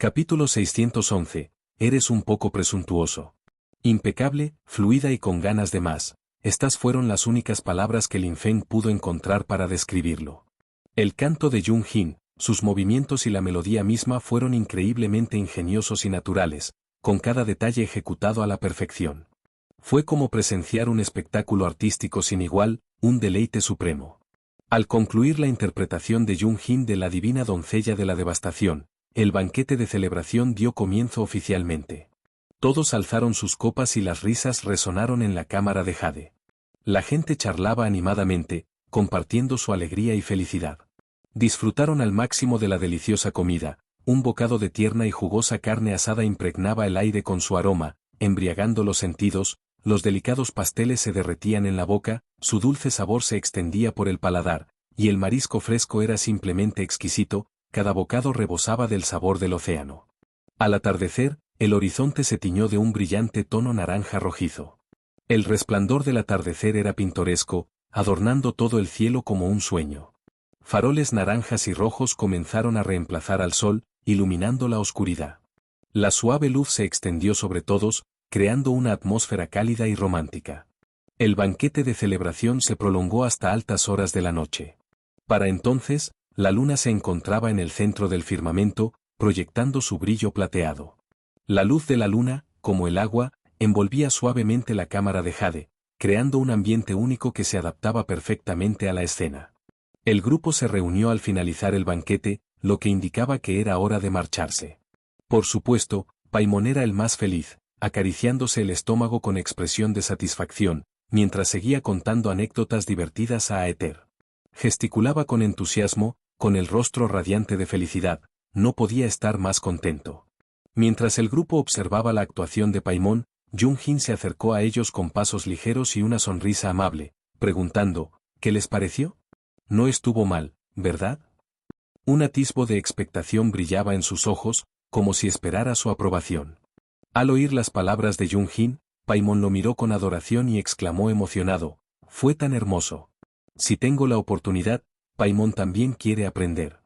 Capítulo 611. Eres un poco presuntuoso. Impecable, fluida y con ganas de más. Estas fueron las únicas palabras que Lin Feng pudo encontrar para describirlo. El canto de Jung Jin, sus movimientos y la melodía misma fueron increíblemente ingeniosos y naturales, con cada detalle ejecutado a la perfección. Fue como presenciar un espectáculo artístico sin igual, un deleite supremo. Al concluir la interpretación de Jung Jin de la divina doncella de la devastación, el banquete de celebración dio comienzo oficialmente. Todos alzaron sus copas y las risas resonaron en la cámara de jade. La gente charlaba animadamente, compartiendo su alegría y felicidad. Disfrutaron al máximo de la deliciosa comida, un bocado de tierna y jugosa carne asada impregnaba el aire con su aroma, embriagando los sentidos, los delicados pasteles se derretían en la boca, su dulce sabor se extendía por el paladar, y el marisco fresco era simplemente exquisito, cada bocado rebosaba del sabor del océano. Al atardecer, el horizonte se tiñó de un brillante tono naranja rojizo. El resplandor del atardecer era pintoresco, adornando todo el cielo como un sueño. Faroles naranjas y rojos comenzaron a reemplazar al sol, iluminando la oscuridad. La suave luz se extendió sobre todos, creando una atmósfera cálida y romántica. El banquete de celebración se prolongó hasta altas horas de la noche. Para entonces, la luna se encontraba en el centro del firmamento, proyectando su brillo plateado. La luz de la luna, como el agua, envolvía suavemente la cámara de jade, creando un ambiente único que se adaptaba perfectamente a la escena. El grupo se reunió al finalizar el banquete, lo que indicaba que era hora de marcharse. Por supuesto, Paimon era el más feliz, acariciándose el estómago con expresión de satisfacción, mientras seguía contando anécdotas divertidas a Aether. Gesticulaba con entusiasmo, con el rostro radiante de felicidad, no podía estar más contento. Mientras el grupo observaba la actuación de Paimon, Jung Jin se acercó a ellos con pasos ligeros y una sonrisa amable, preguntando, ¿qué les pareció? No estuvo mal, ¿verdad? Un atisbo de expectación brillaba en sus ojos, como si esperara su aprobación. Al oír las palabras de Jung Jin, Paimon lo miró con adoración y exclamó emocionado, «Fue tan hermoso. Si tengo la oportunidad, Paimon también quiere aprender».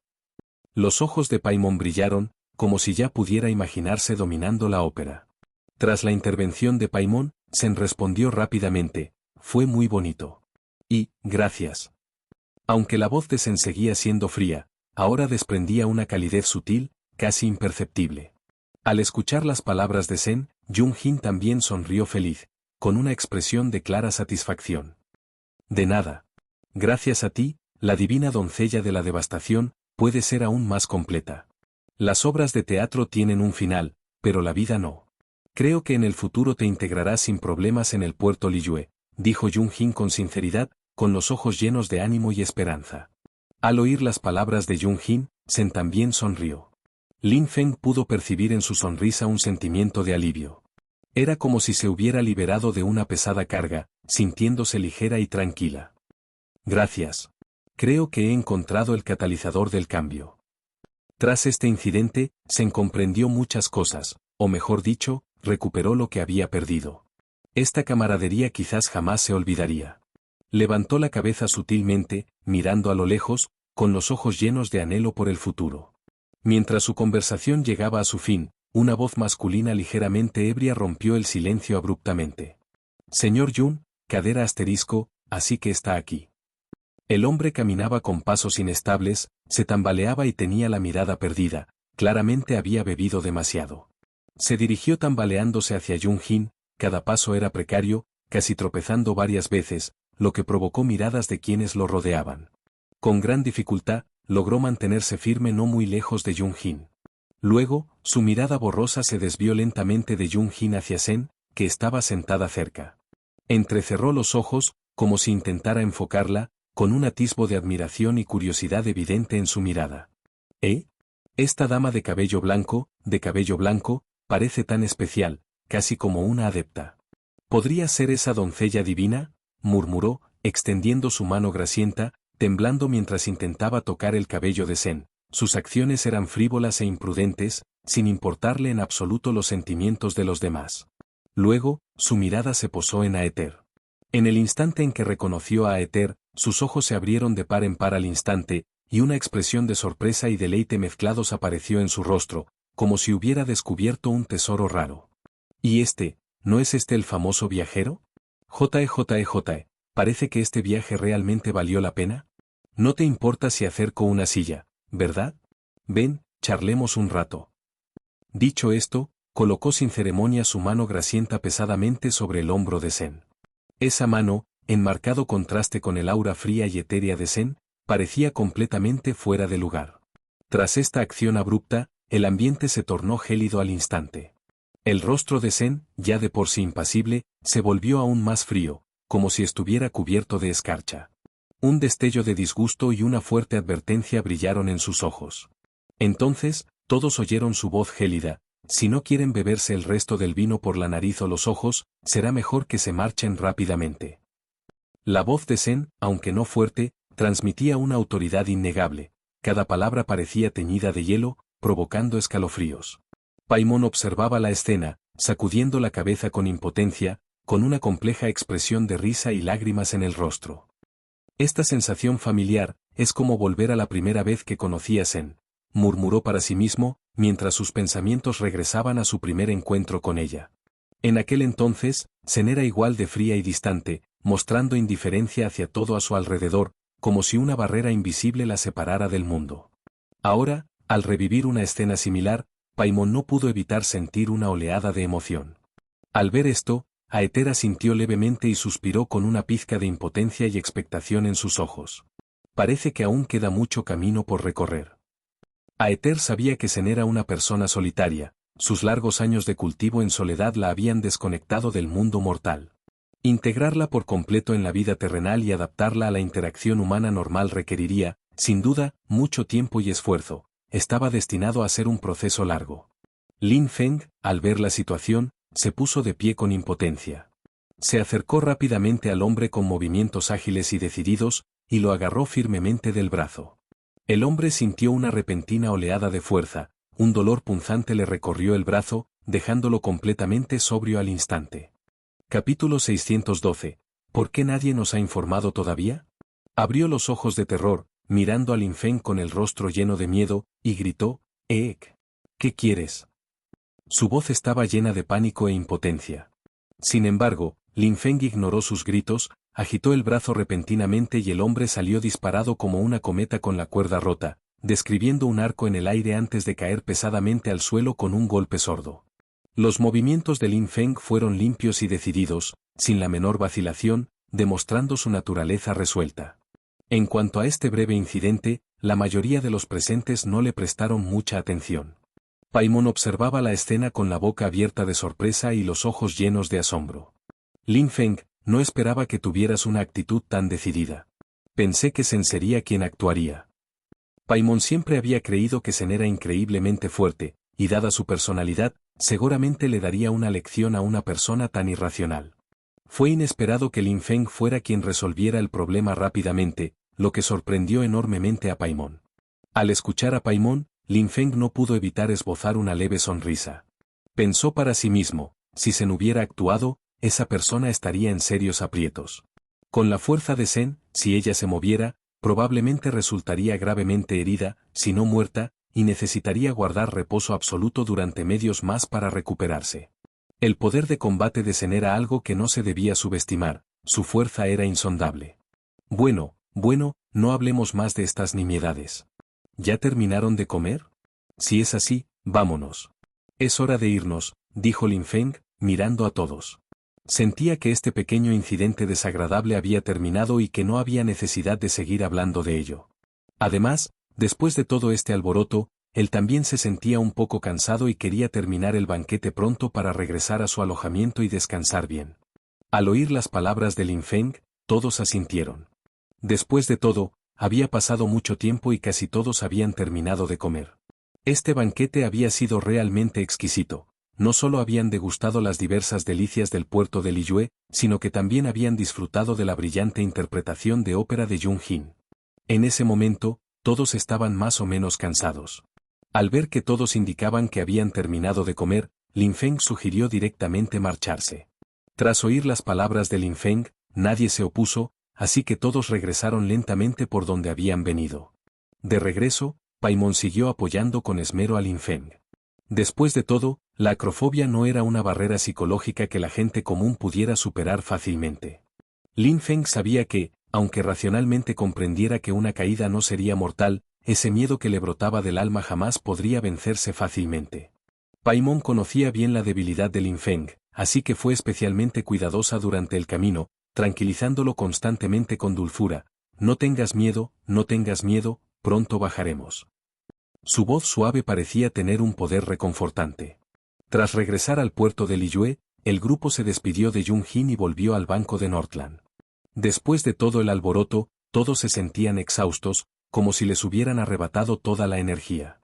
Los ojos de Paimon brillaron, como si ya pudiera imaginarse dominando la ópera. Tras la intervención de Paimon, Sen respondió rápidamente, «Fue muy bonito». Y, «Gracias». Aunque la voz de Sen seguía siendo fría, ahora desprendía una calidez sutil, casi imperceptible. Al escuchar las palabras de Sen, Jung Jin también sonrió feliz, con una expresión de clara satisfacción. «De nada. Gracias a ti, la divina doncella de la devastación, puede ser aún más completa. Las obras de teatro tienen un final, pero la vida no. Creo que en el futuro te integrarás sin problemas en el puerto Liyue», dijo Jung Jin con sinceridad, con los ojos llenos de ánimo y esperanza. Al oír las palabras de Jung Jin, Sen también sonrió. Lin Feng pudo percibir en su sonrisa un sentimiento de alivio. Era como si se hubiera liberado de una pesada carga, sintiéndose ligera y tranquila. «Gracias. Creo que he encontrado el catalizador del cambio». Tras este incidente, Sen comprendió muchas cosas, o mejor dicho, recuperó lo que había perdido. Esta camaradería quizás jamás se olvidaría. Levantó la cabeza sutilmente, mirando a lo lejos, con los ojos llenos de anhelo por el futuro. Mientras su conversación llegaba a su fin, una voz masculina ligeramente ebria rompió el silencio abruptamente. «Señor Jun, cadera asterisco, así que está aquí». El hombre caminaba con pasos inestables, se tambaleaba y tenía la mirada perdida, claramente había bebido demasiado. Se dirigió tambaleándose hacia Jung Jin, cada paso era precario, casi tropezando varias veces, lo que provocó miradas de quienes lo rodeaban. Con gran dificultad, logró mantenerse firme no muy lejos de Jung Jin. Luego, su mirada borrosa se desvió lentamente de Jung Jin hacia Sen, que estaba sentada cerca. Entrecerró los ojos, como si intentara enfocarla, con un atisbo de admiración y curiosidad evidente en su mirada. «¿Eh? Esta dama de cabello blanco, parece tan especial, casi como una adepta. ¿Podría ser esa doncella divina?», murmuró, extendiendo su mano grasienta, temblando mientras intentaba tocar el cabello de Sen. Sus acciones eran frívolas e imprudentes, sin importarle en absoluto los sentimientos de los demás. Luego, su mirada se posó en Aether. En el instante en que reconoció a Aether, sus ojos se abrieron de par en par al instante, y una expresión de sorpresa y deleite mezclados apareció en su rostro, como si hubiera descubierto un tesoro raro. ¿Y no es este el famoso viajero? Jje, ¿parece que este viaje realmente valió la pena? No te importa si acerco una silla, ¿verdad? Ven, charlemos un rato. Dicho esto, colocó sin ceremonia su mano grasienta pesadamente sobre el hombro de Zen. Esa mano, en marcado contraste con el aura fría y etérea de Zen, parecía completamente fuera de lugar. Tras esta acción abrupta, el ambiente se tornó gélido al instante. El rostro de Zen, ya de por sí impasible, se volvió aún más frío, como si estuviera cubierto de escarcha. Un destello de disgusto y una fuerte advertencia brillaron en sus ojos. Entonces, todos oyeron su voz gélida: si no quieren beberse el resto del vino por la nariz o los ojos, será mejor que se marchen rápidamente. La voz de Zen, aunque no fuerte, transmitía una autoridad innegable. Cada palabra parecía teñida de hielo, provocando escalofríos. Paimon observaba la escena, sacudiendo la cabeza con impotencia, con una compleja expresión de risa y lágrimas en el rostro. Esta sensación familiar, es como volver a la primera vez que conocí a Zen, murmuró para sí mismo, mientras sus pensamientos regresaban a su primer encuentro con ella. En aquel entonces, Zen era igual de fría y distante, mostrando indiferencia hacia todo a su alrededor, como si una barrera invisible la separara del mundo. Ahora, al revivir una escena similar, Paimon no pudo evitar sentir una oleada de emoción. Al ver esto, Aether asintió levemente y suspiró con una pizca de impotencia y expectación en sus ojos. Parece que aún queda mucho camino por recorrer. Aether sabía que Zen era una persona solitaria, sus largos años de cultivo en soledad la habían desconectado del mundo mortal. Integrarla por completo en la vida terrenal y adaptarla a la interacción humana normal requeriría, sin duda, mucho tiempo y esfuerzo. Estaba destinado a ser un proceso largo. Lin Feng, al ver la situación, se puso de pie con impotencia. Se acercó rápidamente al hombre con movimientos ágiles y decididos, y lo agarró firmemente del brazo. El hombre sintió una repentina oleada de fuerza, un dolor punzante le recorrió el brazo, dejándolo completamente sobrio al instante. Capítulo 612. ¿Por qué nadie nos ha informado todavía? Abrió los ojos de terror, mirando a Lin Feng con el rostro lleno de miedo, y gritó: ¿Qué quieres? Su voz estaba llena de pánico e impotencia. Sin embargo, Lin Feng ignoró sus gritos, agitó el brazo repentinamente y el hombre salió disparado como una cometa con la cuerda rota, describiendo un arco en el aire antes de caer pesadamente al suelo con un golpe sordo. Los movimientos de Lin Feng fueron limpios y decididos, sin la menor vacilación, demostrando su naturaleza resuelta. En cuanto a este breve incidente, la mayoría de los presentes no le prestaron mucha atención. Paimon observaba la escena con la boca abierta de sorpresa y los ojos llenos de asombro. Lin Feng, no esperaba que tuvieras una actitud tan decidida. Pensé que Zen sería quien actuaría. Paimon siempre había creído que Zen era increíblemente fuerte, y dada su personalidad, seguramente le daría una lección a una persona tan irracional. Fue inesperado que Lin Feng fuera quien resolviera el problema rápidamente, lo que sorprendió enormemente a Paimon. Al escuchar a Paimon, Lin Feng no pudo evitar esbozar una leve sonrisa. Pensó para sí mismo: si Zen hubiera actuado, esa persona estaría en serios aprietos. Con la fuerza de Zen, si ella se moviera, probablemente resultaría gravemente herida, si no muerta, y necesitaría guardar reposo absoluto durante medios más para recuperarse. El poder de combate de Zen era algo que no se debía subestimar, su fuerza era insondable. Bueno, no hablemos más de estas nimiedades. ¿Ya terminaron de comer? Si es así, vámonos. Es hora de irnos, dijo Lin Feng, mirando a todos. Sentía que este pequeño incidente desagradable había terminado y que no había necesidad de seguir hablando de ello. Además, después de todo este alboroto, él también se sentía un poco cansado y quería terminar el banquete pronto para regresar a su alojamiento y descansar bien. Al oír las palabras de Lin Feng, todos asintieron. Después de todo, había pasado mucho tiempo y casi todos habían terminado de comer. Este banquete había sido realmente exquisito. No solo habían degustado las diversas delicias del puerto de Liyue, sino que también habían disfrutado de la brillante interpretación de ópera de Jung Jin. En ese momento, todos estaban más o menos cansados. Al ver que todos indicaban que habían terminado de comer, Lin Feng sugirió directamente marcharse. Tras oír las palabras de Lin Feng, nadie se opuso, así que todos regresaron lentamente por donde habían venido. De regreso, Paimon siguió apoyando con esmero a Lin Feng. Después de todo, la acrofobia no era una barrera psicológica que la gente común pudiera superar fácilmente. Lin Feng sabía que, aunque racionalmente comprendiera que una caída no sería mortal, ese miedo que le brotaba del alma jamás podría vencerse fácilmente. Paimon conocía bien la debilidad de Lin Feng, así que fue especialmente cuidadosa durante el camino, tranquilizándolo constantemente con dulzura. No tengas miedo, pronto bajaremos. Su voz suave parecía tener un poder reconfortante. Tras regresar al puerto de Liyue, el grupo se despidió de Jung Jin y volvió al banco de Northland. Después de todo el alboroto, todos se sentían exhaustos, como si les hubieran arrebatado toda la energía.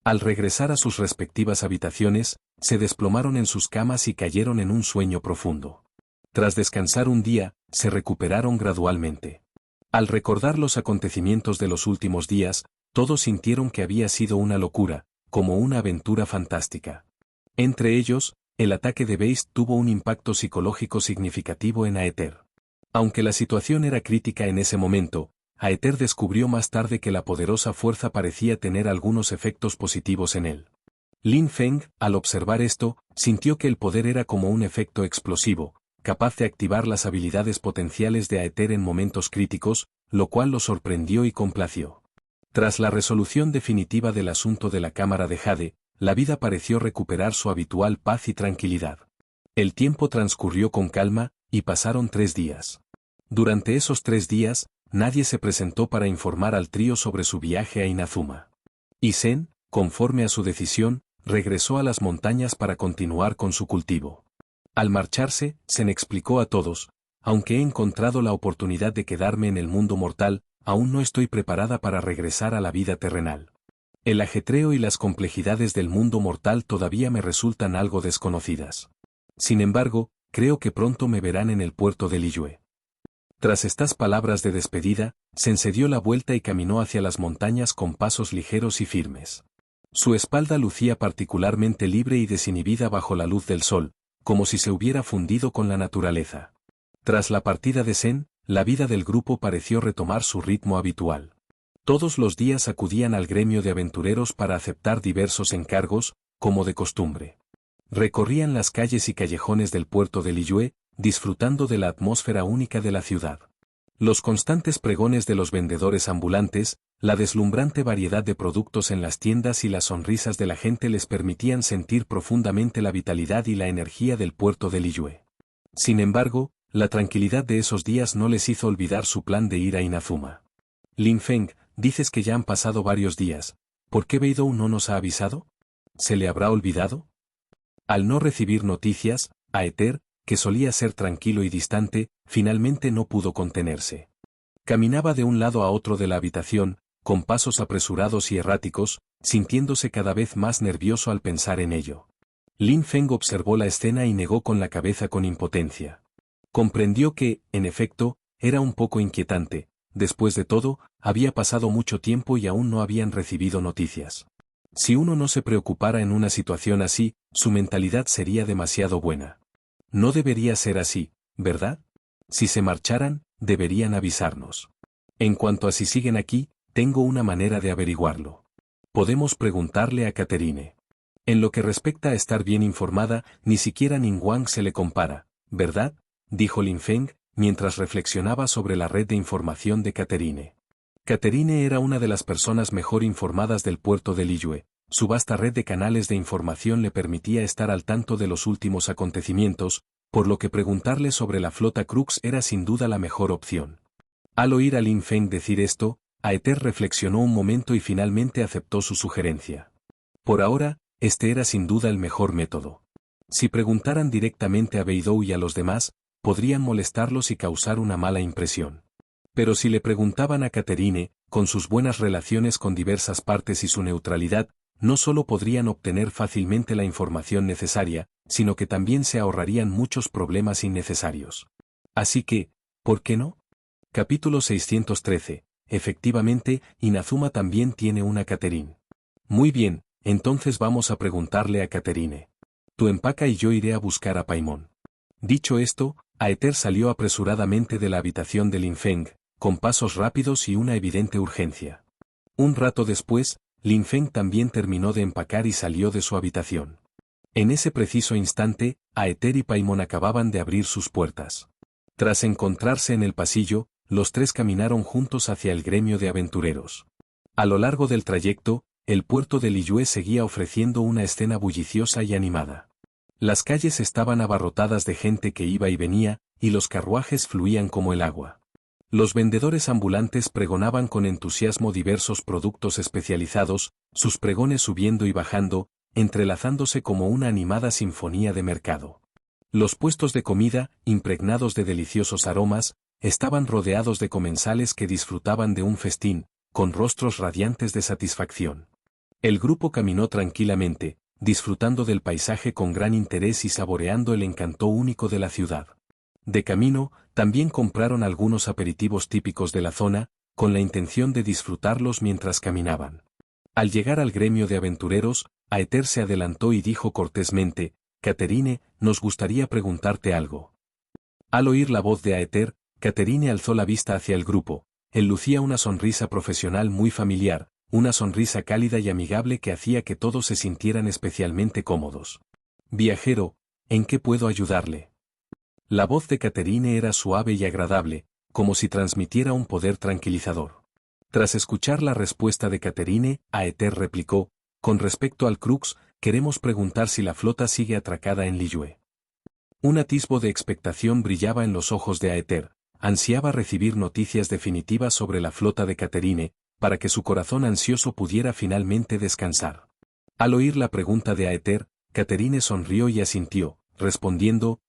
Al regresar a sus respectivas habitaciones, se desplomaron en sus camas y cayeron en un sueño profundo. Tras descansar un día, se recuperaron gradualmente. Al recordar los acontecimientos de los últimos días, todos sintieron que había sido una locura, como una aventura fantástica. Entre ellos, el ataque de Beist tuvo un impacto psicológico significativo en Aether. Aunque la situación era crítica en ese momento, Aether descubrió más tarde que la poderosa fuerza parecía tener algunos efectos positivos en él. Lin Feng, al observar esto, sintió que el poder era como un efecto explosivo, capaz de activar las habilidades potenciales de Aether en momentos críticos, lo cual lo sorprendió y complació. Tras la resolución definitiva del asunto de la Cámara de Jade, la vida pareció recuperar su habitual paz y tranquilidad. El tiempo transcurrió con calma, y pasaron 3 días. Durante esos 3 días, nadie se presentó para informar al trío sobre su viaje a Inazuma. Y Zen, conforme a su decisión, regresó a las montañas para continuar con su cultivo. Al marcharse, Zen explicó a todos: aunque he encontrado la oportunidad de quedarme en el mundo mortal, aún no estoy preparada para regresar a la vida terrenal. El ajetreo y las complejidades del mundo mortal todavía me resultan algo desconocidas. Sin embargo, creo que pronto me verán en el puerto de Liyue. Tras estas palabras de despedida, Zen se dio la vuelta y caminó hacia las montañas con pasos ligeros y firmes. Su espalda lucía particularmente libre y desinhibida bajo la luz del sol, como si se hubiera fundido con la naturaleza. Tras la partida de Zen, la vida del grupo pareció retomar su ritmo habitual. Todos los días acudían al gremio de aventureros para aceptar diversos encargos, como de costumbre. Recorrían las calles y callejones del puerto de Liyue, disfrutando de la atmósfera única de la ciudad. Los constantes pregones de los vendedores ambulantes, la deslumbrante variedad de productos en las tiendas y las sonrisas de la gente les permitían sentir profundamente la vitalidad y la energía del puerto de Liyue. Sin embargo, la tranquilidad de esos días no les hizo olvidar su plan de ir a Inazuma. Lin Feng, dices que ya han pasado varios días. ¿Por qué Beidou no nos ha avisado? ¿Se le habrá olvidado? Al no recibir noticias, Aether, que solía ser tranquilo y distante, finalmente no pudo contenerse. Caminaba de un lado a otro de la habitación, con pasos apresurados y erráticos, sintiéndose cada vez más nervioso al pensar en ello. Lin Feng observó la escena y negó con la cabeza con impotencia. Comprendió que, en efecto, era un poco inquietante. Después de todo, había pasado mucho tiempo y aún no habían recibido noticias. Si uno no se preocupara en una situación así, su mentalidad sería demasiado buena. No debería ser así, ¿verdad? Si se marcharan, deberían avisarnos. En cuanto a si siguen aquí, tengo una manera de averiguarlo. Podemos preguntarle a Catherine. En lo que respecta a estar bien informada, ni siquiera Ningguang se le compara, ¿verdad?, dijo Lin Feng, mientras reflexionaba sobre la red de información de Catherine. Catherine era una de las personas mejor informadas del puerto de Liyue. Su vasta red de canales de información le permitía estar al tanto de los últimos acontecimientos, por lo que preguntarle sobre la flota Crux era sin duda la mejor opción. Al oír a Lin Feng decir esto, Aether reflexionó un momento y finalmente aceptó su sugerencia. Por ahora, este era sin duda el mejor método. Si preguntaran directamente a Beidou y a los demás, podrían molestarlos y causar una mala impresión. Pero si le preguntaban a Catherine, con sus buenas relaciones con diversas partes y su neutralidad, no solo podrían obtener fácilmente la información necesaria, sino que también se ahorrarían muchos problemas innecesarios. Así que, ¿por qué no? Capítulo 613. Efectivamente, Inazuma también tiene una Catherine. Muy bien, entonces vamos a preguntarle a Catherine. Tú empaca y yo iré a buscar a Paimon. Dicho esto, Aether salió apresuradamente de la habitación de Lin Feng, con pasos rápidos y una evidente urgencia. Un rato después, Lin Feng también terminó de empacar y salió de su habitación. En ese preciso instante, Aether y Paimon acababan de abrir sus puertas. Tras encontrarse en el pasillo, los tres caminaron juntos hacia el gremio de aventureros. A lo largo del trayecto, el puerto de Liyue seguía ofreciendo una escena bulliciosa y animada. Las calles estaban abarrotadas de gente que iba y venía, y los carruajes fluían como el agua. Los vendedores ambulantes pregonaban con entusiasmo diversos productos especializados, sus pregones subiendo y bajando, entrelazándose como una animada sinfonía de mercado. Los puestos de comida, impregnados de deliciosos aromas, estaban rodeados de comensales que disfrutaban de un festín, con rostros radiantes de satisfacción. El grupo caminó tranquilamente, disfrutando del paisaje con gran interés y saboreando el encanto único de la ciudad. De camino, también compraron algunos aperitivos típicos de la zona, con la intención de disfrutarlos mientras caminaban. Al llegar al gremio de aventureros, Aether se adelantó y dijo cortésmente: «Catherine, nos gustaría preguntarte algo». Al oír la voz de Aether, Catherine alzó la vista hacia el grupo. Él lucía una sonrisa profesional muy familiar, una sonrisa cálida y amigable que hacía que todos se sintieran especialmente cómodos. «Viajero, ¿en qué puedo ayudarle?». La voz de Catherine era suave y agradable, como si transmitiera un poder tranquilizador. Tras escuchar la respuesta de Catherine, Aether replicó: «Con respecto al Crux, queremos preguntar si la flota sigue atracada en Liyue». Un atisbo de expectación brillaba en los ojos de Aether, ansiaba recibir noticias definitivas sobre la flota de Catherine, para que su corazón ansioso pudiera finalmente descansar. Al oír la pregunta de Aether, Catherine sonrió y asintió, respondiendo: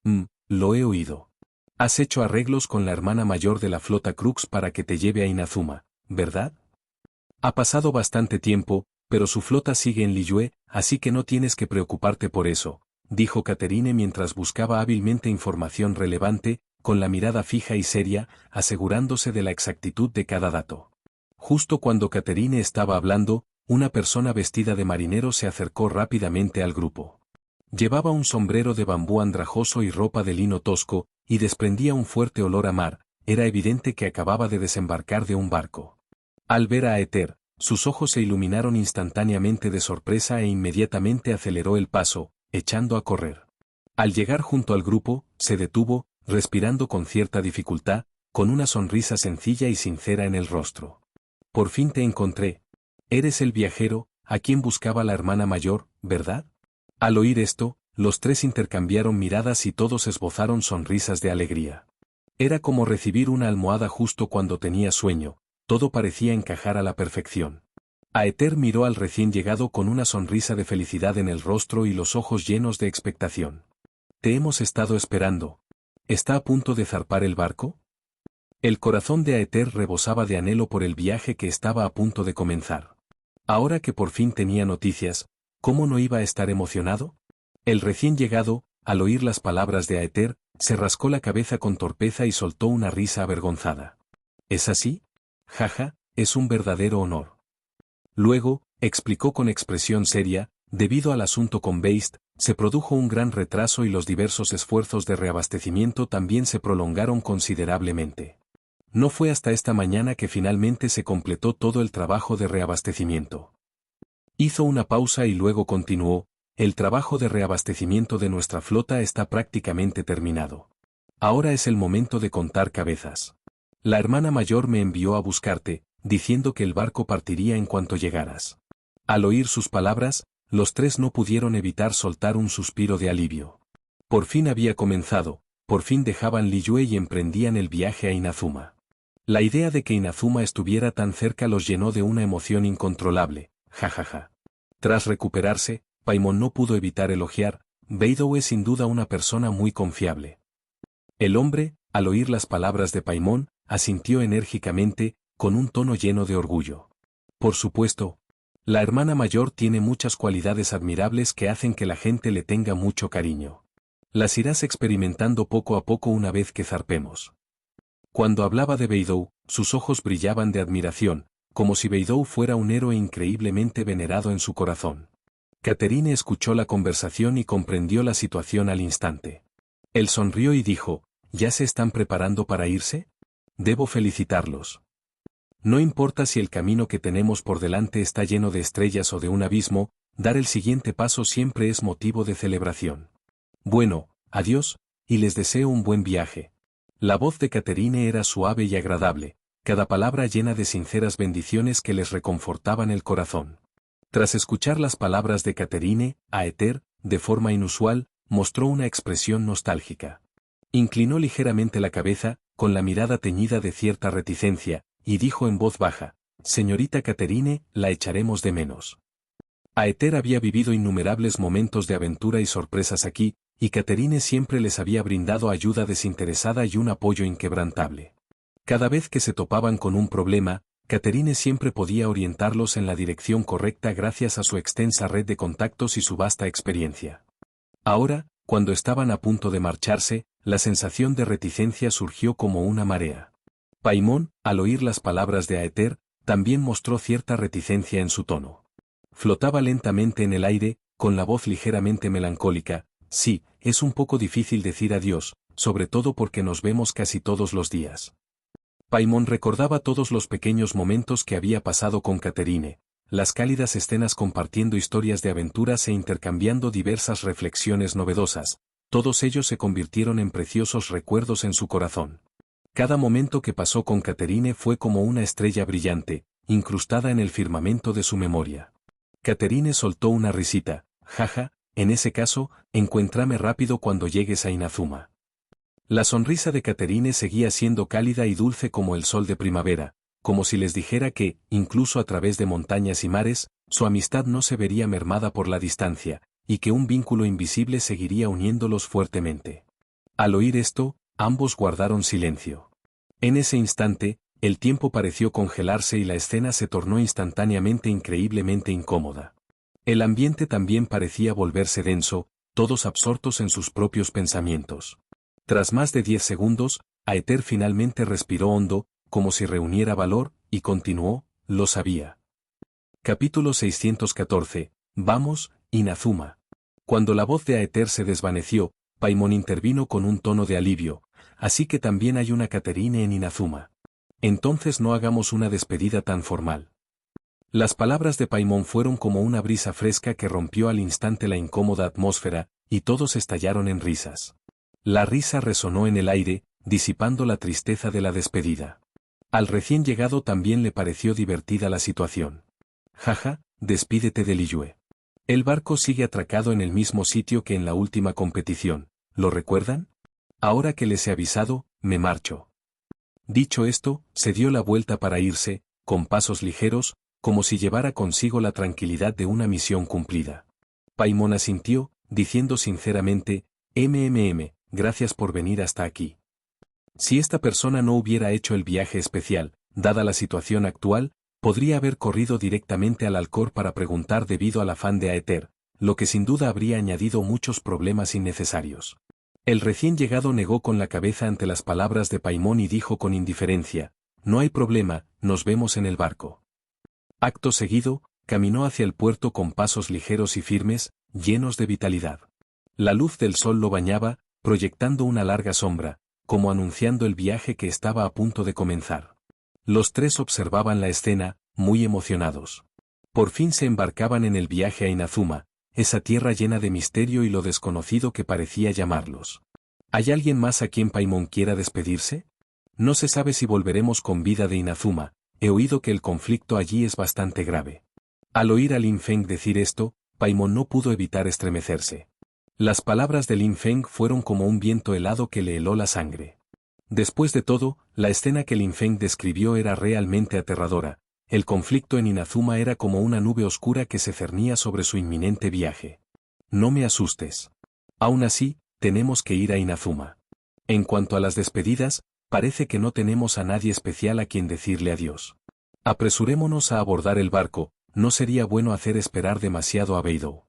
lo he oído. Has hecho arreglos con la hermana mayor de la flota Crux para que te lleve a Inazuma, ¿verdad? Ha pasado bastante tiempo, pero su flota sigue en Liyue, así que no tienes que preocuparte por eso», dijo Catherine mientras buscaba hábilmente información relevante, con la mirada fija y seria, asegurándose de la exactitud de cada dato. Justo cuando Catherine estaba hablando, una persona vestida de marinero se acercó rápidamente al grupo. Llevaba un sombrero de bambú andrajoso y ropa de lino tosco, y desprendía un fuerte olor a mar. Era evidente que acababa de desembarcar de un barco. Al ver a Aether, sus ojos se iluminaron instantáneamente de sorpresa e inmediatamente aceleró el paso, echando a correr. Al llegar junto al grupo, se detuvo, respirando con cierta dificultad, con una sonrisa sencilla y sincera en el rostro. «Por fin te encontré. Eres el viajero, a quien buscaba la hermana mayor, ¿verdad?». Al oír esto, los tres intercambiaron miradas y todos esbozaron sonrisas de alegría. Era como recibir una almohada justo cuando tenía sueño, todo parecía encajar a la perfección. Aether miró al recién llegado con una sonrisa de felicidad en el rostro y los ojos llenos de expectación. «Te hemos estado esperando. ¿Está a punto de zarpar el barco?». El corazón de Aether rebosaba de anhelo por el viaje que estaba a punto de comenzar. Ahora que por fin tenía noticias, ¿cómo no iba a estar emocionado? El recién llegado, al oír las palabras de Aether, se rascó la cabeza con torpeza y soltó una risa avergonzada. «¿Es así? Jaja, es un verdadero honor». Luego, explicó con expresión seria: «Debido al asunto con Beist, se produjo un gran retraso y los diversos esfuerzos de reabastecimiento también se prolongaron considerablemente. No fue hasta esta mañana que finalmente se completó todo el trabajo de reabastecimiento». Hizo una pausa y luego continuó: «El trabajo de reabastecimiento de nuestra flota está prácticamente terminado. Ahora es el momento de contar cabezas. La hermana mayor me envió a buscarte, diciendo que el barco partiría en cuanto llegaras». Al oír sus palabras, los tres no pudieron evitar soltar un suspiro de alivio. Por fin había comenzado, por fin dejaban Liyue y emprendían el viaje a Inazuma. La idea de que Inazuma estuviera tan cerca los llenó de una emoción incontrolable. Jajaja. Tras recuperarse, Paimon no pudo evitar elogiar: «Beidou es sin duda una persona muy confiable». El hombre, al oír las palabras de Paimon, asintió enérgicamente, con un tono lleno de orgullo. «Por supuesto. La hermana mayor tiene muchas cualidades admirables que hacen que la gente le tenga mucho cariño. Las irás experimentando poco a poco una vez que zarpemos». Cuando hablaba de Beidou, sus ojos brillaban de admiración, como si Beidou fuera un héroe increíblemente venerado en su corazón. Catherine escuchó la conversación y comprendió la situación al instante. Él sonrió y dijo: «¿Ya se están preparando para irse? Debo felicitarlos». No importa si el camino que tenemos por delante está lleno de estrellas o de un abismo, dar el siguiente paso siempre es motivo de celebración. Bueno, adiós, y les deseo un buen viaje. La voz de Catherine era suave y agradable, cada palabra llena de sinceras bendiciones que les reconfortaban el corazón. Tras escuchar las palabras de Catherine, Aether, de forma inusual, mostró una expresión nostálgica. Inclinó ligeramente la cabeza, con la mirada teñida de cierta reticencia, y dijo en voz baja: «Señorita Catherine, la echaremos de menos». Aether había vivido innumerables momentos de aventura y sorpresas aquí, y Catherine siempre les había brindado ayuda desinteresada y un apoyo inquebrantable. Cada vez que se topaban con un problema, Catherine siempre podía orientarlos en la dirección correcta gracias a su extensa red de contactos y su vasta experiencia. Ahora, cuando estaban a punto de marcharse, la sensación de reticencia surgió como una marea. Paimon, al oír las palabras de Aether, también mostró cierta reticencia en su tono. Flotaba lentamente en el aire, con la voz ligeramente melancólica: «Sí, es un poco difícil decir adiós, sobre todo porque nos vemos casi todos los días». Paimon recordaba todos los pequeños momentos que había pasado con Catherine, las cálidas escenas compartiendo historias de aventuras e intercambiando diversas reflexiones novedosas. Todos ellos se convirtieron en preciosos recuerdos en su corazón. Cada momento que pasó con Catherine fue como una estrella brillante, incrustada en el firmamento de su memoria. Catherine soltó una risita: «Jaja, en ese caso, encuéntrame rápido cuando llegues a Inazuma». La sonrisa de Catherine seguía siendo cálida y dulce como el sol de primavera, como si les dijera que, incluso a través de montañas y mares, su amistad no se vería mermada por la distancia, y que un vínculo invisible seguiría uniéndolos fuertemente. Al oír esto, ambos guardaron silencio. En ese instante, el tiempo pareció congelarse y la escena se tornó instantáneamente increíblemente incómoda. El ambiente también parecía volverse denso, todos absortos en sus propios pensamientos. Tras más de 10 segundos, Aether finalmente respiró hondo, como si reuniera valor, y continuó: «Lo sabía». Capítulo 614. Vamos, Inazuma. Cuando la voz de Aether se desvaneció, Paimon intervino con un tono de alivio: «Así que también hay una Catherine en Inazuma. Entonces no hagamos una despedida tan formal». Las palabras de Paimon fueron como una brisa fresca que rompió al instante la incómoda atmósfera, y todos estallaron en risas. La risa resonó en el aire, disipando la tristeza de la despedida. Al recién llegado también le pareció divertida la situación. «Jaja, despídete de Liyue. El barco sigue atracado en el mismo sitio que en la última competición, ¿lo recuerdan? Ahora que les he avisado, me marcho». Dicho esto, se dio la vuelta para irse, con pasos ligeros, como si llevara consigo la tranquilidad de una misión cumplida. Paimon asintió, diciendo sinceramente: «Gracias por venir hasta aquí». Si esta persona no hubiera hecho el viaje especial, dada la situación actual, podría haber corrido directamente al Alcor para preguntar debido al afán de Aether, lo que sin duda habría añadido muchos problemas innecesarios. El recién llegado negó con la cabeza ante las palabras de Paimon y dijo con indiferencia: «No hay problema, nos vemos en el barco». Acto seguido, caminó hacia el puerto con pasos ligeros y firmes, llenos de vitalidad. La luz del sol lo bañaba, proyectando una larga sombra, como anunciando el viaje que estaba a punto de comenzar. Los tres observaban la escena, muy emocionados. Por fin se embarcaban en el viaje a Inazuma, esa tierra llena de misterio y lo desconocido que parecía llamarlos. ¿Hay alguien más a quien Paimon quiera despedirse? No se sabe si volveremos con vida de Inazuma, he oído que el conflicto allí es bastante grave. Al oír a Lin Feng decir esto, Paimon no pudo evitar estremecerse. Las palabras de Lin Feng fueron como un viento helado que le heló la sangre. Después de todo, la escena que Lin Feng describió era realmente aterradora. El conflicto en Inazuma era como una nube oscura que se cernía sobre su inminente viaje. «No me asustes. Aún así, tenemos que ir a Inazuma. En cuanto a las despedidas, parece que no tenemos a nadie especial a quien decirle adiós. Apresurémonos a abordar el barco, no sería bueno hacer esperar demasiado a Beidou».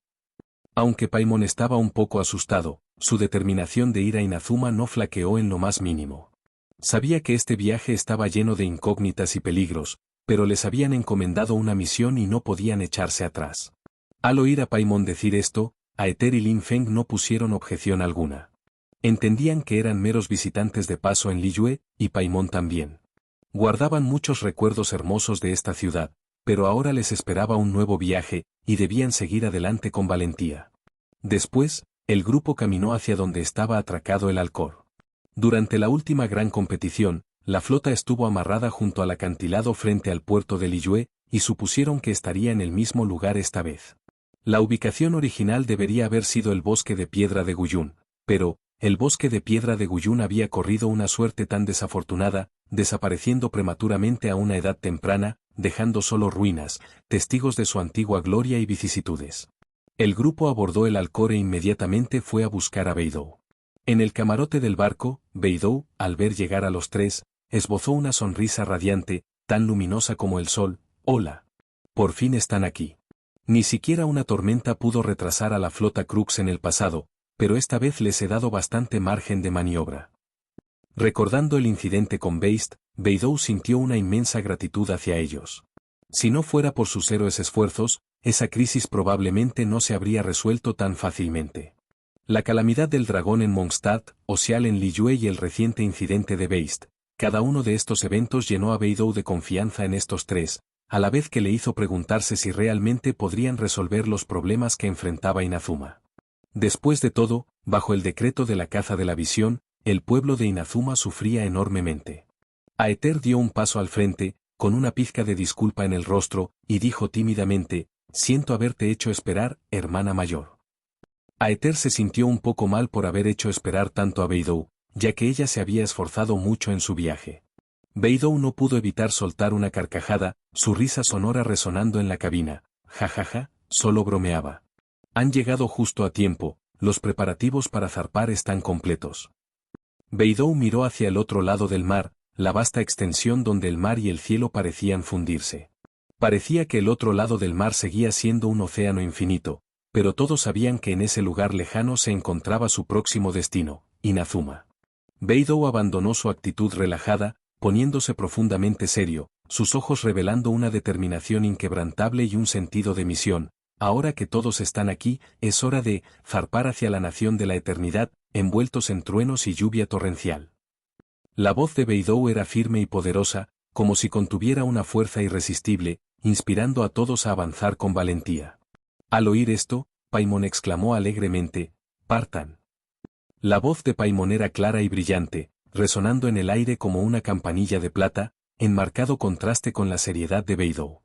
Aunque Paimon estaba un poco asustado, su determinación de ir a Inazuma no flaqueó en lo más mínimo. Sabía que este viaje estaba lleno de incógnitas y peligros, pero les habían encomendado una misión y no podían echarse atrás. Al oír a Paimon decir esto, Aether y Lin Feng no pusieron objeción alguna. Entendían que eran meros visitantes de paso en Liyue, y Paimon también. Guardaban muchos recuerdos hermosos de esta ciudad, pero ahora les esperaba un nuevo viaje, y debían seguir adelante con valentía. Después, el grupo caminó hacia donde estaba atracado el Alcor. Durante la última gran competición, la flota estuvo amarrada junto al acantilado frente al puerto de Liyue, y supusieron que estaría en el mismo lugar esta vez. La ubicación original debería haber sido el bosque de piedra de Guyun, pero, el bosque de piedra de Guyun había corrido una suerte tan desafortunada, desapareciendo prematuramente a una edad temprana, dejando solo ruinas, testigos de su antigua gloria y vicisitudes. El grupo abordó el Alcor e inmediatamente fue a buscar a Beidou. En el camarote del barco, Beidou, al ver llegar a los tres, esbozó una sonrisa radiante, tan luminosa como el sol. «Hola. Por fin están aquí». Ni siquiera una tormenta pudo retrasar a la flota Crux en el pasado, pero esta vez les he dado bastante margen de maniobra. Recordando el incidente con Beist, Beidou sintió una inmensa gratitud hacia ellos. Si no fuera por sus héroes esfuerzos, esa crisis probablemente no se habría resuelto tan fácilmente. La calamidad del dragón en Mondstadt, Ocial en Liyue y el reciente incidente de Beist, cada uno de estos eventos llenó a Beidou de confianza en estos tres, a la vez que le hizo preguntarse si realmente podrían resolver los problemas que enfrentaba Inazuma. Después de todo, bajo el decreto de la caza de la visión, el pueblo de Inazuma sufría enormemente. Aether dio un paso al frente, con una pizca de disculpa en el rostro, y dijo tímidamente: «Siento haberte hecho esperar, hermana mayor». Aether se sintió un poco mal por haber hecho esperar tanto a Beidou, ya que ella se había esforzado mucho en su viaje. Beidou no pudo evitar soltar una carcajada, su risa sonora resonando en la cabina. «Jajaja, solo bromeaba. Han llegado justo a tiempo, los preparativos para zarpar están completos». Beidou miró hacia el otro lado del mar, la vasta extensión donde el mar y el cielo parecían fundirse. Parecía que el otro lado del mar seguía siendo un océano infinito, pero todos sabían que en ese lugar lejano se encontraba su próximo destino, Inazuma. Beidou abandonó su actitud relajada, poniéndose profundamente serio, sus ojos revelando una determinación inquebrantable y un sentido de misión. Ahora que todos están aquí, es hora de zarpar hacia la nación de la eternidad, envueltos en truenos y lluvia torrencial. La voz de Beidou era firme y poderosa, como si contuviera una fuerza irresistible, inspirando a todos a avanzar con valentía. Al oír esto, Paimon exclamó alegremente: «¡Partan!». La voz de Paimon era clara y brillante, resonando en el aire como una campanilla de plata, en marcado contraste con la seriedad de Beidou.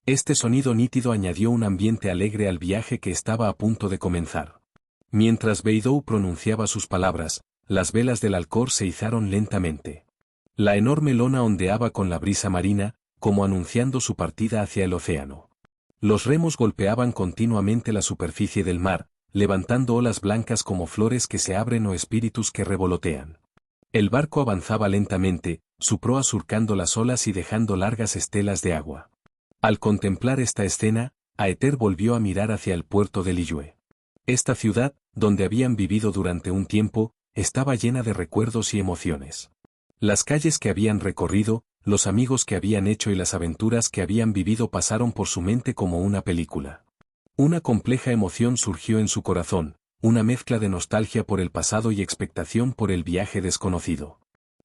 Este sonido nítido añadió un ambiente alegre al viaje que estaba a punto de comenzar. Mientras Beidou pronunciaba sus palabras, las velas del Alcor se izaron lentamente. La enorme lona ondeaba con la brisa marina, como anunciando su partida hacia el océano. Los remos golpeaban continuamente la superficie del mar, levantando olas blancas como flores que se abren o espíritus que revolotean. El barco avanzaba lentamente, su proa surcando las olas y dejando largas estelas de agua. Al contemplar esta escena, Aether volvió a mirar hacia el puerto de Liyue. Esta ciudad, donde habían vivido durante un tiempo, estaba llena de recuerdos y emociones. Las calles que habían recorrido, los amigos que habían hecho y las aventuras que habían vivido pasaron por su mente como una película. Una compleja emoción surgió en su corazón, una mezcla de nostalgia por el pasado y expectación por el viaje desconocido.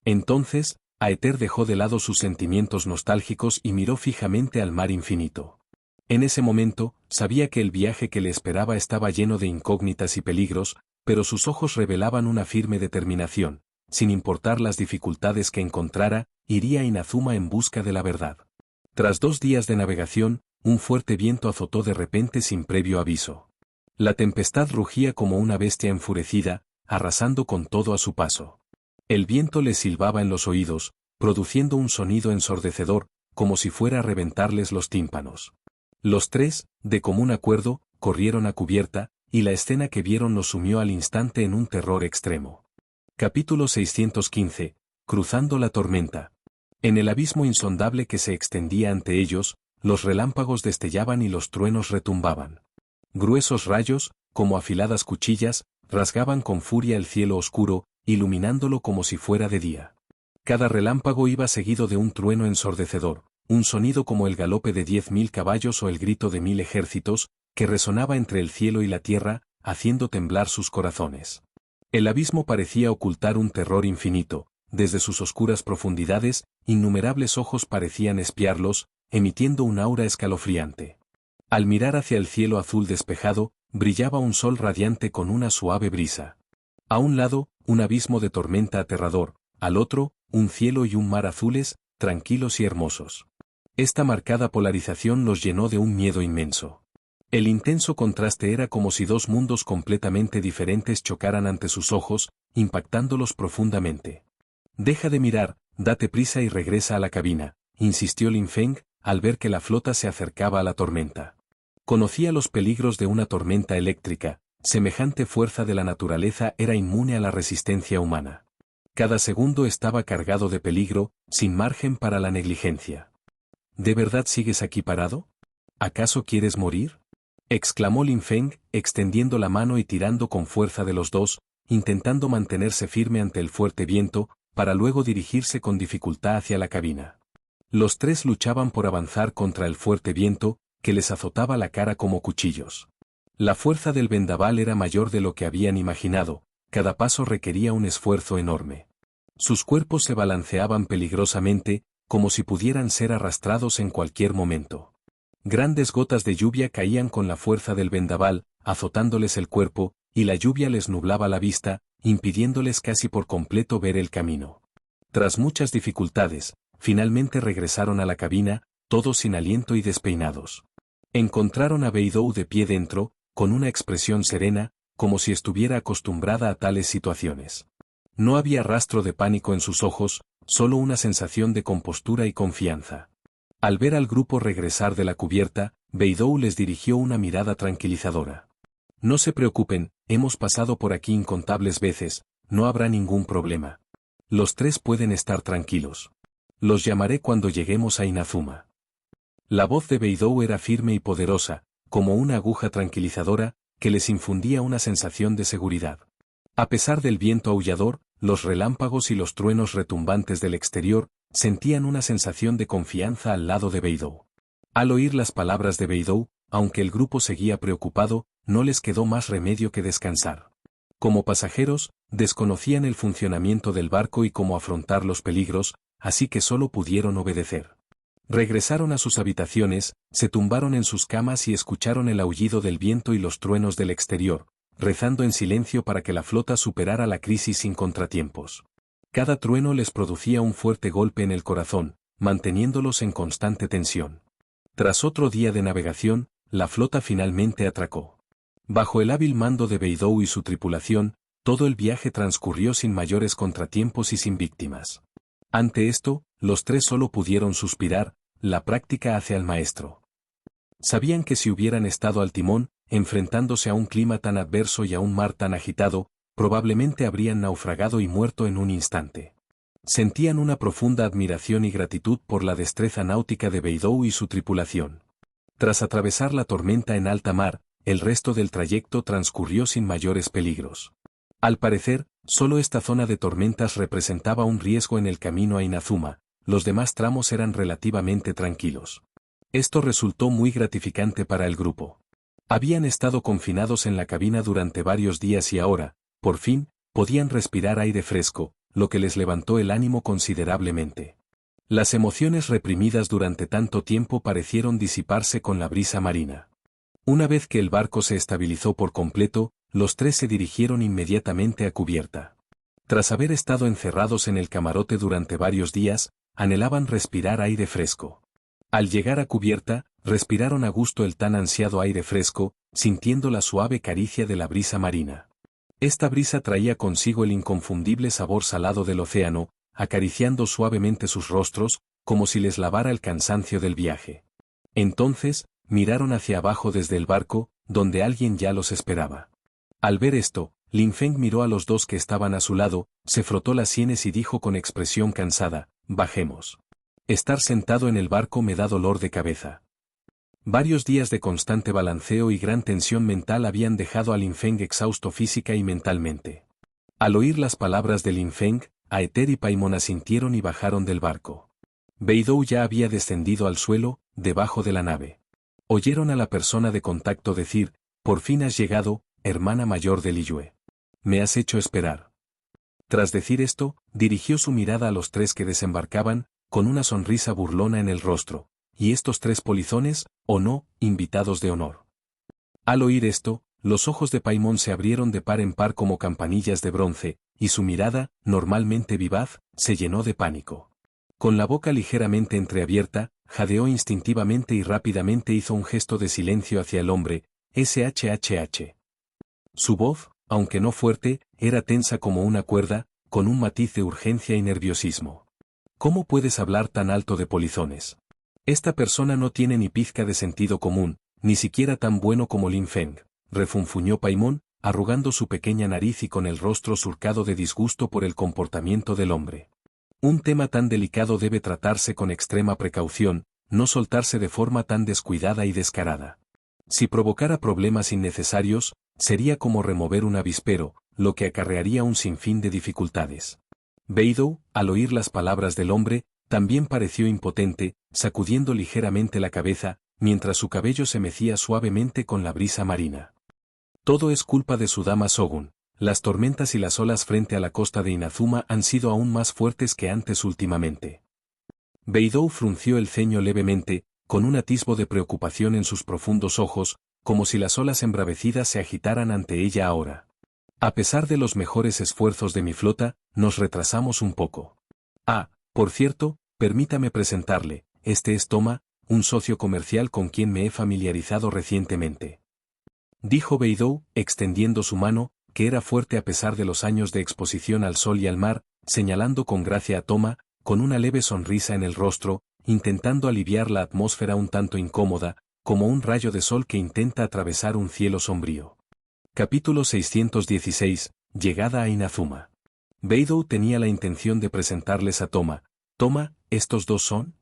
Entonces, Aether dejó de lado sus sentimientos nostálgicos y miró fijamente al mar infinito. En ese momento, sabía que el viaje que le esperaba estaba lleno de incógnitas y peligros, pero sus ojos revelaban una firme determinación. Sin importar las dificultades que encontrara, iría a Inazuma en busca de la verdad. Tras 2 días de navegación, un fuerte viento azotó de repente sin previo aviso. La tempestad rugía como una bestia enfurecida, arrasando con todo a su paso. El viento les silbaba en los oídos, produciendo un sonido ensordecedor, como si fuera a reventarles los tímpanos. Los tres, de común acuerdo, corrieron a cubierta, y la escena que vieron los sumió al instante en un terror extremo. Capítulo 615. Cruzando la tormenta. En el abismo insondable que se extendía ante ellos, los relámpagos destellaban y los truenos retumbaban. Gruesos rayos, como afiladas cuchillas, rasgaban con furia el cielo oscuro, iluminándolo como si fuera de día. Cada relámpago iba seguido de un trueno ensordecedor, un sonido como el galope de 10.000 caballos o el grito de 1000 ejércitos, que resonaba entre el cielo y la tierra, haciendo temblar sus corazones. El abismo parecía ocultar un terror infinito, desde sus oscuras profundidades, innumerables ojos parecían espiarlos, emitiendo un aura escalofriante. Al mirar hacia el cielo azul despejado, brillaba un sol radiante con una suave brisa. A un lado, un abismo de tormenta aterrador, al otro, un cielo y un mar azules, tranquilos y hermosos. Esta marcada polarización los llenó de un miedo inmenso. El intenso contraste era como si dos mundos completamente diferentes chocaran ante sus ojos, impactándolos profundamente. «Deja de mirar, date prisa y regresa a la cabina», insistió Lin Feng, al ver que la flota se acercaba a la tormenta. Conocía los peligros de una tormenta eléctrica, semejante fuerza de la naturaleza era inmune a la resistencia humana. Cada segundo estaba cargado de peligro, sin margen para la negligencia. ¿De verdad sigues aquí parado? ¿Acaso quieres morir?, exclamó Lin Feng, extendiendo la mano y tirando con fuerza de los dos, intentando mantenerse firme ante el fuerte viento, para luego dirigirse con dificultad hacia la cabina. Los tres luchaban por avanzar contra el fuerte viento, que les azotaba la cara como cuchillos. La fuerza del vendaval era mayor de lo que habían imaginado, cada paso requería un esfuerzo enorme. Sus cuerpos se balanceaban peligrosamente, como si pudieran ser arrastrados en cualquier momento. Grandes gotas de lluvia caían con la fuerza del vendaval, azotándoles el cuerpo, y la lluvia les nublaba la vista, impidiéndoles casi por completo ver el camino. Tras muchas dificultades, finalmente regresaron a la cabina, todos sin aliento y despeinados. Encontraron a Beidou de pie dentro, con una expresión serena, como si estuviera acostumbrada a tales situaciones. No había rastro de pánico en sus ojos, solo una sensación de compostura y confianza. Al ver al grupo regresar de la cubierta, Beidou les dirigió una mirada tranquilizadora. «No se preocupen, hemos pasado por aquí incontables veces, no habrá ningún problema. Los tres pueden estar tranquilos. Los llamaré cuando lleguemos a Inazuma». La voz de Beidou era firme y poderosa, como una aguja tranquilizadora, que les infundía una sensación de seguridad. A pesar del viento aullador, los relámpagos y los truenos retumbantes del exterior, sentían una sensación de confianza al lado de Beidou. Al oír las palabras de Beidou, aunque el grupo seguía preocupado, no les quedó más remedio que descansar. Como pasajeros, desconocían el funcionamiento del barco y cómo afrontar los peligros, así que solo pudieron obedecer. Regresaron a sus habitaciones, se tumbaron en sus camas y escucharon el aullido del viento y los truenos del exterior, rezando en silencio para que la flota superara la crisis sin contratiempos. Cada trueno les producía un fuerte golpe en el corazón, manteniéndolos en constante tensión. Tras otro día de navegación, la flota finalmente atracó. Bajo el hábil mando de Beidou y su tripulación, todo el viaje transcurrió sin mayores contratiempos y sin víctimas. Ante esto, los tres solo pudieron suspirar, la práctica hace al maestro. Sabían que si hubieran estado al timón, enfrentándose a un clima tan adverso y a un mar tan agitado, probablemente habrían naufragado y muerto en un instante. Sentían una profunda admiración y gratitud por la destreza náutica de Beidou y su tripulación. Tras atravesar la tormenta en alta mar, el resto del trayecto transcurrió sin mayores peligros. Al parecer, solo esta zona de tormentas representaba un riesgo en el camino a Inazuma, los demás tramos eran relativamente tranquilos. Esto resultó muy gratificante para el grupo. Habían estado confinados en la cabina durante varios días y ahora, por fin, podían respirar aire fresco, lo que les levantó el ánimo considerablemente. Las emociones reprimidas durante tanto tiempo parecieron disiparse con la brisa marina. Una vez que el barco se estabilizó por completo, los tres se dirigieron inmediatamente a cubierta. Tras haber estado encerrados en el camarote durante varios días, anhelaban respirar aire fresco. Al llegar a cubierta, respiraron a gusto el tan ansiado aire fresco, sintiendo la suave caricia de la brisa marina. Esta brisa traía consigo el inconfundible sabor salado del océano, acariciando suavemente sus rostros, como si les lavara el cansancio del viaje. Entonces, miraron hacia abajo desde el barco, donde alguien ya los esperaba. Al ver esto, Lin Feng miró a los dos que estaban a su lado, se frotó las sienes y dijo con expresión cansada, «Bajemos. Estar sentado en el barco me da dolor de cabeza». Varios días de constante balanceo y gran tensión mental habían dejado a Lin Feng exhausto física y mentalmente. Al oír las palabras de Lin Feng, Aether y Paimon asintieron y bajaron del barco. Beidou ya había descendido al suelo, debajo de la nave. Oyeron a la persona de contacto decir, «Por fin has llegado, hermana mayor de Liyue. Me has hecho esperar». Tras decir esto, dirigió su mirada a los tres que desembarcaban, con una sonrisa burlona en el rostro. ¿Y estos tres polizones, o no, invitados de honor? Al oír esto, los ojos de Paimon se abrieron de par en par como campanillas de bronce, y su mirada, normalmente vivaz, se llenó de pánico. Con la boca ligeramente entreabierta, jadeó instintivamente y rápidamente hizo un gesto de silencio hacia el hombre, shhh. Su voz, aunque no fuerte, era tensa como una cuerda, con un matiz de urgencia y nerviosismo. ¿Cómo puedes hablar tan alto de polizones? Esta persona no tiene ni pizca de sentido común, ni siquiera tan bueno como Lin Feng, refunfuñó Paimon, arrugando su pequeña nariz y con el rostro surcado de disgusto por el comportamiento del hombre. Un tema tan delicado debe tratarse con extrema precaución, no soltarse de forma tan descuidada y descarada. Si provocara problemas innecesarios, sería como remover un avispero, lo que acarrearía un sinfín de dificultades. Beidou, al oír las palabras del hombre, también pareció impotente, sacudiendo ligeramente la cabeza, mientras su cabello se mecía suavemente con la brisa marina. Todo es culpa de su dama Shogun. Las tormentas y las olas frente a la costa de Inazuma han sido aún más fuertes que antes últimamente. Beidou frunció el ceño levemente, con un atisbo de preocupación en sus profundos ojos, como si las olas embravecidas se agitaran ante ella ahora. A pesar de los mejores esfuerzos de mi flota, nos retrasamos un poco. Ah, por cierto, permítame presentarle, este es Toma, un socio comercial con quien me he familiarizado recientemente. Dijo Beidou, extendiendo su mano, que era fuerte a pesar de los años de exposición al sol y al mar, señalando con gracia a Toma, con una leve sonrisa en el rostro, intentando aliviar la atmósfera un tanto incómoda, como un rayo de sol que intenta atravesar un cielo sombrío. Capítulo 616, Llegada a Inazuma. Beidou tenía la intención de presentarles a Toma. Toma, ¿estos dos son?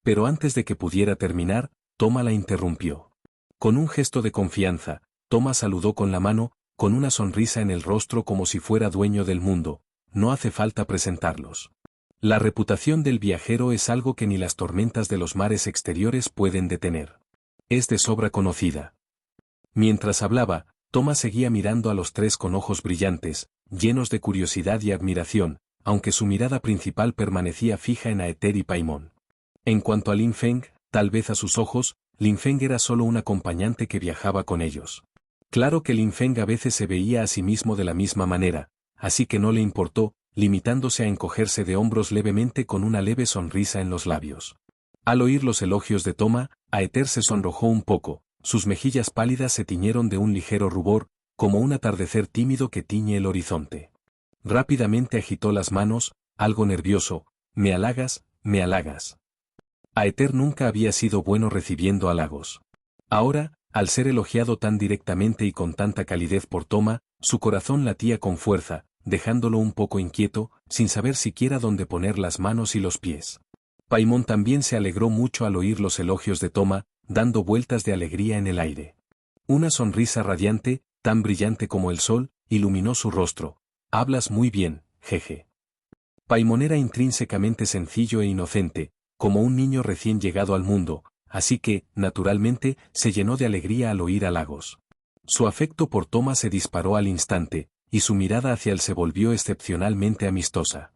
Pero antes de que pudiera terminar, Toma la interrumpió. Con un gesto de confianza, Toma saludó con la mano, con una sonrisa en el rostro como si fuera dueño del mundo. No hace falta presentarlos. La reputación del viajero es algo que ni las tormentas de los mares exteriores pueden detener. Es de sobra conocida. Mientras hablaba, Toma seguía mirando a los tres con ojos brillantes, llenos de curiosidad y admiración, aunque su mirada principal permanecía fija en Aether y Paimon. En cuanto a Lin Feng, tal vez a sus ojos, Lin Feng era solo un acompañante que viajaba con ellos. Claro que Lin Feng a veces se veía a sí mismo de la misma manera, así que no le importó, limitándose a encogerse de hombros levemente con una leve sonrisa en los labios. Al oír los elogios de Toma, Aether se sonrojó un poco, sus mejillas pálidas se tiñeron de un ligero rubor, como un atardecer tímido que tiñe el horizonte. Rápidamente agitó las manos, algo nervioso. «Me halagas, me halagas». Aether nunca había sido bueno recibiendo halagos. Ahora, al ser elogiado tan directamente y con tanta calidez por Toma, su corazón latía con fuerza, dejándolo un poco inquieto, sin saber siquiera dónde poner las manos y los pies. Paimon también se alegró mucho al oír los elogios de Toma, dando vueltas de alegría en el aire. Una sonrisa radiante, tan brillante como el sol, iluminó su rostro. «Hablas muy bien, jeje». Paimon era intrínsecamente sencillo e inocente, como un niño recién llegado al mundo, así que, naturalmente, se llenó de alegría al oír halagos. Su afecto por Toma se disparó al instante, y su mirada hacia él se volvió excepcionalmente amistosa.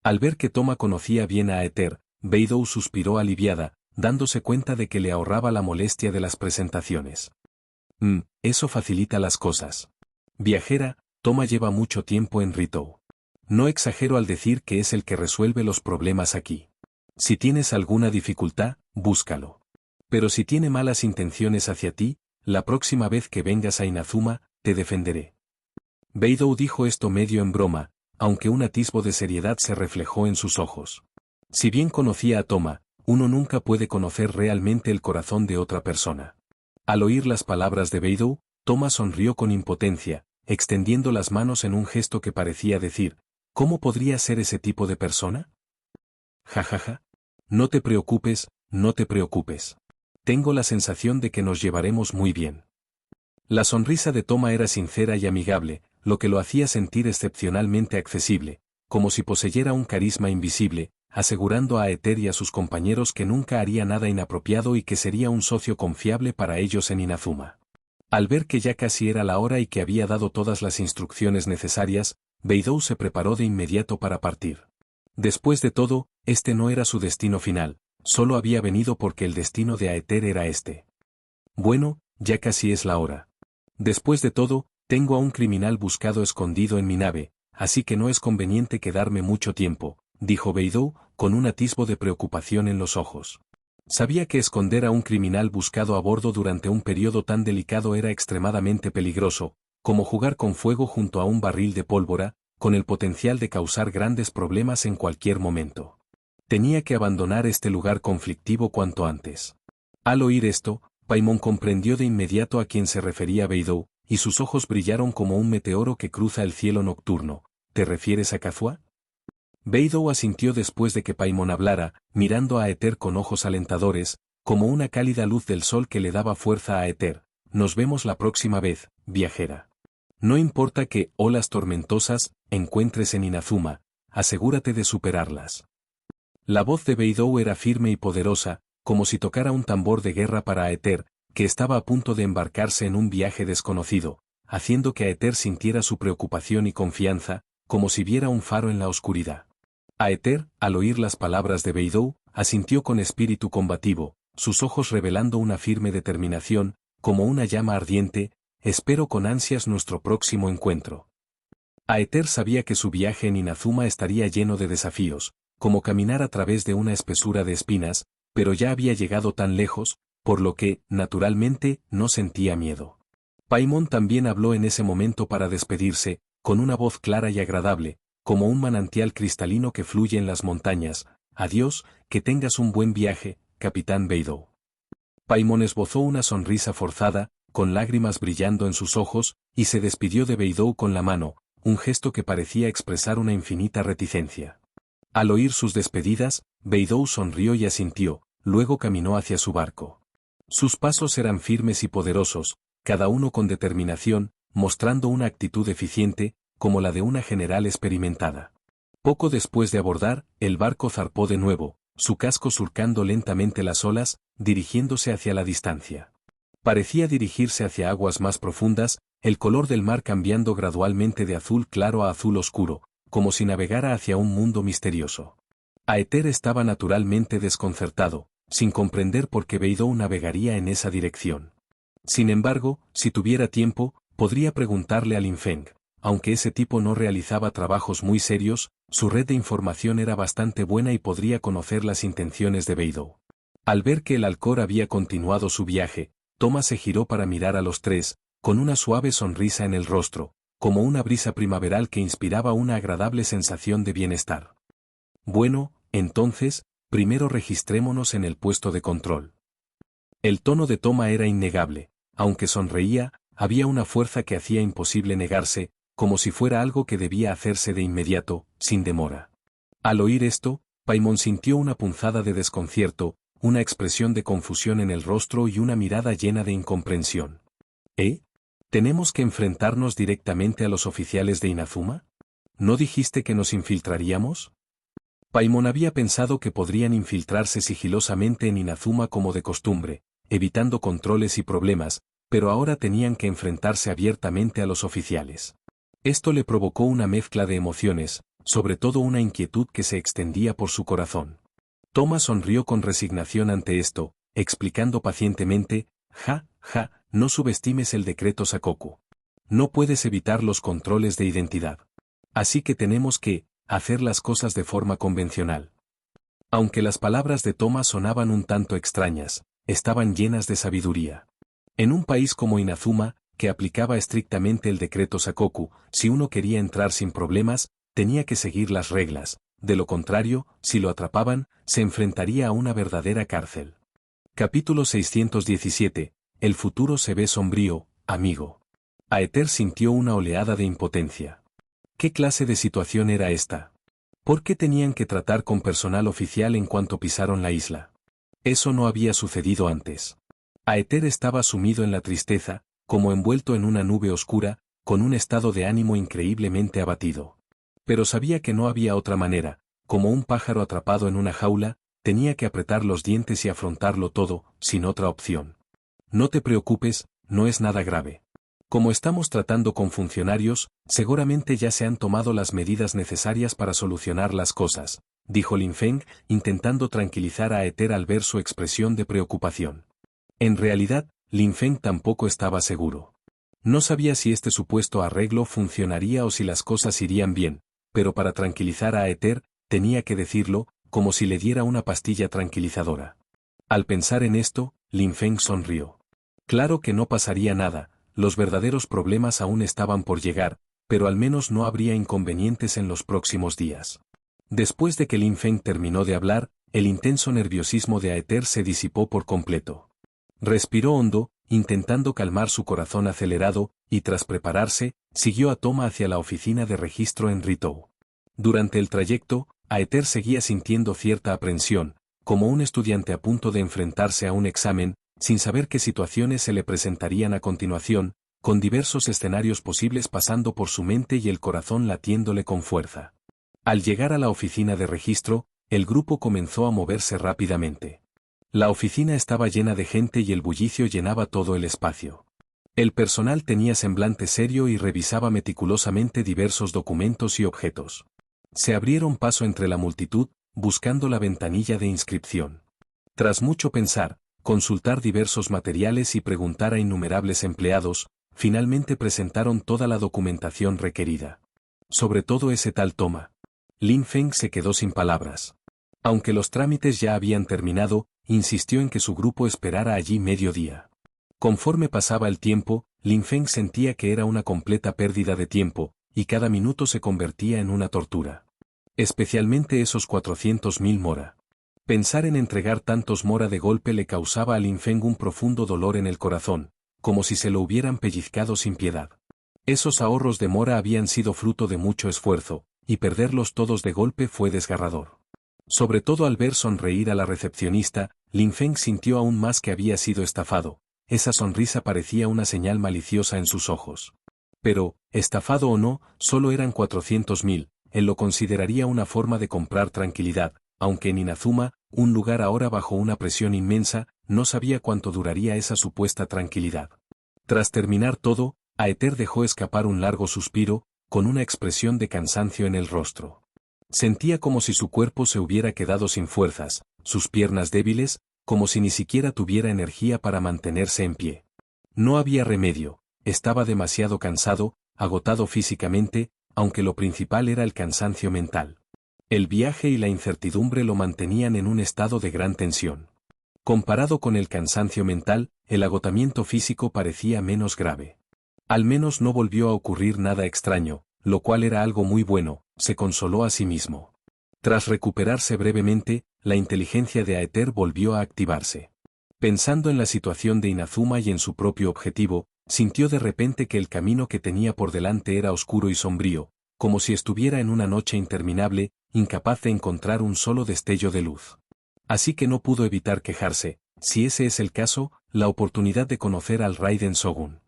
Al ver que Toma conocía bien a Aether, Beidou suspiró aliviada, dándose cuenta de que le ahorraba la molestia de las presentaciones. Eso facilita las cosas. Viajera, Toma lleva mucho tiempo en Ritou. No exagero al decir que es el que resuelve los problemas aquí. Si tienes alguna dificultad, búscalo. Pero si tiene malas intenciones hacia ti, la próxima vez que vengas a Inazuma, te defenderé. Beidou dijo esto medio en broma, aunque un atisbo de seriedad se reflejó en sus ojos. Si bien conocía a Toma, uno nunca puede conocer realmente el corazón de otra persona. Al oír las palabras de Beidou, Toma sonrió con impotencia, extendiendo las manos en un gesto que parecía decir, ¿cómo podría ser ese tipo de persona? Jajaja. No te preocupes, no te preocupes. Tengo la sensación de que nos llevaremos muy bien. La sonrisa de Toma era sincera y amigable, lo que lo hacía sentir excepcionalmente accesible, como si poseyera un carisma invisible, asegurando a Aether y a sus compañeros que nunca haría nada inapropiado y que sería un socio confiable para ellos en Inazuma. Al ver que ya casi era la hora y que había dado todas las instrucciones necesarias, Beidou se preparó de inmediato para partir. Después de todo, este no era su destino final, solo había venido porque el destino de Aether era este. Bueno, ya casi es la hora. Después de todo, tengo a un criminal buscado escondido en mi nave, así que no es conveniente quedarme mucho tiempo, dijo Beidou, con un atisbo de preocupación en los ojos. Sabía que esconder a un criminal buscado a bordo durante un periodo tan delicado era extremadamente peligroso, como jugar con fuego junto a un barril de pólvora, con el potencial de causar grandes problemas en cualquier momento. Tenía que abandonar este lugar conflictivo cuanto antes. Al oír esto, Paimon comprendió de inmediato a quién se refería Beidou, y sus ojos brillaron como un meteoro que cruza el cielo nocturno. ¿Te refieres a Kazua? Beidou asintió después de que Paimon hablara, mirando a Aether con ojos alentadores, como una cálida luz del sol que le daba fuerza a Aether. Nos vemos la próxima vez, viajera. No importa qué olas tormentosas encuentres en Inazuma, asegúrate de superarlas. La voz de Beidou era firme y poderosa, como si tocara un tambor de guerra para Aether, que estaba a punto de embarcarse en un viaje desconocido, haciendo que Aether sintiera su preocupación y confianza, como si viera un faro en la oscuridad. Aether, al oír las palabras de Beidou, asintió con espíritu combativo, sus ojos revelando una firme determinación, como una llama ardiente. Espero con ansias nuestro próximo encuentro. Aether sabía que su viaje en Inazuma estaría lleno de desafíos, como caminar a través de una espesura de espinas, pero ya había llegado tan lejos, por lo que, naturalmente, no sentía miedo. Paimon también habló en ese momento para despedirse, con una voz clara y agradable, como un manantial cristalino que fluye en las montañas. Adiós, que tengas un buen viaje, Capitán Beidou. Paimon esbozó una sonrisa forzada, con lágrimas brillando en sus ojos, y se despidió de Beidou con la mano, un gesto que parecía expresar una infinita reticencia. Al oír sus despedidas, Beidou sonrió y asintió, luego caminó hacia su barco. Sus pasos eran firmes y poderosos, cada uno con determinación, mostrando una actitud eficiente, como la de una general experimentada. Poco después de abordar, el barco zarpó de nuevo, su casco surcando lentamente las olas, dirigiéndose hacia la distancia. Parecía dirigirse hacia aguas más profundas, el color del mar cambiando gradualmente de azul claro a azul oscuro, como si navegara hacia un mundo misterioso. Aether estaba naturalmente desconcertado, sin comprender por qué Beidou navegaría en esa dirección. Sin embargo, si tuviera tiempo, podría preguntarle a Lin Feng. Aunque ese tipo no realizaba trabajos muy serios, su red de información era bastante buena y podría conocer las intenciones de Beidou. Al ver que el Alcor había continuado su viaje, Thomas se giró para mirar a los tres, con una suave sonrisa en el rostro, como una brisa primaveral que inspiraba una agradable sensación de bienestar. Bueno, entonces, primero registrémonos en el puesto de control. El tono de Thomas era innegable, aunque sonreía, había una fuerza que hacía imposible negarse, como si fuera algo que debía hacerse de inmediato, sin demora. Al oír esto, Paimon sintió una punzada de desconcierto, una expresión de confusión en el rostro y una mirada llena de incomprensión. ¿Tenemos que enfrentarnos directamente a los oficiales de Inazuma? ¿No dijiste que nos infiltraríamos? Paimon había pensado que podrían infiltrarse sigilosamente en Inazuma como de costumbre, evitando controles y problemas, pero ahora tenían que enfrentarse abiertamente a los oficiales. Esto le provocó una mezcla de emociones, sobre todo una inquietud que se extendía por su corazón. Thomas sonrió con resignación ante esto, explicando pacientemente, no subestimes el decreto Sakoku. No puedes evitar los controles de identidad. Así que tenemos que hacer las cosas de forma convencional. Aunque las palabras de Thomas sonaban un tanto extrañas, estaban llenas de sabiduría. En un país como Inazuma, que aplicaba estrictamente el decreto Sakoku, si uno quería entrar sin problemas, tenía que seguir las reglas. De lo contrario, si lo atrapaban, se enfrentaría a una verdadera cárcel. Capítulo 617. El futuro se ve sombrío, amigo. Aether sintió una oleada de impotencia. ¿Qué clase de situación era esta? ¿Por qué tenían que tratar con personal oficial en cuanto pisaron la isla? Eso no había sucedido antes. Aether estaba sumido en la tristeza, como envuelto en una nube oscura, con un estado de ánimo increíblemente abatido. Pero sabía que no había otra manera, como un pájaro atrapado en una jaula, tenía que apretar los dientes y afrontarlo todo, sin otra opción. No te preocupes, no es nada grave. Como estamos tratando con funcionarios, seguramente ya se han tomado las medidas necesarias para solucionar las cosas, dijo Lin Feng, intentando tranquilizar a Aether al ver su expresión de preocupación. En realidad, Lin Feng tampoco estaba seguro. No sabía si este supuesto arreglo funcionaría o si las cosas irían bien, pero para tranquilizar a Aether, tenía que decirlo, como si le diera una pastilla tranquilizadora. Al pensar en esto, Lin Feng sonrió. Claro que no pasaría nada, los verdaderos problemas aún estaban por llegar, pero al menos no habría inconvenientes en los próximos días. Después de que Lin Feng terminó de hablar, el intenso nerviosismo de Aether se disipó por completo. Respiró hondo, intentando calmar su corazón acelerado, y tras prepararse, siguió a Toma hacia la oficina de registro en Ritou. Durante el trayecto, Aether seguía sintiendo cierta aprensión, como un estudiante a punto de enfrentarse a un examen, sin saber qué situaciones se le presentarían a continuación, con diversos escenarios posibles pasando por su mente y el corazón latiéndole con fuerza. Al llegar a la oficina de registro, el grupo comenzó a moverse rápidamente. La oficina estaba llena de gente y el bullicio llenaba todo el espacio. El personal tenía semblante serio y revisaba meticulosamente diversos documentos y objetos. Se abrieron paso entre la multitud, buscando la ventanilla de inscripción. Tras mucho pensar, consultar diversos materiales y preguntar a innumerables empleados, finalmente presentaron toda la documentación requerida. Sobre todo ese tal Toma. Lin Feng se quedó sin palabras. Aunque los trámites ya habían terminado, insistió en que su grupo esperara allí mediodía. Conforme pasaba el tiempo, Lin Feng sentía que era una completa pérdida de tiempo, y cada minuto se convertía en una tortura. Especialmente esos 400.000 mora. Pensar en entregar tantos mora de golpe le causaba a Lin Feng un profundo dolor en el corazón, como si se lo hubieran pellizcado sin piedad. Esos ahorros de mora habían sido fruto de mucho esfuerzo, y perderlos todos de golpe fue desgarrador. Sobre todo al ver sonreír a la recepcionista, Lin Feng sintió aún más que había sido estafado. Esa sonrisa parecía una señal maliciosa en sus ojos. Pero, estafado o no, solo eran 400.000, él lo consideraría una forma de comprar tranquilidad, aunque en Inazuma, un lugar ahora bajo una presión inmensa, no sabía cuánto duraría esa supuesta tranquilidad. Tras terminar todo, Aether dejó escapar un largo suspiro, con una expresión de cansancio en el rostro. Sentía como si su cuerpo se hubiera quedado sin fuerzas, sus piernas débiles, como si ni siquiera tuviera energía para mantenerse en pie. No había remedio, estaba demasiado cansado, agotado físicamente, aunque lo principal era el cansancio mental. El viaje y la incertidumbre lo mantenían en un estado de gran tensión. Comparado con el cansancio mental, el agotamiento físico parecía menos grave. Al menos no volvió a ocurrir nada extraño, lo cual era algo muy bueno, se consoló a sí mismo. Tras recuperarse brevemente, la inteligencia de Aether volvió a activarse. Pensando en la situación de Inazuma y en su propio objetivo, sintió de repente que el camino que tenía por delante era oscuro y sombrío, como si estuviera en una noche interminable, incapaz de encontrar un solo destello de luz. Así que no pudo evitar quejarse, si ese es el caso, la oportunidad de conocer al Raiden Shogun.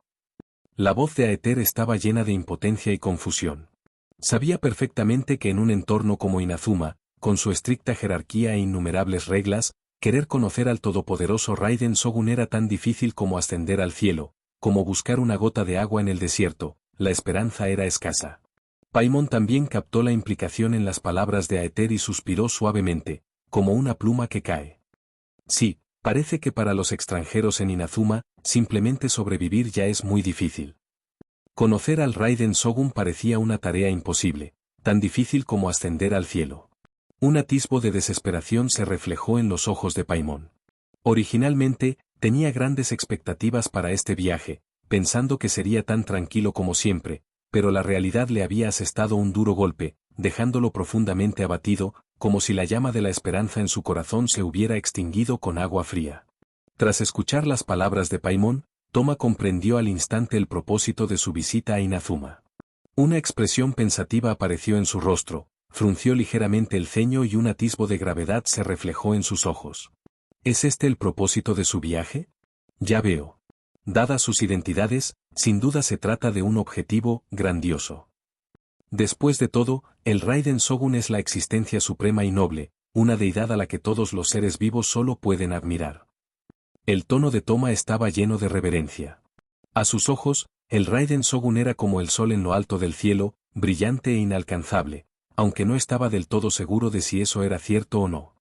La voz de Aether estaba llena de impotencia y confusión. Sabía perfectamente que en un entorno como Inazuma, con su estricta jerarquía e innumerables reglas, querer conocer al todopoderoso Raiden Shogun era tan difícil como ascender al cielo, como buscar una gota de agua en el desierto, la esperanza era escasa. Paimon también captó la implicación en las palabras de Aether y suspiró suavemente, como una pluma que cae. Sí, parece que para los extranjeros en Inazuma, simplemente sobrevivir ya es muy difícil. Conocer al Raiden Shogun parecía una tarea imposible, tan difícil como ascender al cielo. Un atisbo de desesperación se reflejó en los ojos de Paimon. Originalmente, tenía grandes expectativas para este viaje, pensando que sería tan tranquilo como siempre, pero la realidad le había asestado un duro golpe, dejándolo profundamente abatido, como si la llama de la esperanza en su corazón se hubiera extinguido con agua fría. Tras escuchar las palabras de Paimon, Toma comprendió al instante el propósito de su visita a Inazuma. Una expresión pensativa apareció en su rostro, frunció ligeramente el ceño y un atisbo de gravedad se reflejó en sus ojos. ¿Es este el propósito de su viaje? Ya veo. Dadas sus identidades, sin duda se trata de un objetivo grandioso. Después de todo, el Raiden Shogun es la existencia suprema y noble, una deidad a la que todos los seres vivos solo pueden admirar. El tono de Toma estaba lleno de reverencia. A sus ojos, el Raiden Shogun era como el sol en lo alto del cielo, brillante e inalcanzable, aunque no estaba del todo seguro de si eso era cierto o no.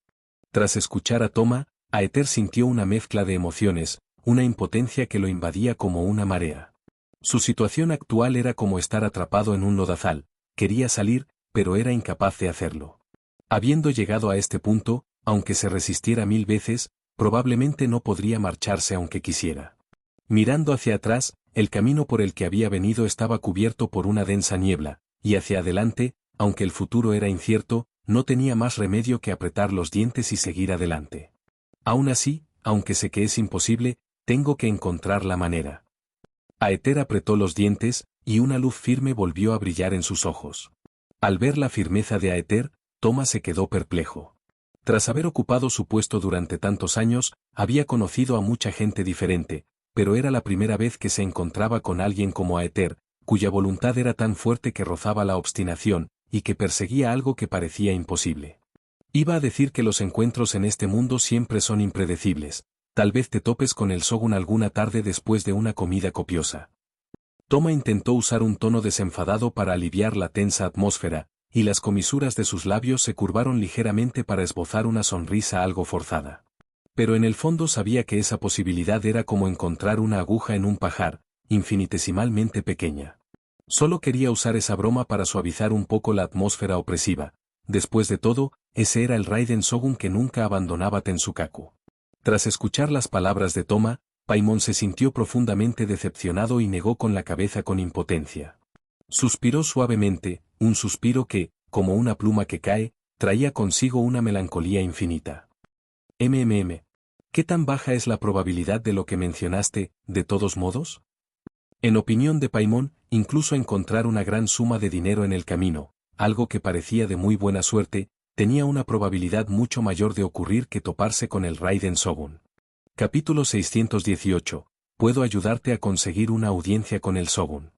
Tras escuchar a Toma, Aether sintió una mezcla de emociones, una impotencia que lo invadía como una marea. Su situación actual era como estar atrapado en un lodazal, quería salir, pero era incapaz de hacerlo. Habiendo llegado a este punto, aunque se resistiera 1000 veces, probablemente no podría marcharse aunque quisiera. Mirando hacia atrás, el camino por el que había venido estaba cubierto por una densa niebla, y hacia adelante, aunque el futuro era incierto, no tenía más remedio que apretar los dientes y seguir adelante. Aún así, aunque sé que es imposible, tengo que encontrar la manera. Aether apretó los dientes, y una luz firme volvió a brillar en sus ojos. Al ver la firmeza de Aether, Toma se quedó perplejo. Tras haber ocupado su puesto durante tantos años, había conocido a mucha gente diferente, pero era la primera vez que se encontraba con alguien como Aether, cuya voluntad era tan fuerte que rozaba la obstinación, y que perseguía algo que parecía imposible. Iba a decir que los encuentros en este mundo siempre son impredecibles, tal vez te topes con el Shogun alguna tarde después de una comida copiosa. Toma intentó usar un tono desenfadado para aliviar la tensa atmósfera, y las comisuras de sus labios se curvaron ligeramente para esbozar una sonrisa algo forzada. Pero en el fondo sabía que esa posibilidad era como encontrar una aguja en un pajar, infinitesimalmente pequeña. Solo quería usar esa broma para suavizar un poco la atmósfera opresiva. Después de todo, ese era el Raiden Shogun que nunca abandonaba Tensukaku. Tras escuchar las palabras de Toma, Paimon se sintió profundamente decepcionado y negó con la cabeza con impotencia. Suspiró suavemente, un suspiro que, como una pluma que cae, traía consigo una melancolía infinita. ¿Qué tan baja es la probabilidad de lo que mencionaste, de todos modos? En opinión de Paimon, incluso encontrar una gran suma de dinero en el camino, algo que parecía de muy buena suerte, tenía una probabilidad mucho mayor de ocurrir que toparse con el Raiden Shogun. Capítulo 618. Puedo ayudarte a conseguir una audiencia con el Shogun.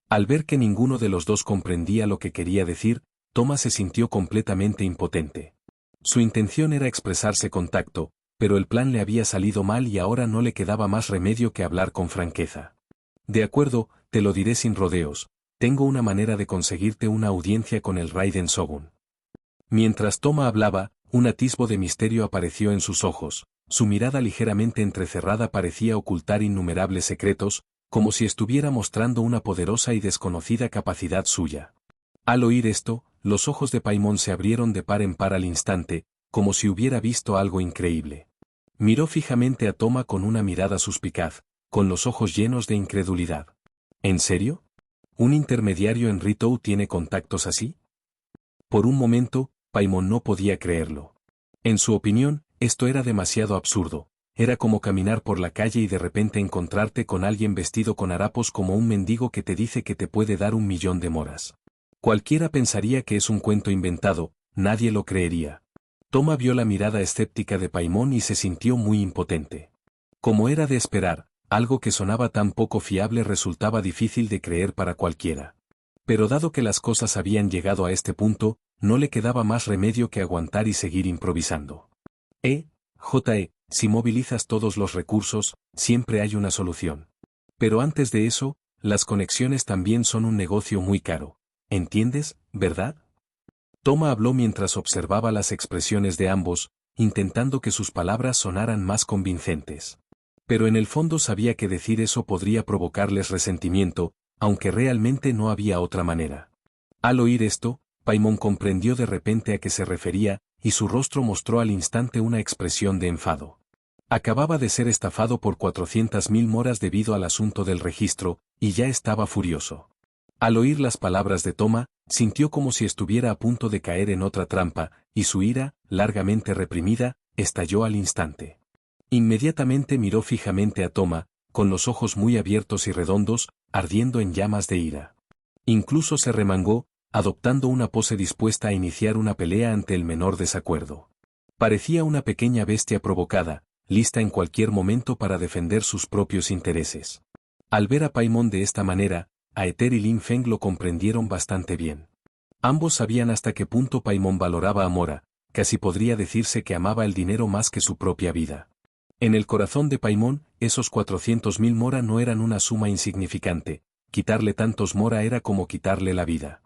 Al ver que ninguno de los dos comprendía lo que quería decir, Toma se sintió completamente impotente. Su intención era expresarse con tacto, pero el plan le había salido mal y ahora no le quedaba más remedio que hablar con franqueza. De acuerdo, te lo diré sin rodeos, tengo una manera de conseguirte una audiencia con el Raiden Shogun. Mientras Toma hablaba, un atisbo de misterio apareció en sus ojos, su mirada ligeramente entrecerrada parecía ocultar innumerables secretos, como si estuviera mostrando una poderosa y desconocida capacidad suya. Al oír esto, los ojos de Paimon se abrieron de par en par al instante, como si hubiera visto algo increíble. Miró fijamente a Toma con una mirada suspicaz, con los ojos llenos de incredulidad. ¿En serio? ¿Un intermediario en Ritou tiene contactos así? Por un momento, Paimon no podía creerlo. En su opinión, esto era demasiado absurdo. Era como caminar por la calle y de repente encontrarte con alguien vestido con harapos como un mendigo que te dice que te puede dar 1.000.000 de moras. Cualquiera pensaría que es un cuento inventado, nadie lo creería. Toma vio la mirada escéptica de Paimon y se sintió muy impotente. Como era de esperar, algo que sonaba tan poco fiable resultaba difícil de creer para cualquiera. Pero dado que las cosas habían llegado a este punto, no le quedaba más remedio que aguantar y seguir improvisando. Si movilizas todos los recursos, siempre hay una solución. Pero antes de eso, las conexiones también son un negocio muy caro. ¿Entiendes, verdad? Toma habló mientras observaba las expresiones de ambos, intentando que sus palabras sonaran más convincentes. Pero en el fondo sabía que decir eso podría provocarles resentimiento, aunque realmente no había otra manera. Al oír esto, Paimon comprendió de repente a qué se refería, y su rostro mostró al instante una expresión de enfado. Acababa de ser estafado por 400.000 moras debido al asunto del registro, y ya estaba furioso. Al oír las palabras de Toma, sintió como si estuviera a punto de caer en otra trampa, y su ira, largamente reprimida, estalló al instante. Inmediatamente miró fijamente a Toma, con los ojos muy abiertos y redondos, ardiendo en llamas de ira. Incluso se remangó, adoptando una pose dispuesta a iniciar una pelea ante el menor desacuerdo. Parecía una pequeña bestia provocada, lista en cualquier momento para defender sus propios intereses. Al ver a Paimon de esta manera, Aether y Lin Feng lo comprendieron bastante bien. Ambos sabían hasta qué punto Paimon valoraba a Mora, casi podría decirse que amaba el dinero más que su propia vida. En el corazón de Paimon, esos 400.000 mora no eran una suma insignificante, quitarle tantos mora era como quitarle la vida.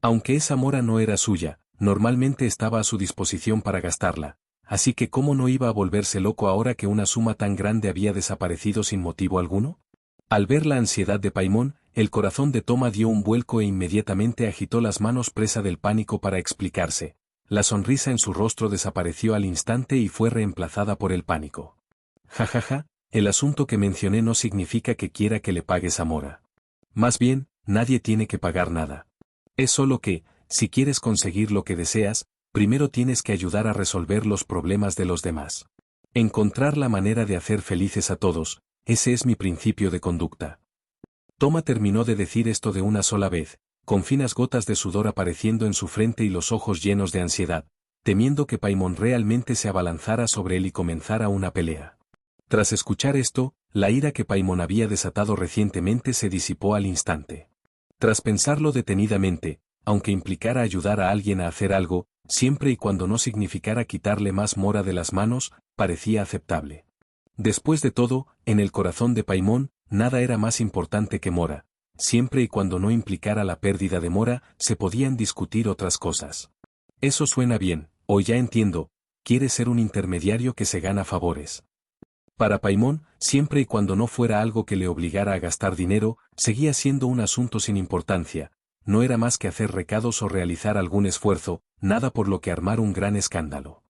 Aunque esa mora no era suya, normalmente estaba a su disposición para gastarla, así que ¿cómo no iba a volverse loco ahora que una suma tan grande había desaparecido sin motivo alguno? Al ver la ansiedad de Paimon, el corazón de Toma dio un vuelco e inmediatamente agitó las manos presa del pánico para explicarse. La sonrisa en su rostro desapareció al instante y fue reemplazada por el pánico. Jajaja, el asunto que mencioné no significa que quiera que le pagues a mora. Más bien, nadie tiene que pagar nada. Es solo que, si quieres conseguir lo que deseas, primero tienes que ayudar a resolver los problemas de los demás. Encontrar la manera de hacer felices a todos, ese es mi principio de conducta. Toma terminó de decir esto de una sola vez, con finas gotas de sudor apareciendo en su frente y los ojos llenos de ansiedad, temiendo que Paimon realmente se abalanzara sobre él y comenzara una pelea. Tras escuchar esto, la ira que Paimon había desatado recientemente se disipó al instante. Tras pensarlo detenidamente, aunque implicara ayudar a alguien a hacer algo, siempre y cuando no significara quitarle más mora de las manos, parecía aceptable. Después de todo, en el corazón de Paimon, nada era más importante que mora. Siempre y cuando no implicara la pérdida de mora, se podían discutir otras cosas. Eso suena bien, o ya entiendo, quiere ser un intermediario que se gana favores. Para Paimon, siempre y cuando no fuera algo que le obligara a gastar dinero, seguía siendo un asunto sin importancia. No era más que hacer recados o realizar algún esfuerzo, nada por lo que armar un gran escándalo.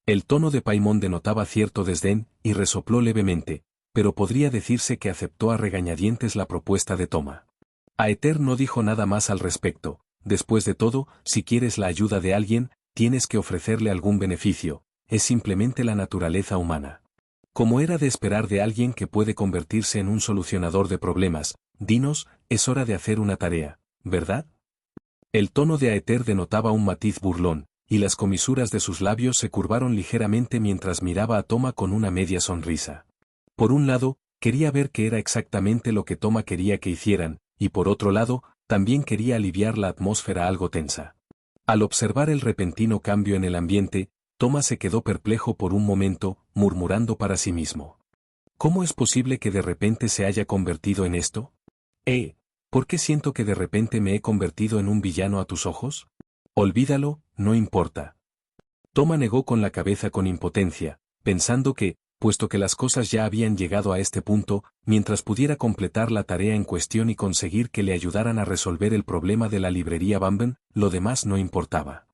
El tono de Paimon denotaba cierto desdén, y resopló levemente, pero podría decirse que aceptó a regañadientes la propuesta de Toma. Aether no dijo nada más al respecto. Después de todo, si quieres la ayuda de alguien, tienes que ofrecerle algún beneficio, es simplemente la naturaleza humana. Como era de esperar de alguien que puede convertirse en un solucionador de problemas, dinos, es hora de hacer una tarea, ¿verdad? El tono de Aether denotaba un matiz burlón, y las comisuras de sus labios se curvaron ligeramente mientras miraba a Toma con una media sonrisa. Por un lado, quería ver qué era exactamente lo que Toma quería que hicieran, y por otro lado, también quería aliviar la atmósfera algo tensa. Al observar el repentino cambio en el ambiente, Toma se quedó perplejo por un momento, murmurando para sí mismo. ¿Cómo es posible que de repente se haya convertido en esto? ¿Por qué siento que de repente me he convertido en un villano a tus ojos? Olvídalo, no importa. Toma negó con la cabeza con impotencia, pensando que, puesto que las cosas ya habían llegado a este punto, mientras pudiera completar la tarea en cuestión y conseguir que le ayudaran a resolver el problema de la librería Bamben, lo demás no importaba.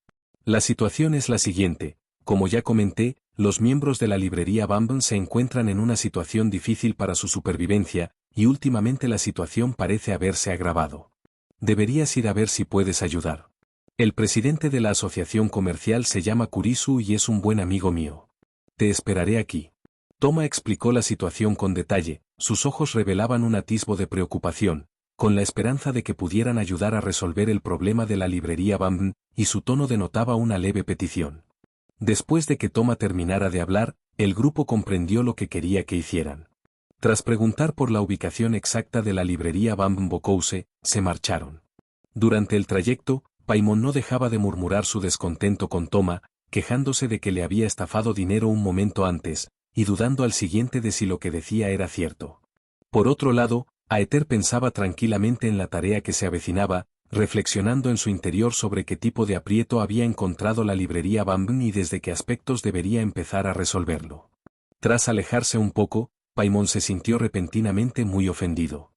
La situación es la siguiente, como ya comenté, los miembros de la librería Bamben se encuentran en una situación difícil para su supervivencia, y últimamente la situación parece haberse agravado. Deberías ir a ver si puedes ayudar. El presidente de la asociación comercial se llama Kurisu y es un buen amigo mío. Te esperaré aquí. Toma explicó la situación con detalle, sus ojos revelaban un atisbo de preocupación, con la esperanza de que pudieran ayudar a resolver el problema de la librería Bamben, y su tono denotaba una leve petición. Después de que Toma terminara de hablar, el grupo comprendió lo que quería que hicieran. Tras preguntar por la ubicación exacta de la librería Bamben Bokouse, se marcharon. Durante el trayecto, Paimon no dejaba de murmurar su descontento con Toma, quejándose de que le había estafado dinero un momento antes, y dudando al siguiente de si lo que decía era cierto. Por otro lado, Aether pensaba tranquilamente en la tarea que se avecinaba, reflexionando en su interior sobre qué tipo de aprieto había encontrado la librería Bamben y desde qué aspectos debería empezar a resolverlo. Tras alejarse un poco, Paimon se sintió repentinamente muy ofendido.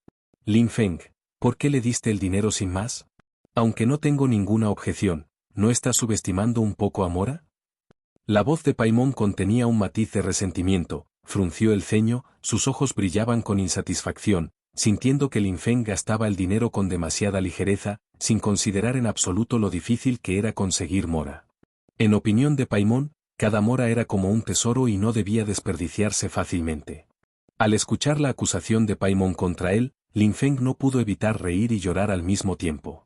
Lin Feng, ¿por qué le diste el dinero sin más? Aunque no tengo ninguna objeción, ¿no estás subestimando un poco a Mora? La voz de Paimon contenía un matiz de resentimiento, frunció el ceño, sus ojos brillaban con insatisfacción, sintiendo que Lin Feng gastaba el dinero con demasiada ligereza, sin considerar en absoluto lo difícil que era conseguir mora. En opinión de Paimon, cada mora era como un tesoro y no debía desperdiciarse fácilmente. Al escuchar la acusación de Paimon contra él, Lin Feng no pudo evitar reír y llorar al mismo tiempo.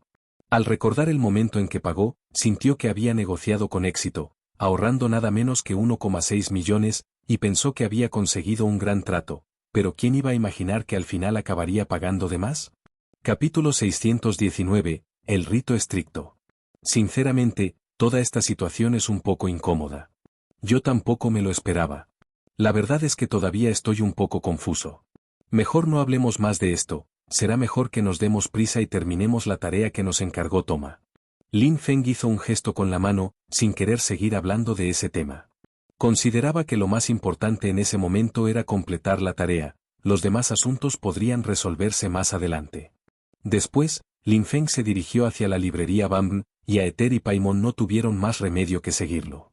Al recordar el momento en que pagó, sintió que había negociado con éxito, ahorrando nada menos que 1,6 millones, y pensó que había conseguido un gran trato, pero ¿quién iba a imaginar que al final acabaría pagando de más? Capítulo 619, el rito estricto. Sinceramente, toda esta situación es un poco incómoda. Yo tampoco me lo esperaba. La verdad es que todavía estoy un poco confuso. Mejor no hablemos más de esto, será mejor que nos demos prisa y terminemos la tarea que nos encargó Toma. Lin Feng hizo un gesto con la mano, sin querer seguir hablando de ese tema. Consideraba que lo más importante en ese momento era completar la tarea, los demás asuntos podrían resolverse más adelante. Después, Lin Feng se dirigió hacia la librería Bambn, y Aether y Paimon no tuvieron más remedio que seguirlo.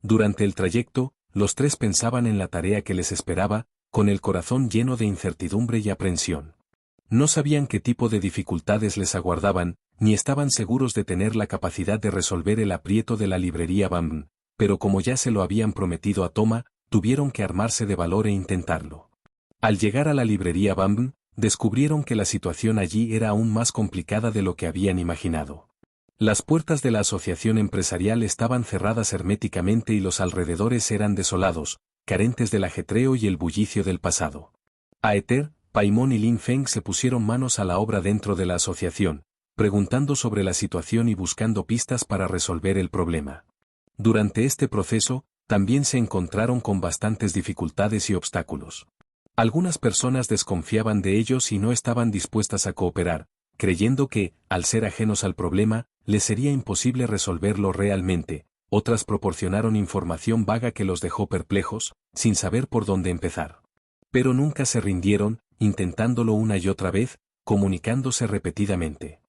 Durante el trayecto, los tres pensaban en la tarea que les esperaba, con el corazón lleno de incertidumbre y aprensión. No sabían qué tipo de dificultades les aguardaban, ni estaban seguros de tener la capacidad de resolver el aprieto de la librería Bambn, pero como ya se lo habían prometido a Toma, tuvieron que armarse de valor e intentarlo. Al llegar a la librería Bambn, descubrieron que la situación allí era aún más complicada de lo que habían imaginado. Las puertas de la asociación empresarial estaban cerradas herméticamente y los alrededores eran desolados, carentes del ajetreo y el bullicio del pasado. Aether, Paimon y Lin Feng se pusieron manos a la obra dentro de la asociación, preguntando sobre la situación y buscando pistas para resolver el problema. Durante este proceso, también se encontraron con bastantes dificultades y obstáculos. Algunas personas desconfiaban de ellos y no estaban dispuestas a cooperar, creyendo que, al ser ajenos al problema, les sería imposible resolverlo realmente. Otras proporcionaron información vaga que los dejó perplejos, sin saber por dónde empezar. Pero nunca se rindieron, intentándolo una y otra vez, comunicándose repetidamente.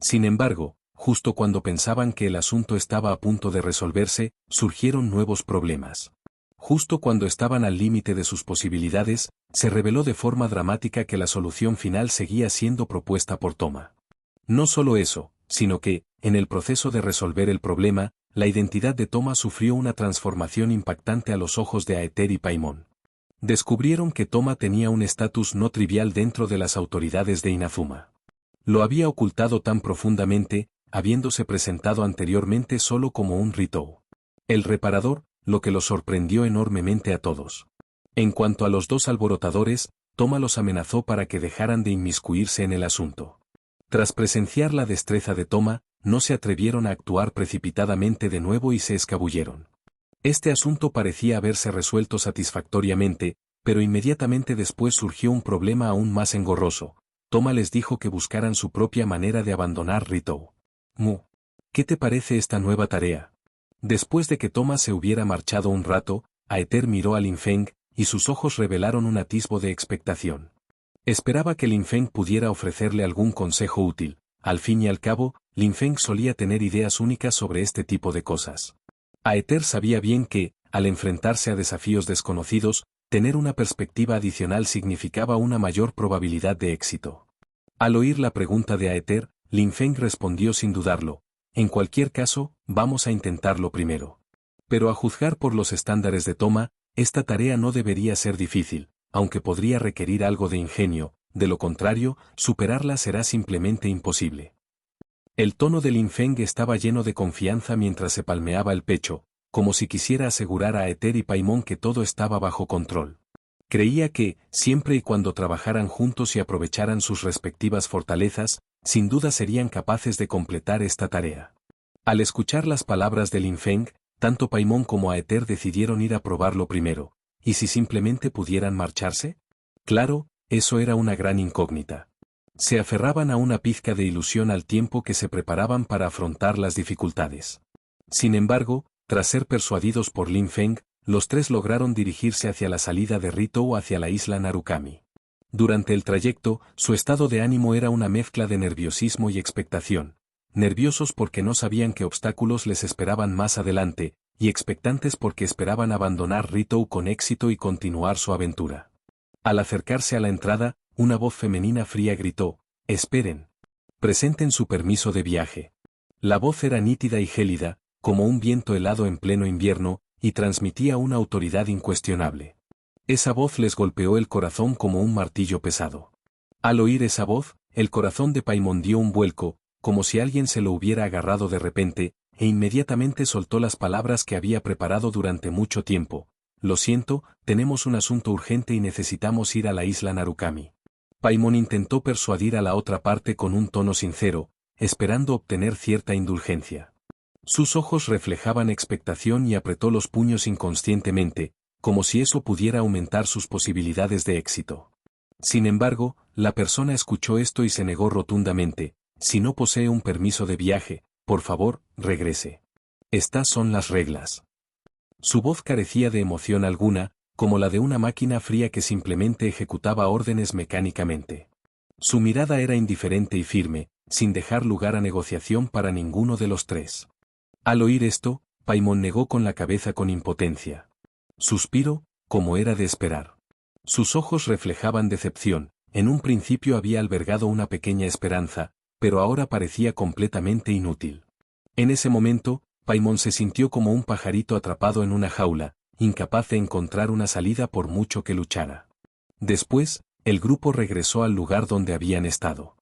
Sin embargo, justo cuando pensaban que el asunto estaba a punto de resolverse, surgieron nuevos problemas. Justo cuando estaban al límite de sus posibilidades, se reveló de forma dramática que la solución final seguía siendo propuesta por Toma. No solo eso, sino que, en el proceso de resolver el problema, la identidad de Toma sufrió una transformación impactante a los ojos de Aether y Paimon. Descubrieron que Toma tenía un estatus no trivial dentro de las autoridades de Inazuma. Lo había ocultado tan profundamente, habiéndose presentado anteriormente solo como un Ritou. El reparador, lo que los sorprendió enormemente a todos. En cuanto a los dos alborotadores, Toma los amenazó para que dejaran de inmiscuirse en el asunto. Tras presenciar la destreza de Toma, no se atrevieron a actuar precipitadamente de nuevo y se escabulleron. Este asunto parecía haberse resuelto satisfactoriamente, pero inmediatamente después surgió un problema aún más engorroso. Toma les dijo que buscaran su propia manera de abandonar Ritou. ¿Qué te parece esta nueva tarea? Después de que Toma se hubiera marchado un rato, Aether miró a Lin Feng, y sus ojos revelaron un atisbo de expectación. Esperaba que Lin Feng pudiera ofrecerle algún consejo útil. Al fin y al cabo, Lin Feng solía tener ideas únicas sobre este tipo de cosas. Aether sabía bien que, al enfrentarse a desafíos desconocidos, tener una perspectiva adicional significaba una mayor probabilidad de éxito. Al oír la pregunta de Aether, Lin Feng respondió sin dudarlo: en cualquier caso, vamos a intentarlo primero. Pero a juzgar por los estándares de Toma, esta tarea no debería ser difícil, aunque podría requerir algo de ingenio, de lo contrario, superarla será simplemente imposible. El tono de Lin Feng estaba lleno de confianza mientras se palmeaba el pecho, como si quisiera asegurar a Aether y Paimon que todo estaba bajo control. Creía que, siempre y cuando trabajaran juntos y aprovecharan sus respectivas fortalezas, sin duda serían capaces de completar esta tarea. Al escuchar las palabras de Lin Feng, tanto Paimon como Aether decidieron ir a probarlo primero. ¿Y si simplemente pudieran marcharse? Claro, eso era una gran incógnita. Se aferraban a una pizca de ilusión al tiempo que se preparaban para afrontar las dificultades. Sin embargo, tras ser persuadidos por Lin Feng, los tres lograron dirigirse hacia la salida de Ritou hacia la isla Narukami. Durante el trayecto, su estado de ánimo era una mezcla de nerviosismo y expectación. Nerviosos porque no sabían qué obstáculos les esperaban más adelante, y expectantes porque esperaban abandonar Ritou con éxito y continuar su aventura. Al acercarse a la entrada, una voz femenina fría gritó: «¡Esperen! Presenten su permiso de viaje». La voz era nítida y gélida, como un viento helado en pleno invierno, y transmitía una autoridad incuestionable. Esa voz les golpeó el corazón como un martillo pesado. Al oír esa voz, el corazón de Paimon dio un vuelco, como si alguien se lo hubiera agarrado de repente, e inmediatamente soltó las palabras que había preparado durante mucho tiempo. «Lo siento, tenemos un asunto urgente y necesitamos ir a la isla Narukami». Paimon intentó persuadir a la otra parte con un tono sincero, esperando obtener cierta indulgencia. Sus ojos reflejaban expectación y apretó los puños inconscientemente, como si eso pudiera aumentar sus posibilidades de éxito. Sin embargo, la persona escuchó esto y se negó rotundamente: si no posee un permiso de viaje, por favor, regrese. Estas son las reglas. Su voz carecía de emoción alguna, como la de una máquina fría que simplemente ejecutaba órdenes mecánicamente. Su mirada era indiferente y firme, sin dejar lugar a negociación para ninguno de los tres. Al oír esto, Paimon negó con la cabeza con impotencia. Suspiró, como era de esperar. Sus ojos reflejaban decepción. En un principio había albergado una pequeña esperanza, pero ahora parecía completamente inútil. En ese momento, Paimon se sintió como un pajarito atrapado en una jaula, incapaz de encontrar una salida por mucho que luchara. Después, el grupo regresó al lugar donde habían estado.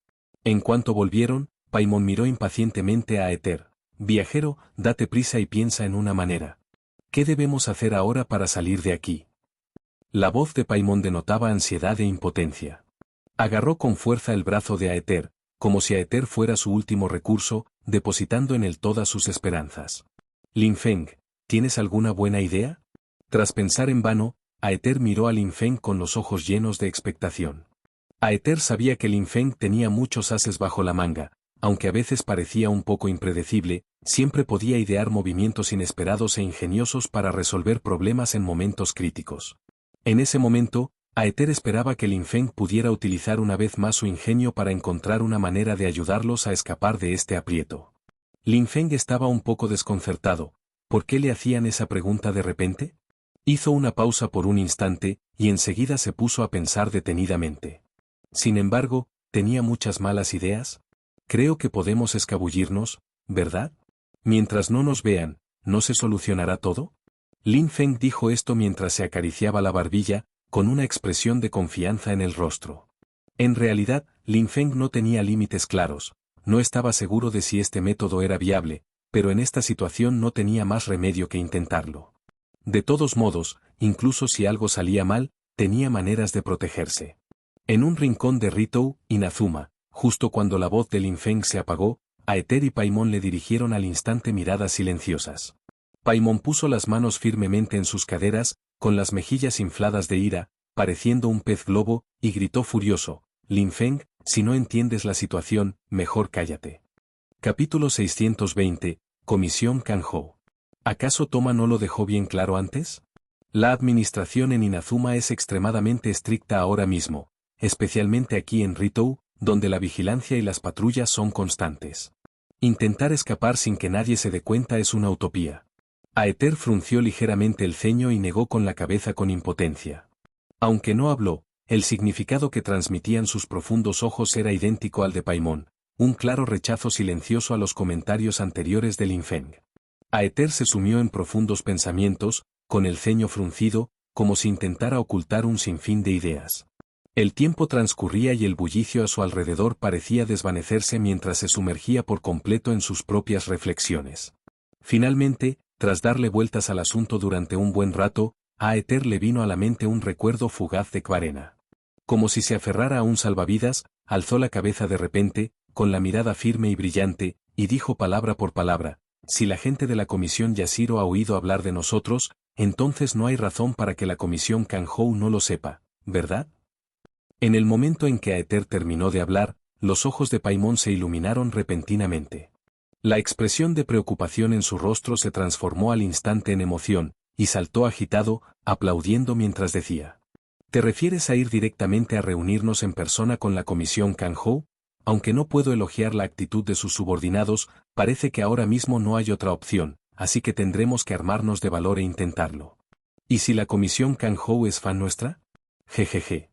En cuanto volvieron, Paimon miró impacientemente a Aether. Viajero, date prisa y piensa en una manera. ¿Qué debemos hacer ahora para salir de aquí? La voz de Paimon denotaba ansiedad e impotencia. Agarró con fuerza el brazo de Aether, como si Aether fuera su último recurso, depositando en él todas sus esperanzas. Lin Feng, ¿tienes alguna buena idea? Tras pensar en vano, Aether miró a Lin Feng con los ojos llenos de expectación. Aether sabía que Lin Feng tenía muchos ases bajo la manga, aunque a veces parecía un poco impredecible, siempre podía idear movimientos inesperados e ingeniosos para resolver problemas en momentos críticos. En ese momento, Aether esperaba que Lin Feng pudiera utilizar una vez más su ingenio para encontrar una manera de ayudarlos a escapar de este aprieto. Lin Feng estaba un poco desconcertado. ¿Por qué le hacían esa pregunta de repente? Hizo una pausa por un instante, y enseguida se puso a pensar detenidamente. Sin embargo, ¿tenía muchas malas ideas? Creo que podemos escabullirnos, ¿verdad? Mientras no nos vean, ¿no se solucionará todo? Lin Feng dijo esto mientras se acariciaba la barbilla, con una expresión de confianza en el rostro. En realidad, Lin Feng no tenía límites claros, no estaba seguro de si este método era viable, pero en esta situación no tenía más remedio que intentarlo. De todos modos, incluso si algo salía mal, tenía maneras de protegerse. En un rincón de Ritou, Inazuma, justo cuando la voz de Lin Feng se apagó, Aether y Paimon le dirigieron al instante miradas silenciosas. Paimon puso las manos firmemente en sus caderas, con las mejillas infladas de ira, pareciendo un pez globo, y gritó furioso: Lin Feng, si no entiendes la situación, mejor cállate. Capítulo 620, Comisión Kanhou. ¿Acaso Toma no lo dejó bien claro antes? La administración en Inazuma es extremadamente estricta ahora mismo, especialmente aquí en Ritou, donde la vigilancia y las patrullas son constantes. Intentar escapar sin que nadie se dé cuenta es una utopía. Aether frunció ligeramente el ceño y negó con la cabeza con impotencia. Aunque no habló, el significado que transmitían sus profundos ojos era idéntico al de Paimon, un claro rechazo silencioso a los comentarios anteriores de Lin Feng. Aether se sumió en profundos pensamientos, con el ceño fruncido, como si intentara ocultar un sinfín de ideas. El tiempo transcurría y el bullicio a su alrededor parecía desvanecerse mientras se sumergía por completo en sus propias reflexiones. Finalmente, tras darle vueltas al asunto durante un buen rato, a Aether le vino a la mente un recuerdo fugaz de Kvarena. Como si se aferrara a un salvavidas, alzó la cabeza de repente, con la mirada firme y brillante, y dijo palabra por palabra: si la gente de la Comisión Yashiro ha oído hablar de nosotros, entonces no hay razón para que la Comisión Kanhou no lo sepa, ¿verdad? En el momento en que Aether terminó de hablar, los ojos de Paimon se iluminaron repentinamente. La expresión de preocupación en su rostro se transformó al instante en emoción, y saltó agitado, aplaudiendo mientras decía: ¿te refieres a ir directamente a reunirnos en persona con la Comisión Kanhou? Aunque no puedo elogiar la actitud de sus subordinados, parece que ahora mismo no hay otra opción, así que tendremos que armarnos de valor e intentarlo. ¿Y si la Comisión Kanhou es fan nuestra? Jejeje.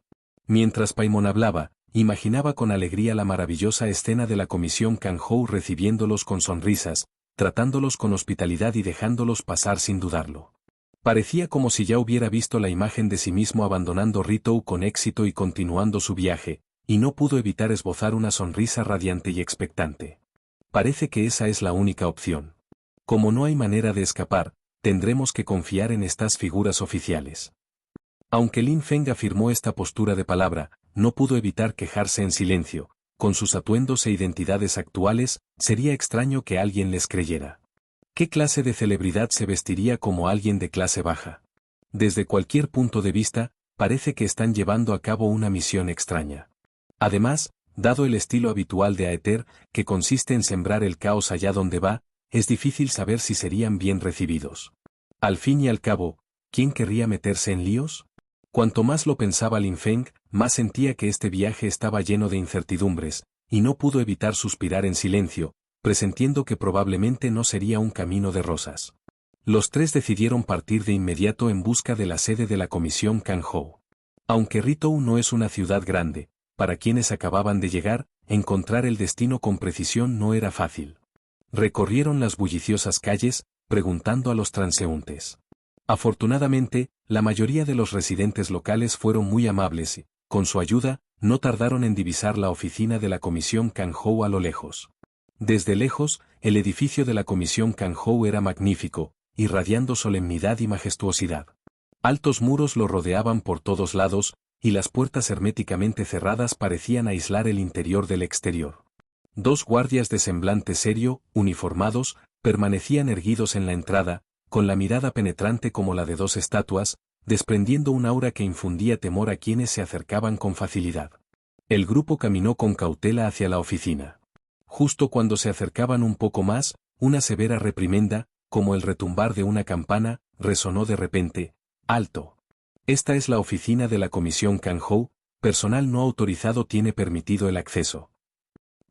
Mientras Paimon hablaba, imaginaba con alegría la maravillosa escena de la Comisión Kanhou recibiéndolos con sonrisas, tratándolos con hospitalidad y dejándolos pasar sin dudarlo. Parecía como si ya hubiera visto la imagen de sí mismo abandonando Ritou con éxito y continuando su viaje, y no pudo evitar esbozar una sonrisa radiante y expectante. Parece que esa es la única opción. Como no hay manera de escapar, tendremos que confiar en estas figuras oficiales. Aunque Lin Feng afirmó esta postura de palabra, no pudo evitar quejarse en silencio. Con sus atuendos e identidades actuales, sería extraño que alguien les creyera. ¿Qué clase de celebridad se vestiría como alguien de clase baja? Desde cualquier punto de vista, parece que están llevando a cabo una misión extraña. Además, dado el estilo habitual de Aether, que consiste en sembrar el caos allá donde va, es difícil saber si serían bien recibidos. Al fin y al cabo, ¿quién querría meterse en líos? Cuanto más lo pensaba Lin Feng, más sentía que este viaje estaba lleno de incertidumbres, y no pudo evitar suspirar en silencio, presintiendo que probablemente no sería un camino de rosas. Los tres decidieron partir de inmediato en busca de la sede de la Comisión Kanhou. Aunque Ritou no es una ciudad grande, para quienes acababan de llegar, encontrar el destino con precisión no era fácil. Recorrieron las bulliciosas calles, preguntando a los transeúntes. Afortunadamente, la mayoría de los residentes locales fueron muy amables y, con su ayuda, no tardaron en divisar la oficina de la Comisión Kanhou a lo lejos. Desde lejos, el edificio de la Comisión Kanhou era magnífico, irradiando solemnidad y majestuosidad. Altos muros lo rodeaban por todos lados, y las puertas herméticamente cerradas parecían aislar el interior del exterior. Dos guardias de semblante serio, uniformados, permanecían erguidos en la entrada, con la mirada penetrante como la de dos estatuas, desprendiendo un aura que infundía temor a quienes se acercaban con facilidad. El grupo caminó con cautela hacia la oficina. Justo cuando se acercaban un poco más, una severa reprimenda, como el retumbar de una campana, resonó de repente: «¡Alto! Esta es la oficina de la Comisión Kanhou, personal no autorizado tiene permitido el acceso».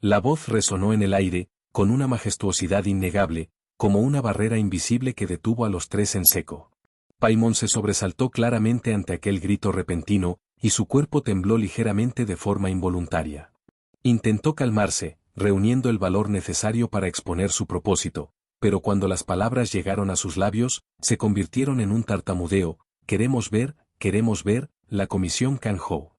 La voz resonó en el aire, con una majestuosidad innegable, como una barrera invisible que detuvo a los tres en seco. Paimon se sobresaltó claramente ante aquel grito repentino, y su cuerpo tembló ligeramente de forma involuntaria. Intentó calmarse, reuniendo el valor necesario para exponer su propósito, pero cuando las palabras llegaron a sus labios, se convirtieron en un tartamudeo: queremos ver, la Comisión Kanhou».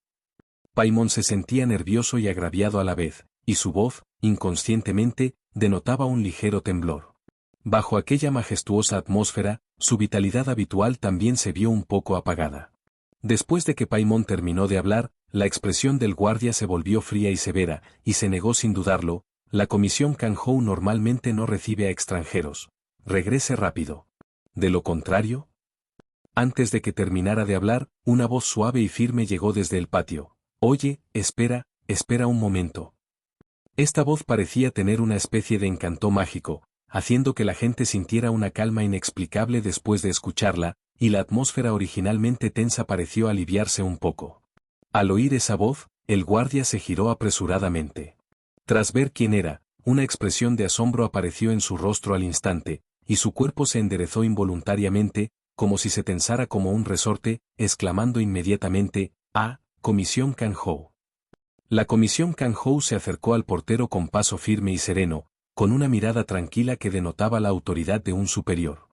Paimon se sentía nervioso y agraviado a la vez, y su voz, inconscientemente, denotaba un ligero temblor. Bajo aquella majestuosa atmósfera, su vitalidad habitual también se vio un poco apagada. Después de que Paimon terminó de hablar, la expresión del guardia se volvió fría y severa, y se negó sin dudarlo: «La Comisión Kanhou normalmente no recibe a extranjeros. Regrese rápido. De lo contrario». Antes de que terminara de hablar, una voz suave y firme llegó desde el patio: «Oye, espera un momento». Esta voz parecía tener una especie de encanto mágico, haciendo que la gente sintiera una calma inexplicable después de escucharla, y la atmósfera originalmente tensa pareció aliviarse un poco. Al oír esa voz, el guardia se giró apresuradamente. Tras ver quién era, una expresión de asombro apareció en su rostro al instante, y su cuerpo se enderezó involuntariamente, como si se tensara como un resorte, exclamando inmediatamente: «¡Ah, Comisión Kanhou!». La Comisión Kanhou se acercó al portero con paso firme y sereno, con una mirada tranquila que denotaba la autoridad de un superior.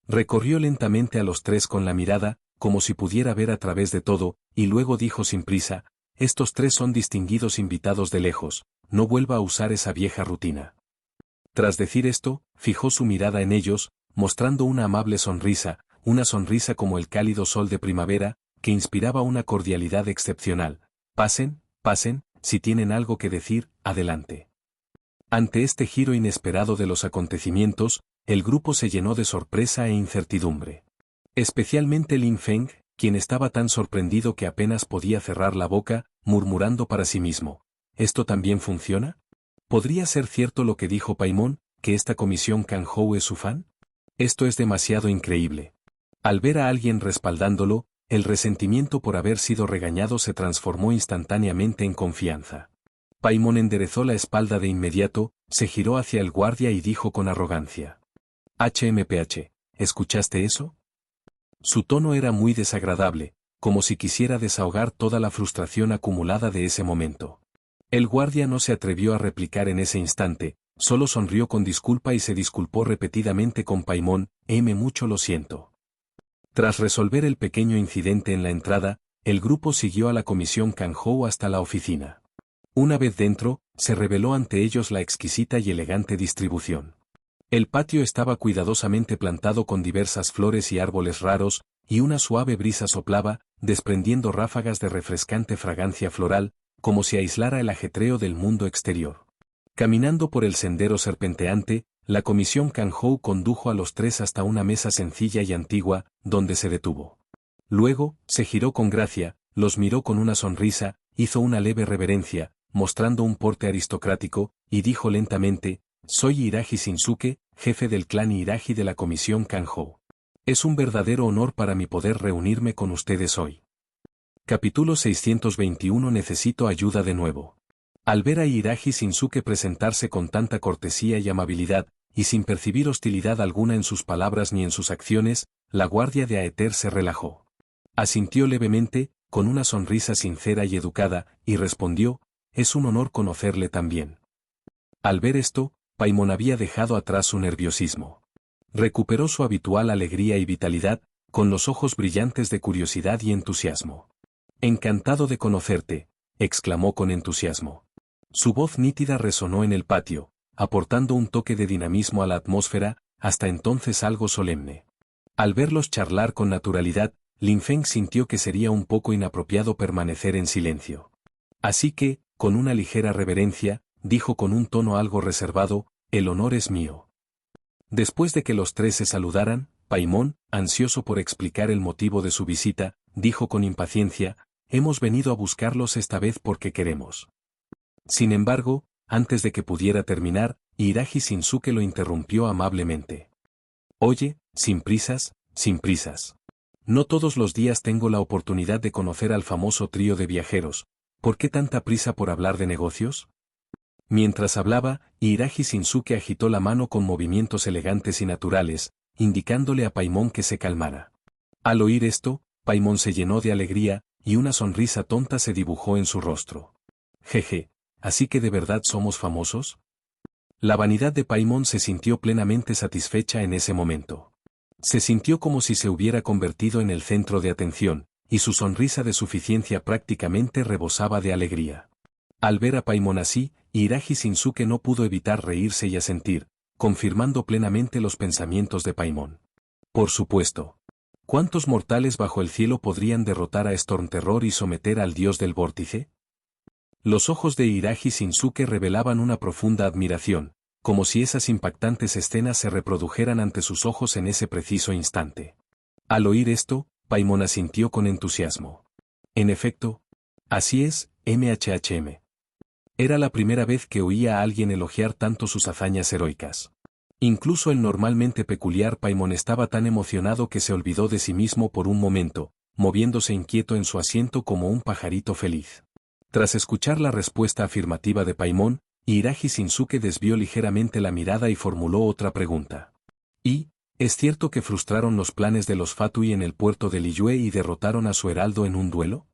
Recorrió lentamente a los tres con la mirada, como si pudiera ver a través de todo, y luego dijo sin prisa: «Estos tres son distinguidos invitados de lejos, no vuelva a usar esa vieja rutina». Tras decir esto, fijó su mirada en ellos, mostrando una amable sonrisa, una sonrisa como el cálido sol de primavera, que inspiraba una cordialidad excepcional. «Pasen, si tienen algo que decir, adelante». Ante este giro inesperado de los acontecimientos, el grupo se llenó de sorpresa e incertidumbre. Especialmente Lin Feng, quien estaba tan sorprendido que apenas podía cerrar la boca, murmurando para sí mismo: ¿esto también funciona? ¿Podría ser cierto lo que dijo Paimon, que esta Comisión Kanhou es su fan? Esto es demasiado increíble. Al ver a alguien respaldándolo, el resentimiento por haber sido regañado se transformó instantáneamente en confianza. Paimon enderezó la espalda de inmediato, se giró hacia el guardia y dijo con arrogancia: «HMPH, ¿escuchaste eso?». Su tono era muy desagradable, como si quisiera desahogar toda la frustración acumulada de ese momento. El guardia no se atrevió a replicar en ese instante, solo sonrió con disculpa y se disculpó repetidamente con Paimon: «Mucho lo siento». Tras resolver el pequeño incidente en la entrada, el grupo siguió a la Comisión Kanhou hasta la oficina. Una vez dentro, se reveló ante ellos la exquisita y elegante distribución. El patio estaba cuidadosamente plantado con diversas flores y árboles raros, y una suave brisa soplaba, desprendiendo ráfagas de refrescante fragancia floral, como si aislara el ajetreo del mundo exterior. Caminando por el sendero serpenteante, la Comisión Kanhou condujo a los tres hasta una mesa sencilla y antigua, donde se detuvo. Luego, se giró con gracia, los miró con una sonrisa, hizo una leve reverencia, mostrando un porte aristocrático, y dijo lentamente, «Soy Iraji Shinsuke, jefe del clan Iraji de la Comisión Kanjou. Es un verdadero honor para mí poder reunirme con ustedes hoy». Capítulo 621. Necesito ayuda de nuevo. Al ver a Iraji Shinsuke presentarse con tanta cortesía y amabilidad, y sin percibir hostilidad alguna en sus palabras ni en sus acciones, la guardia de Aether se relajó. Asintió levemente, con una sonrisa sincera y educada, y respondió, «Es un honor conocerle también». Al ver esto, Paimon había dejado atrás su nerviosismo. Recuperó su habitual alegría y vitalidad, con los ojos brillantes de curiosidad y entusiasmo. «Encantado de conocerte», exclamó con entusiasmo. Su voz nítida resonó en el patio, aportando un toque de dinamismo a la atmósfera, hasta entonces algo solemne. Al verlos charlar con naturalidad, Lin Feng sintió que sería un poco inapropiado permanecer en silencio. Así que, con una ligera reverencia, dijo con un tono algo reservado, «El honor es mío». Después de que los tres se saludaran, Paimon, ansioso por explicar el motivo de su visita, dijo con impaciencia, «Hemos venido a buscarlos esta vez porque queremos». Sin embargo, antes de que pudiera terminar, Iraji Shinsuke lo interrumpió amablemente. «Oye, sin prisas, sin prisas. No todos los días tengo la oportunidad de conocer al famoso trío de viajeros. ¿Por qué tanta prisa por hablar de negocios?». Mientras hablaba, Iraji Shinsuke agitó la mano con movimientos elegantes y naturales, indicándole a Paimon que se calmara. Al oír esto, Paimon se llenó de alegría, y una sonrisa tonta se dibujó en su rostro. «Jeje, ¿así que de verdad somos famosos?». La vanidad de Paimon se sintió plenamente satisfecha en ese momento. Se sintió como si se hubiera convertido en el centro de atención, y su sonrisa de suficiencia prácticamente rebosaba de alegría. Al ver a Paimon así, Iraji Shinsuke no pudo evitar reírse y asentir, confirmando plenamente los pensamientos de Paimon. Por supuesto. ¿Cuántos mortales bajo el cielo podrían derrotar a Stormterror y someter al dios del vórtice? Los ojos de Iraji Shinsuke revelaban una profunda admiración, como si esas impactantes escenas se reprodujeran ante sus ojos en ese preciso instante. Al oír esto, Paimon asintió con entusiasmo. En efecto, así es, MHHM. Era la primera vez que oía a alguien elogiar tanto sus hazañas heroicas. Incluso el normalmente peculiar Paimon estaba tan emocionado que se olvidó de sí mismo por un momento, moviéndose inquieto en su asiento como un pajarito feliz. Tras escuchar la respuesta afirmativa de Paimon, Iraji Shinsuke desvió ligeramente la mirada y formuló otra pregunta. ¿Y, es cierto que frustraron los planes de los Fatui en el puerto de Liyue y derrotaron a su heraldo en un duelo?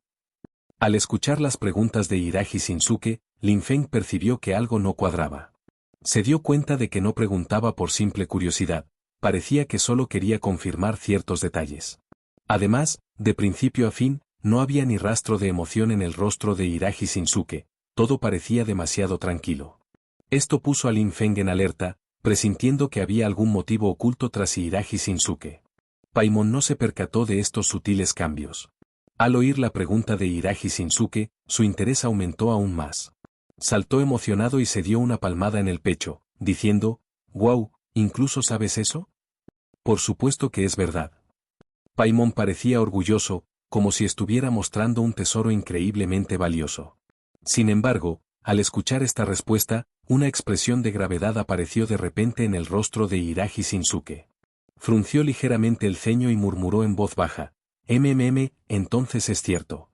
Al escuchar las preguntas de Iraji Shinsuke, Lin Feng percibió que algo no cuadraba. Se dio cuenta de que no preguntaba por simple curiosidad, parecía que solo quería confirmar ciertos detalles. Además, de principio a fin, no había ni rastro de emoción en el rostro de Iraji Shinsuke, todo parecía demasiado tranquilo. Esto puso a Lin Feng en alerta, presintiendo que había algún motivo oculto tras Iraji Shinsuke. Paimon no se percató de estos sutiles cambios. Al oír la pregunta de Iraji Shinsuke, su interés aumentó aún más. Saltó emocionado y se dio una palmada en el pecho, diciendo, «¡Guau! ¿Incluso sabes eso?». «Por supuesto que es verdad». Paimon parecía orgulloso, como si estuviera mostrando un tesoro increíblemente valioso. Sin embargo, al escuchar esta respuesta, una expresión de gravedad apareció de repente en el rostro de Iraji Shinsuke. Frunció ligeramente el ceño y murmuró en voz baja, entonces es cierto».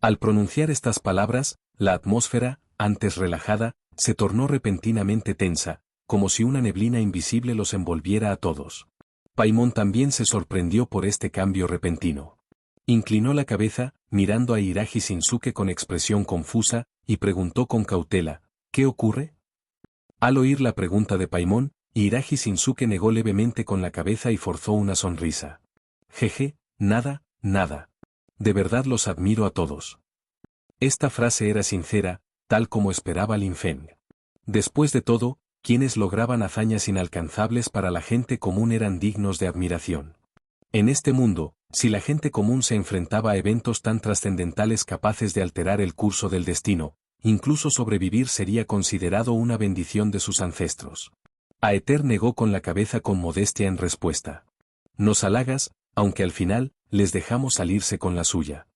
Al pronunciar estas palabras, la atmósfera, antes relajada, se tornó repentinamente tensa, como si una neblina invisible los envolviera a todos. Paimon también se sorprendió por este cambio repentino. Inclinó la cabeza, mirando a Iraji Shinsuke con expresión confusa, y preguntó con cautela, «¿Qué ocurre?». Al oír la pregunta de Paimon, Iraji Shinsuke negó levemente con la cabeza y forzó una sonrisa. «Jeje, nada, nada. De verdad los admiro a todos». Esta frase era sincera, tal como esperaba Lin Feng. Después de todo, quienes lograban hazañas inalcanzables para la gente común eran dignos de admiración. En este mundo, si la gente común se enfrentaba a eventos tan trascendentales capaces de alterar el curso del destino, incluso sobrevivir sería considerado una bendición de sus ancestros. Aether negó con la cabeza con modestia en respuesta. «Nos halagas, aunque al final, les dejamos salirse con la suya.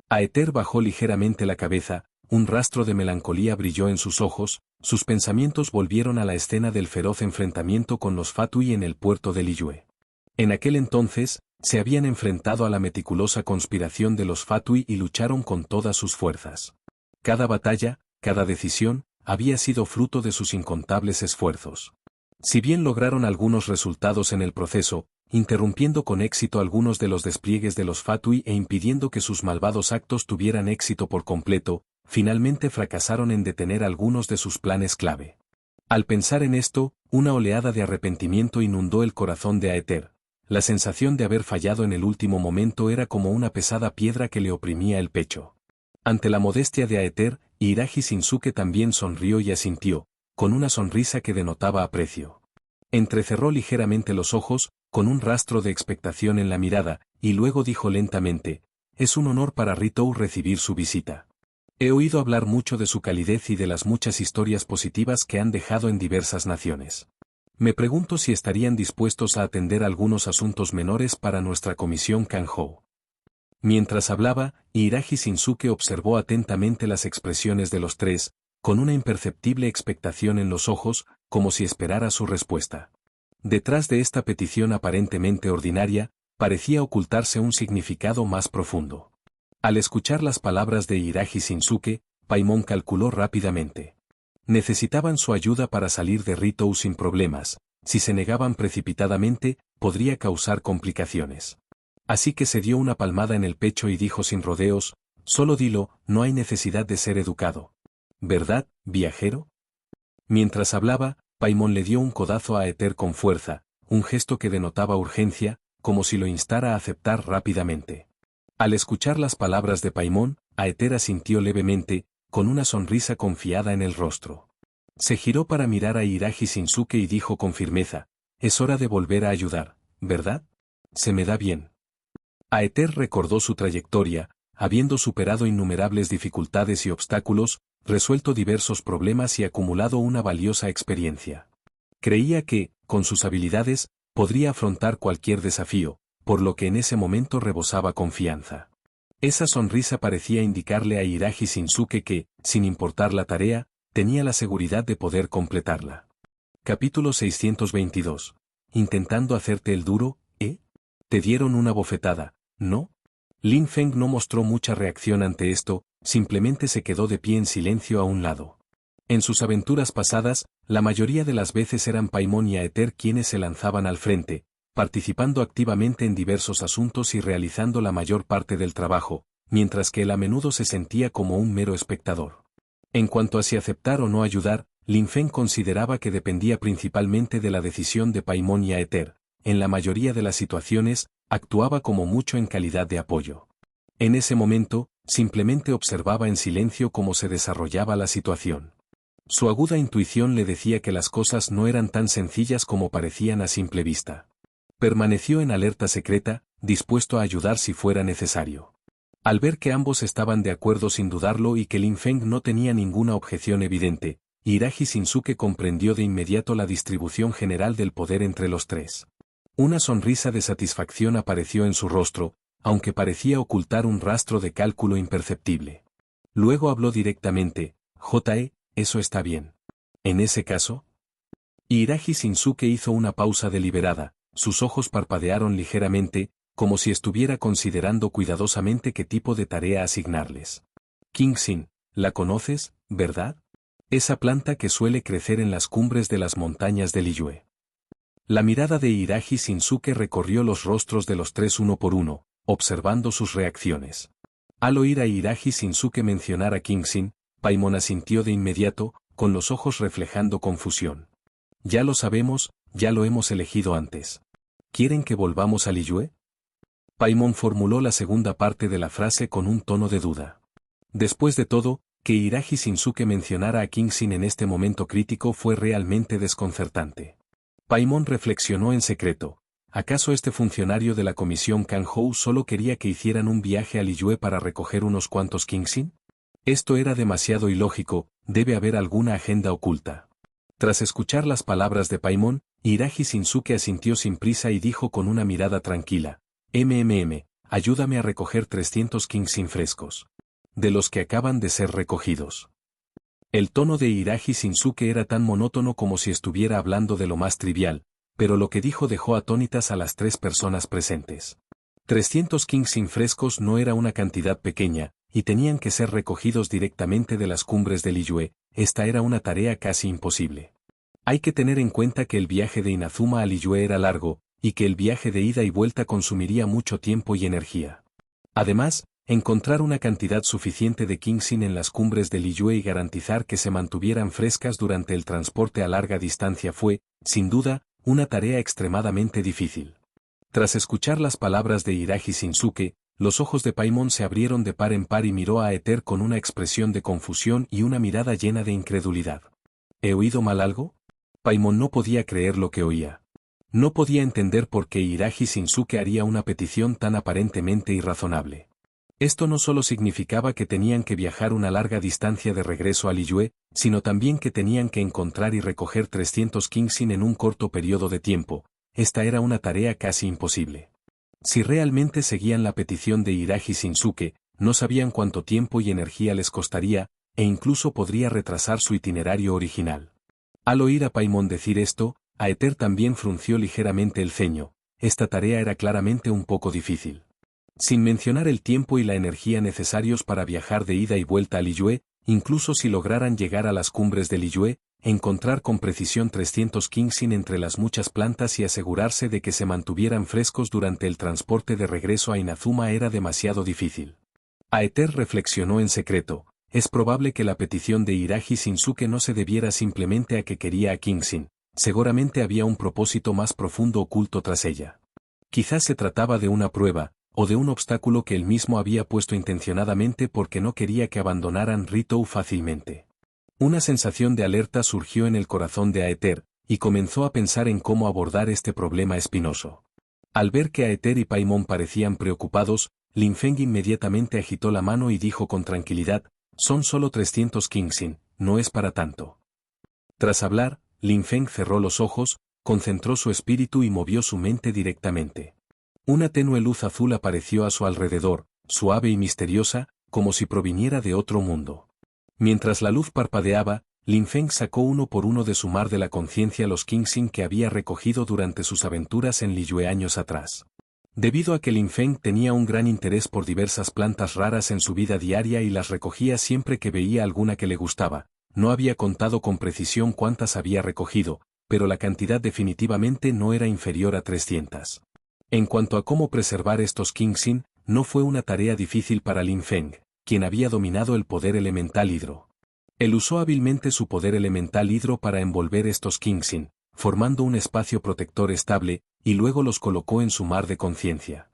Aether bajó ligeramente la cabeza, un rastro de melancolía brilló en sus ojos, sus pensamientos volvieron a la escena del feroz enfrentamiento con los Fatui en el puerto de Liyue. En aquel entonces, se habían enfrentado a la meticulosa conspiración de los Fatui y lucharon con todas sus fuerzas. Cada batalla, cada decisión, había sido fruto de sus incontables esfuerzos. Si bien lograron algunos resultados en el proceso, interrumpiendo con éxito algunos de los despliegues de los Fatui e impidiendo que sus malvados actos tuvieran éxito por completo, finalmente fracasaron en detener algunos de sus planes clave. Al pensar en esto, una oleada de arrepentimiento inundó el corazón de Aether. La sensación de haber fallado en el último momento era como una pesada piedra que le oprimía el pecho. Ante la modestia de Aether, Hiiragi Shinsuke también sonrió y asintió, con una sonrisa que denotaba aprecio. Entrecerró ligeramente los ojos, con un rastro de expectación en la mirada, y luego dijo lentamente, «Es un honor para Ritou recibir su visita. He oído hablar mucho de su calidez y de las muchas historias positivas que han dejado en diversas naciones. Me pregunto si estarían dispuestos a atender algunos asuntos menores para nuestra comisión Kanhou». Mientras hablaba, Hiiragi Shinsuke observó atentamente las expresiones de los tres, con una imperceptible expectación en los ojos, como si esperara su respuesta. Detrás de esta petición aparentemente ordinaria, parecía ocultarse un significado más profundo. Al escuchar las palabras de Hiiragi Shinsuke, Paimon calculó rápidamente. Necesitaban su ayuda para salir de Ritou sin problemas. Si se negaban precipitadamente, podría causar complicaciones. Así que se dio una palmada en el pecho y dijo sin rodeos, «Solo dilo, no hay necesidad de ser educado. ¿Verdad, viajero?». Mientras hablaba, Paimon le dio un codazo a Aether con fuerza, un gesto que denotaba urgencia, como si lo instara a aceptar rápidamente. Al escuchar las palabras de Paimon, Aether asintió levemente, con una sonrisa confiada en el rostro. Se giró para mirar a Hiiragi Shinsuke y dijo con firmeza, «Es hora de volver a ayudar, ¿verdad? Se me da bien». Aether recordó su trayectoria, habiendo superado innumerables dificultades y obstáculos, resuelto diversos problemas y acumulado una valiosa experiencia. Creía que, con sus habilidades, podría afrontar cualquier desafío, por lo que en ese momento rebosaba confianza. Esa sonrisa parecía indicarle a Hiiragi Shinsuke que, sin importar la tarea, tenía la seguridad de poder completarla. Capítulo 622. Intentando hacerte el duro, ¿eh? Te dieron una bofetada, ¿no? Lin Feng no mostró mucha reacción ante esto, simplemente se quedó de pie en silencio a un lado. En sus aventuras pasadas, la mayoría de las veces eran Paimon y Aether quienes se lanzaban al frente, participando activamente en diversos asuntos y realizando la mayor parte del trabajo, mientras que él a menudo se sentía como un mero espectador. En cuanto a si aceptar o no ayudar, Lin Feng consideraba que dependía principalmente de la decisión de Paimon y Aether. En la mayoría de las situaciones, actuaba como mucho en calidad de apoyo. En ese momento, simplemente observaba en silencio cómo se desarrollaba la situación. Su aguda intuición le decía que las cosas no eran tan sencillas como parecían a simple vista. Permaneció en alerta secreta, dispuesto a ayudar si fuera necesario. Al ver que ambos estaban de acuerdo sin dudarlo y que Lin Feng no tenía ninguna objeción evidente, Hiiragi Shinsuke comprendió de inmediato la distribución general del poder entre los tres. Una sonrisa de satisfacción apareció en su rostro, aunque parecía ocultar un rastro de cálculo imperceptible. Luego habló directamente, «J.E., eso está bien. En ese caso...». Hiiragi Shinsuke hizo una pausa deliberada, sus ojos parpadearon ligeramente, como si estuviera considerando cuidadosamente qué tipo de tarea asignarles. «Kingxin, ¿la conoces, verdad? Esa planta que suele crecer en las cumbres de las montañas de Liyue». La mirada de Hiiragi Shinsuke recorrió los rostros de los tres uno por uno, observando sus reacciones. Al oír a Hiiragi Shinsuke mencionar a Kingxin, Paimon asintió de inmediato, con los ojos reflejando confusión. «Ya lo sabemos, ya lo hemos elegido antes. ¿Quieren que volvamos a Liyue?». Paimon formuló la segunda parte de la frase con un tono de duda. Después de todo, que Hiiragi Shinsuke mencionara a Kingxin en este momento crítico fue realmente desconcertante. Paimon reflexionó en secreto. ¿Acaso este funcionario de la comisión Kanhou solo quería que hicieran un viaje a Liyue para recoger unos cuantos Kingxin? Esto era demasiado ilógico, debe haber alguna agenda oculta. Tras escuchar las palabras de Paimon, Hiiragi Shinsuke asintió sin prisa y dijo con una mirada tranquila, ayúdame a recoger 300 Kingsin frescos. De los que acaban de ser recogidos. El tono de Hiiraji Shinsuke era tan monótono como si estuviera hablando de lo más trivial, pero lo que dijo dejó atónitas a las 3 personas presentes. 300 Kingsin frescos no era una cantidad pequeña, y tenían que ser recogidos directamente de las cumbres de Liyue. Esta era una tarea casi imposible. Hay que tener en cuenta que el viaje de Inazuma a Liyue era largo, y que el viaje de ida y vuelta consumiría mucho tiempo y energía. Además, encontrar una cantidad suficiente de Kingsin en las cumbres de Liyue y garantizar que se mantuvieran frescas durante el transporte a larga distancia fue, sin duda, una tarea extremadamente difícil. Tras escuchar las palabras de Hiiraji Shinsuke, los ojos de Paimon se abrieron de par en par y miró a Aether con una expresión de confusión y una mirada llena de incredulidad. ¿He oído mal algo? Paimon no podía creer lo que oía. No podía entender por qué Hiiraji Shinsuke haría una petición tan aparentemente irrazonable. Esto no solo significaba que tenían que viajar una larga distancia de regreso a Liyue, sino también que tenían que encontrar y recoger 300 Kingsin en un corto periodo de tiempo. Esta era una tarea casi imposible. Si realmente seguían la petición de Hiiraji Shinsuke, no sabían cuánto tiempo y energía les costaría, e incluso podría retrasar su itinerario original. Al oír a Paimon decir esto, Aether también frunció ligeramente el ceño. Esta tarea era claramente un poco difícil. Sin mencionar el tiempo y la energía necesarios para viajar de ida y vuelta a Liyue, incluso si lograran llegar a las cumbres de Liyue, encontrar con precisión 300 Kingsin entre las muchas plantas y asegurarse de que se mantuvieran frescos durante el transporte de regreso a Inazuma era demasiado difícil. Aether reflexionó en secreto. Es probable que la petición de Hiiraji Shinsuke no se debiera simplemente a que quería a Kingsin. Seguramente había un propósito más profundo oculto tras ella. Quizás se trataba de una prueba, o de un obstáculo que él mismo había puesto intencionadamente porque no quería que abandonaran Ritou fácilmente. Una sensación de alerta surgió en el corazón de Aether, y comenzó a pensar en cómo abordar este problema espinoso. Al ver que Aether y Paimon parecían preocupados, Lin Feng inmediatamente agitó la mano y dijo con tranquilidad, «Son solo 300 Kingsin, no es para tanto». Tras hablar, Lin Feng cerró los ojos, concentró su espíritu y movió su mente directamente. Una tenue luz azul apareció a su alrededor, suave y misteriosa, como si proviniera de otro mundo. Mientras la luz parpadeaba, Lin Feng sacó uno por uno de su mar de la conciencia los Kingsin que había recogido durante sus aventuras en Liyue años atrás. Debido a que Lin Feng tenía un gran interés por diversas plantas raras en su vida diaria y las recogía siempre que veía alguna que le gustaba, no había contado con precisión cuántas había recogido, pero la cantidad definitivamente no era inferior a 300. En cuanto a cómo preservar estos Kingsin, no fue una tarea difícil para Lin Feng, quien había dominado el poder elemental hidro. Él usó hábilmente su poder elemental hidro para envolver estos Kingsin, formando un espacio protector estable, y luego los colocó en su mar de conciencia.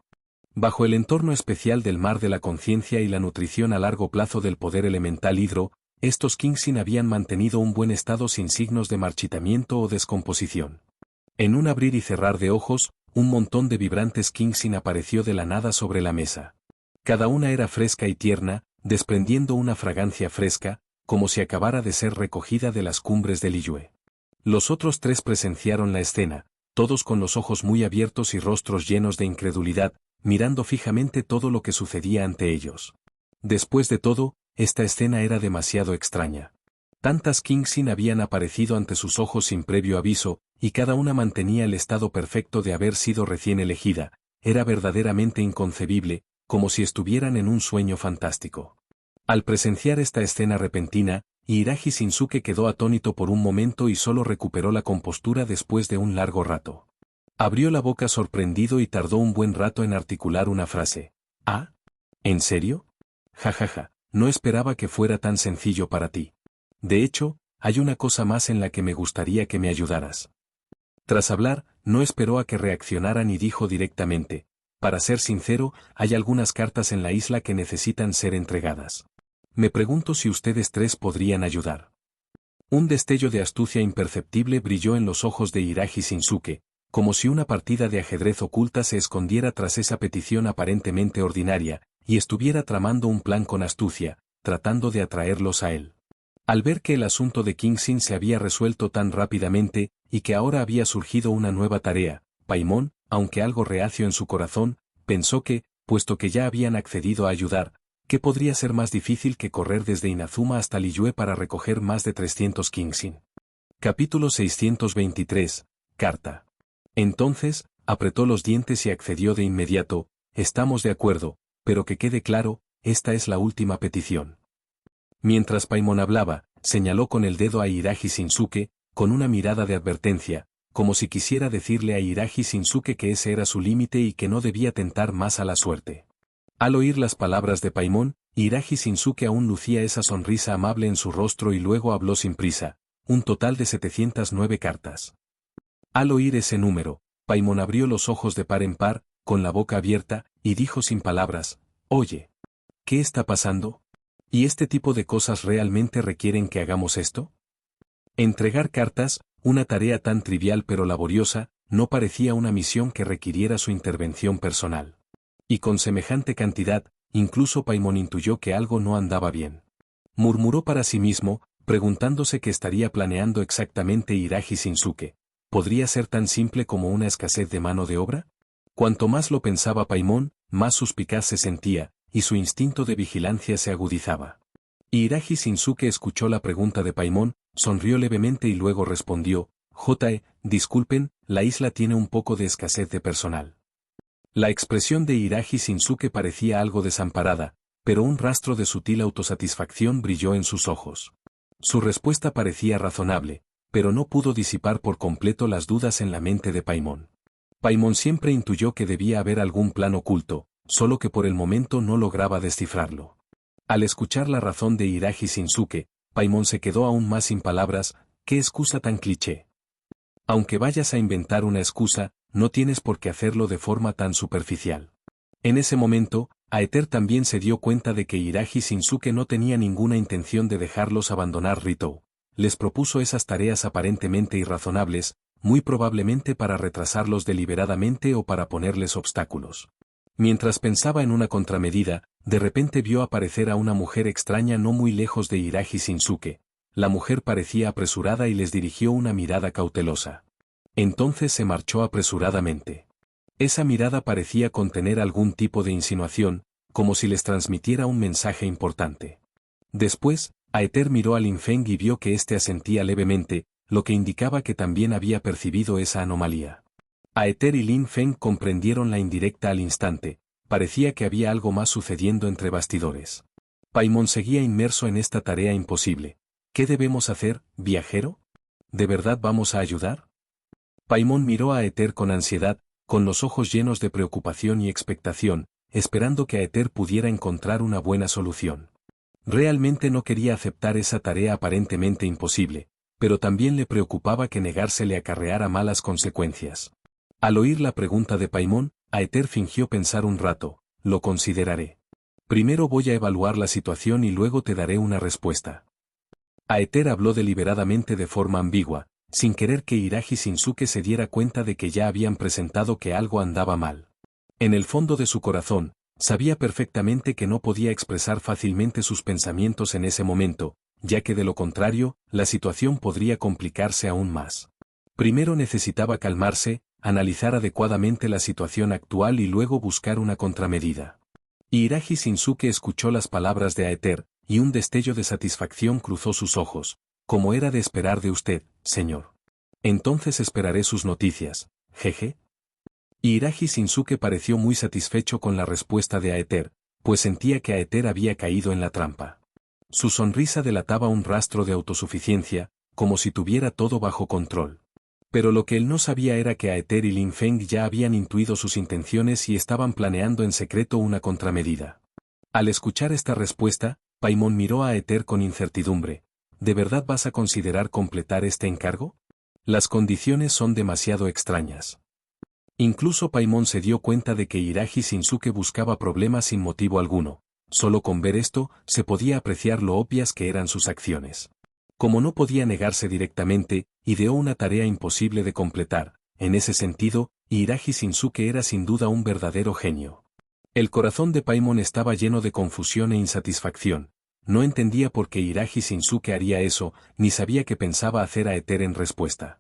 Bajo el entorno especial del mar de la conciencia y la nutrición a largo plazo del poder elemental hidro, estos Kingsin habían mantenido un buen estado sin signos de marchitamiento o descomposición. En un abrir y cerrar de ojos, un montón de vibrantes Kingsin apareció de la nada sobre la mesa. Cada una era fresca y tierna, desprendiendo una fragancia fresca, como si acabara de ser recogida de las cumbres de Liyue. Los otros 3 presenciaron la escena, todos con los ojos muy abiertos y rostros llenos de incredulidad, mirando fijamente todo lo que sucedía ante ellos. Después de todo, esta escena era demasiado extraña. Tantas Kingsin habían aparecido ante sus ojos sin previo aviso, y cada una mantenía el estado perfecto de haber sido recién elegida. Era verdaderamente inconcebible, como si estuvieran en un sueño fantástico. Al presenciar esta escena repentina, Hiiraji Shinsuke quedó atónito por un momento y solo recuperó la compostura después de un largo rato. Abrió la boca sorprendido y tardó un buen rato en articular una frase. ¿Ah? ¿En serio? Jajaja, no esperaba que fuera tan sencillo para ti. De hecho, hay una cosa más en la que me gustaría que me ayudaras. Tras hablar, no esperó a que reaccionaran y dijo directamente, para ser sincero, hay algunas cartas en la isla que necesitan ser entregadas. Me pregunto si ustedes 3 podrían ayudar. Un destello de astucia imperceptible brilló en los ojos de Hiiraji Shinsuke, como si una partida de ajedrez oculta se escondiera tras esa petición aparentemente ordinaria, y estuviera tramando un plan con astucia, tratando de atraerlos a él. Al ver que el asunto de Kingsin se había resuelto tan rápidamente, y que ahora había surgido una nueva tarea, Paimon, aunque algo reacio en su corazón, pensó que, puesto que ya habían accedido a ayudar, ¿qué podría ser más difícil que correr desde Inazuma hasta Liyue para recoger más de 300 Kingsin? Capítulo 623, Carta. Entonces, apretó los dientes y accedió de inmediato: estamos de acuerdo, pero que quede claro, esta es la última petición. Mientras Paimon hablaba, señaló con el dedo a Hiiraji Shinsuke, con una mirada de advertencia, como si quisiera decirle a Hiiraji Shinsuke que ese era su límite y que no debía tentar más a la suerte. Al oír las palabras de Paimon, Hiiraji Shinsuke aún lucía esa sonrisa amable en su rostro y luego habló sin prisa: un total de 709 cartas. Al oír ese número, Paimon abrió los ojos de par en par, con la boca abierta, y dijo sin palabras: oye, ¿qué está pasando? ¿Y este tipo de cosas realmente requieren que hagamos esto? Entregar cartas, una tarea tan trivial pero laboriosa, no parecía una misión que requiriera su intervención personal. Y con semejante cantidad, incluso Paimon intuyó que algo no andaba bien. Murmuró para sí mismo, preguntándose qué estaría planeando exactamente Hiiraji Shinsuke. ¿Podría ser tan simple como una escasez de mano de obra? Cuanto más lo pensaba Paimon, más suspicaz se sentía, y su instinto de vigilancia se agudizaba. Hiiraji Shinsuke escuchó la pregunta de Paimon, sonrió levemente y luego respondió: disculpen, la isla tiene un poco de escasez de personal. La expresión de Hiiraji Shinsuke parecía algo desamparada, pero un rastro de sutil autosatisfacción brilló en sus ojos. Su respuesta parecía razonable, pero no pudo disipar por completo las dudas en la mente de Paimon. Paimon siempre intuyó que debía haber algún plan oculto, solo que por el momento no lograba descifrarlo. Al escuchar la razón de Hiiraji Shinsuke, Paimon se quedó aún más sin palabras. ¿Qué excusa tan cliché? Aunque vayas a inventar una excusa, no tienes por qué hacerlo de forma tan superficial. En ese momento, Aether también se dio cuenta de que Hiiraji Shinsuke no tenía ninguna intención de dejarlos abandonar Ritou. Les propuso esas tareas aparentemente irrazonables, muy probablemente para retrasarlos deliberadamente o para ponerles obstáculos. Mientras pensaba en una contramedida, de repente vio aparecer a una mujer extraña no muy lejos de Hiiraji Shinsuke. La mujer parecía apresurada y les dirigió una mirada cautelosa. Entonces se marchó apresuradamente. Esa mirada parecía contener algún tipo de insinuación, como si les transmitiera un mensaje importante. Después, Aether miró a Lin Feng y vio que éste asentía levemente, lo que indicaba que también había percibido esa anomalía. Aether y Lin Feng comprendieron la indirecta al instante. Parecía que había algo más sucediendo entre bastidores. Paimon seguía inmerso en esta tarea imposible. ¿Qué debemos hacer, viajero? ¿De verdad vamos a ayudar? Paimon miró a Aether con ansiedad, con los ojos llenos de preocupación y expectación, esperando que Aether pudiera encontrar una buena solución. Realmente no quería aceptar esa tarea aparentemente imposible, pero también le preocupaba que negarse le acarreara malas consecuencias. Al oír la pregunta de Paimon, Aether fingió pensar un rato: lo consideraré. Primero voy a evaluar la situación y luego te daré una respuesta. Aether habló deliberadamente de forma ambigua, sin querer que Hiiraji Shinsuke se diera cuenta de que ya habían presentado que algo andaba mal. En el fondo de su corazón, sabía perfectamente que no podía expresar fácilmente sus pensamientos en ese momento, ya que de lo contrario, la situación podría complicarse aún más. Primero necesitaba calmarse, analizar adecuadamente la situación actual y luego buscar una contramedida. Hiiraji Shinsuke escuchó las palabras de Aether, y un destello de satisfacción cruzó sus ojos. Como era de esperar de usted, señor. Entonces esperaré sus noticias, jeje. Hiiraji Shinsuke pareció muy satisfecho con la respuesta de Aether, pues sentía que Aether había caído en la trampa. Su sonrisa delataba un rastro de autosuficiencia, como si tuviera todo bajo control. Pero lo que él no sabía era que Aether y Lin Feng ya habían intuido sus intenciones y estaban planeando en secreto una contramedida. Al escuchar esta respuesta, Paimon miró a Aether con incertidumbre. ¿De verdad vas a considerar completar este encargo? Las condiciones son demasiado extrañas. Incluso Paimon se dio cuenta de que Hiiraji Shinsuke buscaba problemas sin motivo alguno. Solo con ver esto, se podía apreciar lo obvias que eran sus acciones. Como no podía negarse directamente, ideó una tarea imposible de completar. En ese sentido, Hiiraji Shinsuke era sin duda un verdadero genio. El corazón de Paimon estaba lleno de confusión e insatisfacción. No entendía por qué Hiiraji Shinsuke haría eso, ni sabía qué pensaba hacer Aether en respuesta.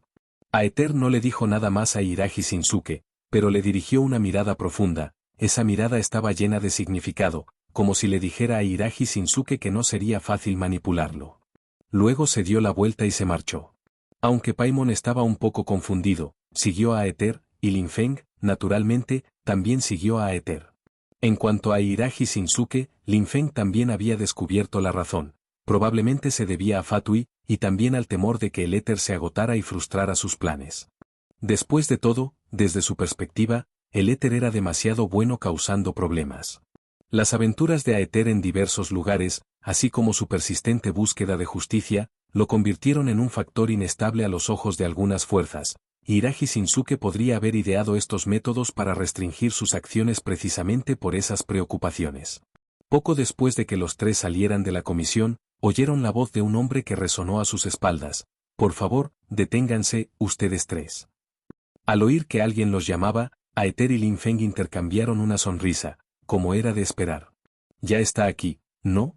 Aether no le dijo nada más a Hiiraji Shinsuke, pero le dirigió una mirada profunda. esa mirada estaba llena de significado, como si le dijera a Hiiraji Shinsuke que no sería fácil manipularlo. Luego se dio la vuelta y se marchó. Aunque Paimon estaba un poco confundido, siguió a Aether, y Lin Feng, naturalmente, también siguió a Aether. En cuanto a Hiiraji Shinsuke, Lin Feng también había descubierto la razón. Probablemente se debía a Fatui, y también al temor de que el éter se agotara y frustrara sus planes. Después de todo, desde su perspectiva, el éter era demasiado bueno causando problemas. Las aventuras de Aether en diversos lugares, así como su persistente búsqueda de justicia, lo convirtieron en un factor inestable a los ojos de algunas fuerzas. Hiiraji Shinsuke podría haber ideado estos métodos para restringir sus acciones precisamente por esas preocupaciones. Poco después de que los tres salieran de la comisión, oyeron la voz de un hombre que resonó a sus espaldas. «Por favor, deténganse, ustedes tres». Al oír que alguien los llamaba, Aether y Lin Feng intercambiaron una sonrisa, como era de esperar. «Ya está aquí, ¿no?».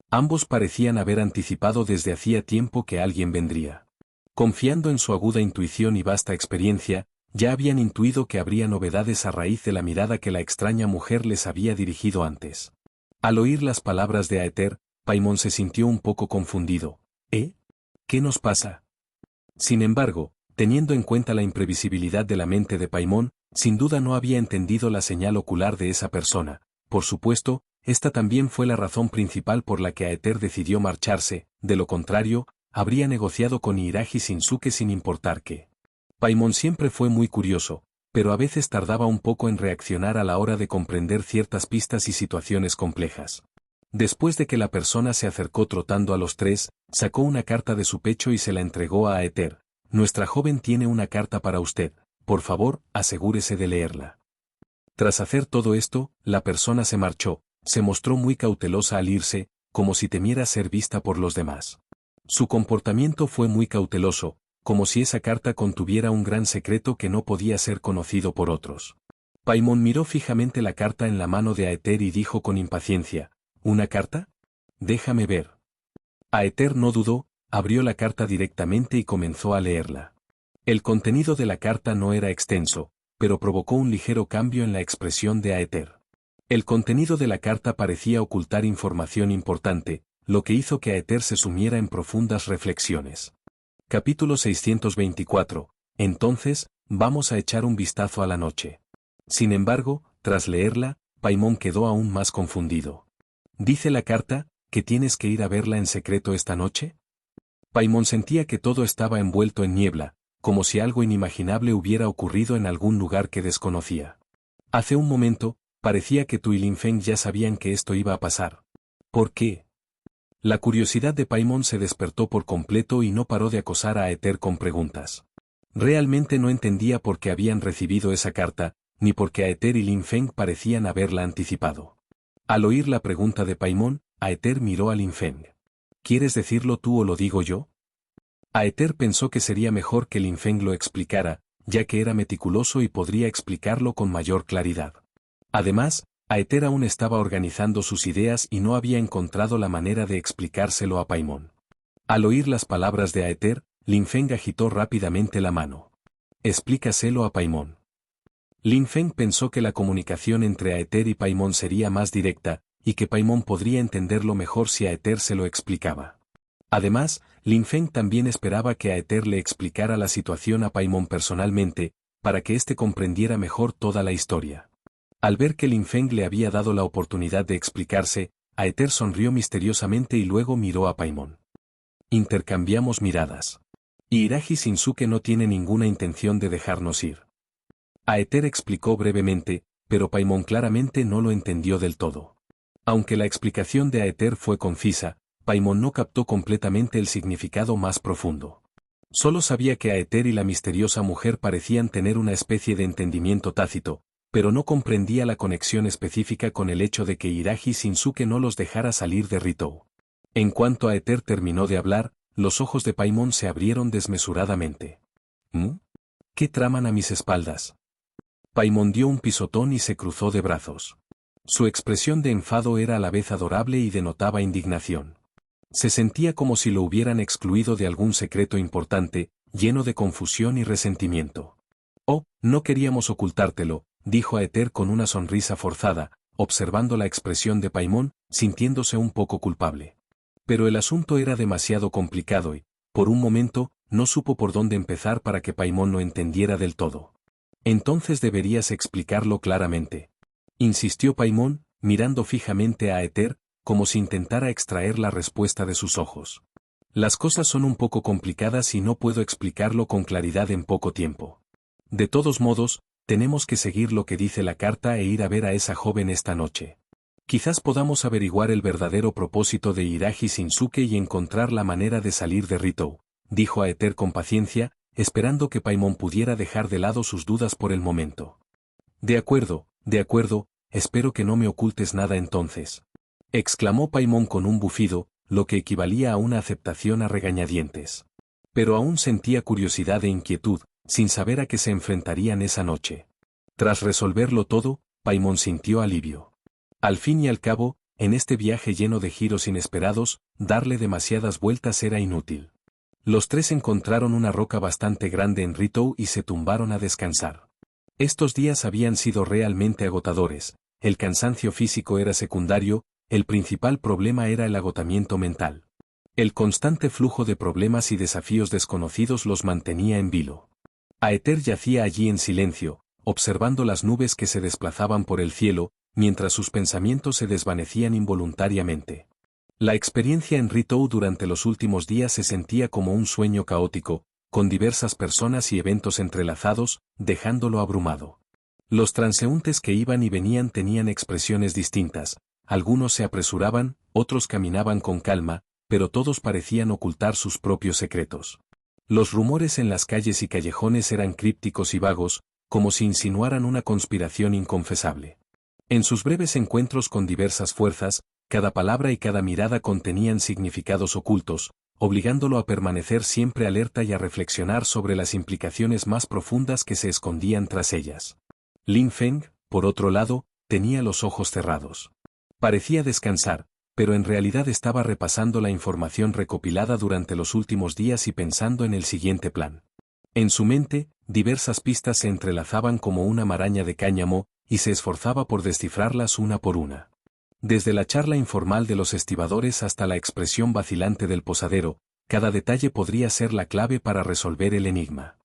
Ambos parecían haber anticipado desde hacía tiempo que alguien vendría. Confiando en su aguda intuición y vasta experiencia, ya habían intuido que habría novedades a raíz de la mirada que la extraña mujer les había dirigido antes. Al oír las palabras de Aether, Paimon se sintió un poco confundido. «¿Eh? ¿Qué nos pasa?». Sin embargo, teniendo en cuenta la imprevisibilidad de la mente de Paimon, sin duda no había entendido la señal ocular de esa persona. Por supuesto, esta también fue la razón principal por la que Aether decidió marcharse, de lo contrario, habría negociado con Hiiraji Shinsuke sin importar qué. Paimon siempre fue muy curioso, pero a veces tardaba un poco en reaccionar a la hora de comprender ciertas pistas y situaciones complejas. Después de que la persona se acercó trotando a los tres, sacó una carta de su pecho y se la entregó a Aether. «Nuestra joven tiene una carta para usted, por favor, asegúrese de leerla». Tras hacer todo esto, la persona se marchó, se mostró muy cautelosa al irse, como si temiera ser vista por los demás. Su comportamiento fue muy cauteloso, como si esa carta contuviera un gran secreto que no podía ser conocido por otros. Paimon miró fijamente la carta en la mano de Aether y dijo con impaciencia: «¿Una carta? Déjame ver». Aether no dudó, abrió la carta directamente y comenzó a leerla. El contenido de la carta no era extenso, pero provocó un ligero cambio en la expresión de Aether. El contenido de la carta parecía ocultar información importante, lo que hizo que Aether se sumiera en profundas reflexiones. Capítulo 624. Entonces, vamos a echar un vistazo a la noche. Sin embargo, tras leerla, Paimon quedó aún más confundido. ¿Dice la carta que tienes que ir a verla en secreto esta noche? Paimon sentía que todo estaba envuelto en niebla, como si algo inimaginable hubiera ocurrido en algún lugar que desconocía. Hace un momento, parecía que tú y Lin Feng ya sabían que esto iba a pasar. ¿Por qué? La curiosidad de Paimon se despertó por completo y no paró de acosar a Aether con preguntas. Realmente no entendía por qué habían recibido esa carta, ni por qué Aether y Lin Feng parecían haberla anticipado. Al oír la pregunta de Paimon, Aether miró a Lin Feng. ¿Quieres decirlo tú o lo digo yo? Aether pensó que sería mejor que Lin Feng lo explicara, ya que era meticuloso y podría explicarlo con mayor claridad. Además, Aether aún estaba organizando sus ideas y no había encontrado la manera de explicárselo a Paimon. Al oír las palabras de Aether, Lin Feng agitó rápidamente la mano. «Explícaselo a Paimon». Lin Feng pensó que la comunicación entre Aether y Paimon sería más directa, y que Paimon podría entenderlo mejor si Aether se lo explicaba. Además, Lin Feng también esperaba que Aether le explicara la situación a Paimon personalmente, para que éste comprendiera mejor toda la historia. Al ver que Lin Feng le había dado la oportunidad de explicarse, Aether sonrió misteriosamente y luego miró a Paimon. Intercambiamos miradas. Hiiraji Shinsuke no tiene ninguna intención de dejarnos ir. Aether explicó brevemente, pero Paimon claramente no lo entendió del todo. Aunque la explicación de Aether fue concisa, Paimon no captó completamente el significado más profundo. Solo sabía que Aether y la misteriosa mujer parecían tener una especie de entendimiento tácito, pero no comprendía la conexión específica con el hecho de que Hiiraji Shinsuke no los dejara salir de Ritou. En cuanto Aether terminó de hablar, los ojos de Paimon se abrieron desmesuradamente. ¿Qué traman a mis espaldas? Paimon dio un pisotón y se cruzó de brazos. Su expresión de enfado era a la vez adorable y denotaba indignación. Se sentía como si lo hubieran excluido de algún secreto importante, lleno de confusión y resentimiento. «Oh, no queríamos ocultártelo», dijo Aether con una sonrisa forzada, observando la expresión de Paimon, sintiéndose un poco culpable. Pero el asunto era demasiado complicado y, por un momento, no supo por dónde empezar para que Paimon lo entendiera del todo. Entonces deberías explicarlo claramente. Insistió Paimon, mirando fijamente a Aether, como si intentara extraer la respuesta de sus ojos. Las cosas son un poco complicadas y no puedo explicarlo con claridad en poco tiempo. De todos modos, tenemos que seguir lo que dice la carta e ir a ver a esa joven esta noche. Quizás podamos averiguar el verdadero propósito de Hiragi Shinsuke y encontrar la manera de salir de Ritou, dijo Aether con paciencia, esperando que Paimon pudiera dejar de lado sus dudas por el momento. De acuerdo, espero que no me ocultes nada entonces. Exclamó Paimon con un bufido, lo que equivalía a una aceptación a regañadientes. Pero aún sentía curiosidad e inquietud, sin saber a qué se enfrentarían esa noche. Tras resolverlo todo, Paimon sintió alivio. Al fin y al cabo, en este viaje lleno de giros inesperados, darle demasiadas vueltas era inútil. Los tres encontraron una roca bastante grande en Ritou y se tumbaron a descansar. Estos días habían sido realmente agotadores, el cansancio físico era secundario, el principal problema era el agotamiento mental. El constante flujo de problemas y desafíos desconocidos los mantenía en vilo. Aether yacía allí en silencio, observando las nubes que se desplazaban por el cielo, mientras sus pensamientos se desvanecían involuntariamente. La experiencia en Ritou durante los últimos días se sentía como un sueño caótico, con diversas personas y eventos entrelazados, dejándolo abrumado. Los transeúntes que iban y venían tenían expresiones distintas, algunos se apresuraban, otros caminaban con calma, pero todos parecían ocultar sus propios secretos. Los rumores en las calles y callejones eran crípticos y vagos, como si insinuaran una conspiración inconfesable. En sus breves encuentros con diversas fuerzas, cada palabra y cada mirada contenían significados ocultos, obligándolo a permanecer siempre alerta y a reflexionar sobre las implicaciones más profundas que se escondían tras ellas. Lin Feng, por otro lado, tenía los ojos cerrados. Parecía descansar, pero en realidad estaba repasando la información recopilada durante los últimos días y pensando en el siguiente plan. En su mente, diversas pistas se entrelazaban como una maraña de cáñamo, y se esforzaba por descifrarlas una por una. Desde la charla informal de los estibadores hasta la expresión vacilante del posadero, cada detalle podría ser la clave para resolver el enigma.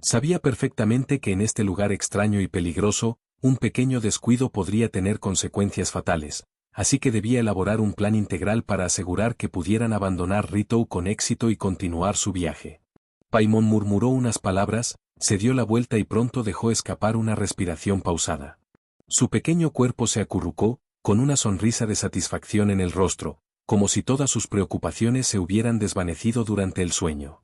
Sabía perfectamente que en este lugar extraño y peligroso, un pequeño descuido podría tener consecuencias fatales, así que debía elaborar un plan integral para asegurar que pudieran abandonar Ritou con éxito y continuar su viaje. Paimon murmuró unas palabras, se dio la vuelta y pronto dejó escapar una respiración pausada. Su pequeño cuerpo se acurrucó, con una sonrisa de satisfacción en el rostro, como si todas sus preocupaciones se hubieran desvanecido durante el sueño.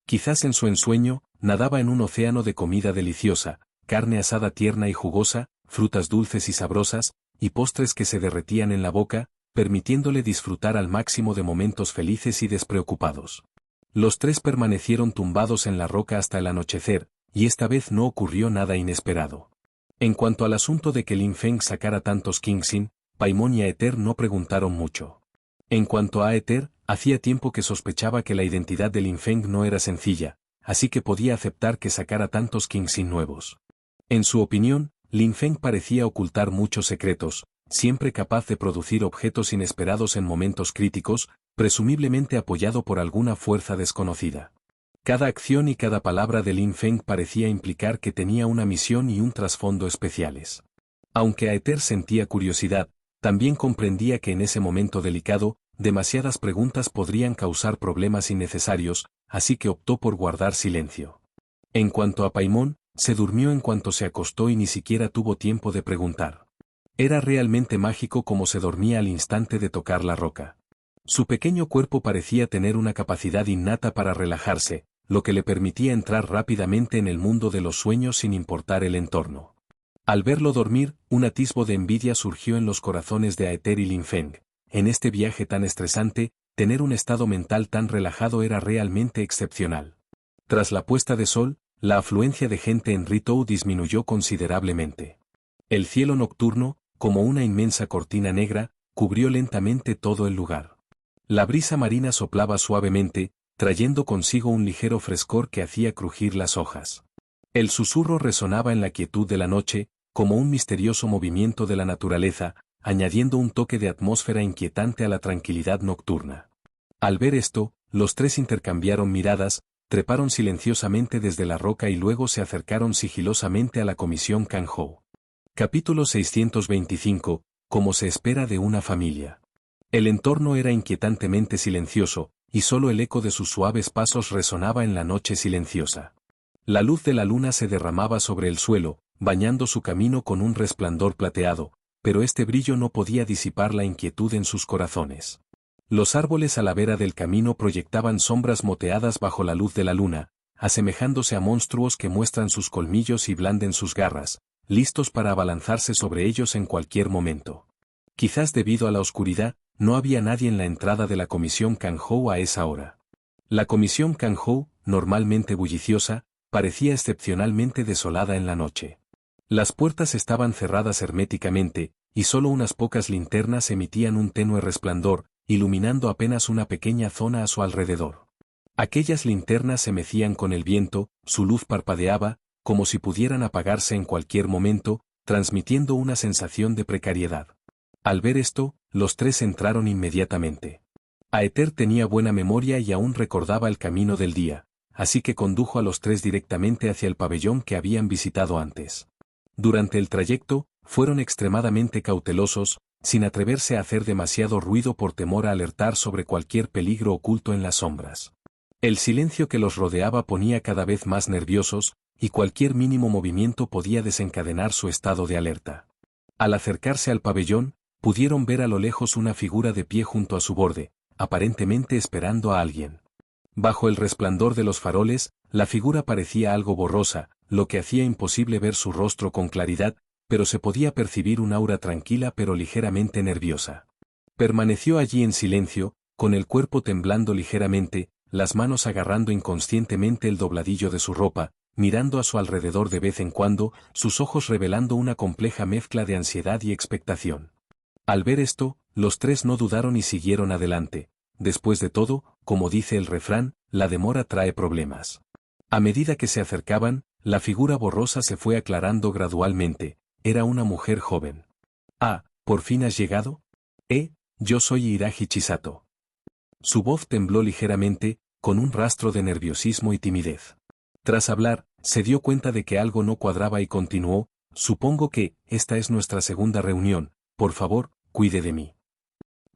Quizás en su ensueño, nadaba en un océano de comida deliciosa, carne asada tierna y jugosa, frutas dulces y sabrosas, y postres que se derretían en la boca, permitiéndole disfrutar al máximo de momentos felices y despreocupados. Los tres permanecieron tumbados en la roca hasta el anochecer, y esta vez no ocurrió nada inesperado. En cuanto al asunto de que Lin Feng sacara tantos Kingxin, Paimon y Aether no preguntaron mucho. En cuanto a Aether, hacía tiempo que sospechaba que la identidad de Lin Feng no era sencilla, así que podía aceptar que sacara tantos Kingxin nuevos. En su opinión, Lin Feng parecía ocultar muchos secretos, siempre capaz de producir objetos inesperados en momentos críticos, presumiblemente apoyado por alguna fuerza desconocida. Cada acción y cada palabra de Lin Feng parecía implicar que tenía una misión y un trasfondo especiales. Aunque Aether sentía curiosidad, también comprendía que en ese momento delicado, demasiadas preguntas podrían causar problemas innecesarios, así que optó por guardar silencio. En cuanto a Paimon, se durmió en cuanto se acostó y ni siquiera tuvo tiempo de preguntar. Era realmente mágico como se dormía al instante de tocar la roca. Su pequeño cuerpo parecía tener una capacidad innata para relajarse, lo que le permitía entrar rápidamente en el mundo de los sueños sin importar el entorno. Al verlo dormir, un atisbo de envidia surgió en los corazones de Aether y Lin Feng. En este viaje tan estresante, tener un estado mental tan relajado era realmente excepcional. Tras la puesta de sol, la afluencia de gente en Ritou disminuyó considerablemente. El cielo nocturno, como una inmensa cortina negra, cubrió lentamente todo el lugar. La brisa marina soplaba suavemente, trayendo consigo un ligero frescor que hacía crujir las hojas. El susurro resonaba en la quietud de la noche, como un misterioso movimiento de la naturaleza, añadiendo un toque de atmósfera inquietante a la tranquilidad nocturna. Al ver esto, los tres intercambiaron miradas, treparon silenciosamente desde la roca y luego se acercaron sigilosamente a la comisión Kanhou. Capítulo 625. Como se espera de una familia. El entorno era inquietantemente silencioso, y solo el eco de sus suaves pasos resonaba en la noche silenciosa. La luz de la luna se derramaba sobre el suelo, bañando su camino con un resplandor plateado, pero este brillo no podía disipar la inquietud en sus corazones. Los árboles a la vera del camino proyectaban sombras moteadas bajo la luz de la luna, asemejándose a monstruos que muestran sus colmillos y blanden sus garras, listos para abalanzarse sobre ellos en cualquier momento. Quizás debido a la oscuridad, no había nadie en la entrada de la comisión Kanhou a esa hora. La comisión Kanhou, normalmente bulliciosa, parecía excepcionalmente desolada en la noche. Las puertas estaban cerradas herméticamente, y solo unas pocas linternas emitían un tenue resplandor, iluminando apenas una pequeña zona a su alrededor. Aquellas linternas se mecían con el viento, su luz parpadeaba, como si pudieran apagarse en cualquier momento, transmitiendo una sensación de precariedad. Al ver esto, los tres entraron inmediatamente. Aether tenía buena memoria y aún recordaba el camino del día, así que condujo a los tres directamente hacia el pabellón que habían visitado antes. Durante el trayecto, fueron extremadamente cautelosos, sin atreverse a hacer demasiado ruido por temor a alertar sobre cualquier peligro oculto en las sombras. El silencio que los rodeaba ponía cada vez más nerviosos, y cualquier mínimo movimiento podía desencadenar su estado de alerta. Al acercarse al pabellón, pudieron ver a lo lejos una figura de pie junto a su borde, aparentemente esperando a alguien. Bajo el resplandor de los faroles, la figura parecía algo borrosa, lo que hacía imposible ver su rostro con claridad, pero se podía percibir un aura tranquila pero ligeramente nerviosa. Permaneció allí en silencio, con el cuerpo temblando ligeramente, las manos agarrando inconscientemente el dobladillo de su ropa, mirando a su alrededor de vez en cuando, sus ojos revelando una compleja mezcla de ansiedad y expectación. Al ver esto, los tres no dudaron y siguieron adelante. Después de todo, como dice el refrán, la demora trae problemas. A medida que se acercaban, la figura borrosa se fue aclarando gradualmente. Era una mujer joven. «Ah, ¿por fin has llegado? Yo soy Hiraji Chisato». Su voz tembló ligeramente, con un rastro de nerviosismo y timidez. Tras hablar, se dio cuenta de que algo no cuadraba y continuó: «Supongo que, esta es nuestra segunda reunión, por favor, cuide de mí».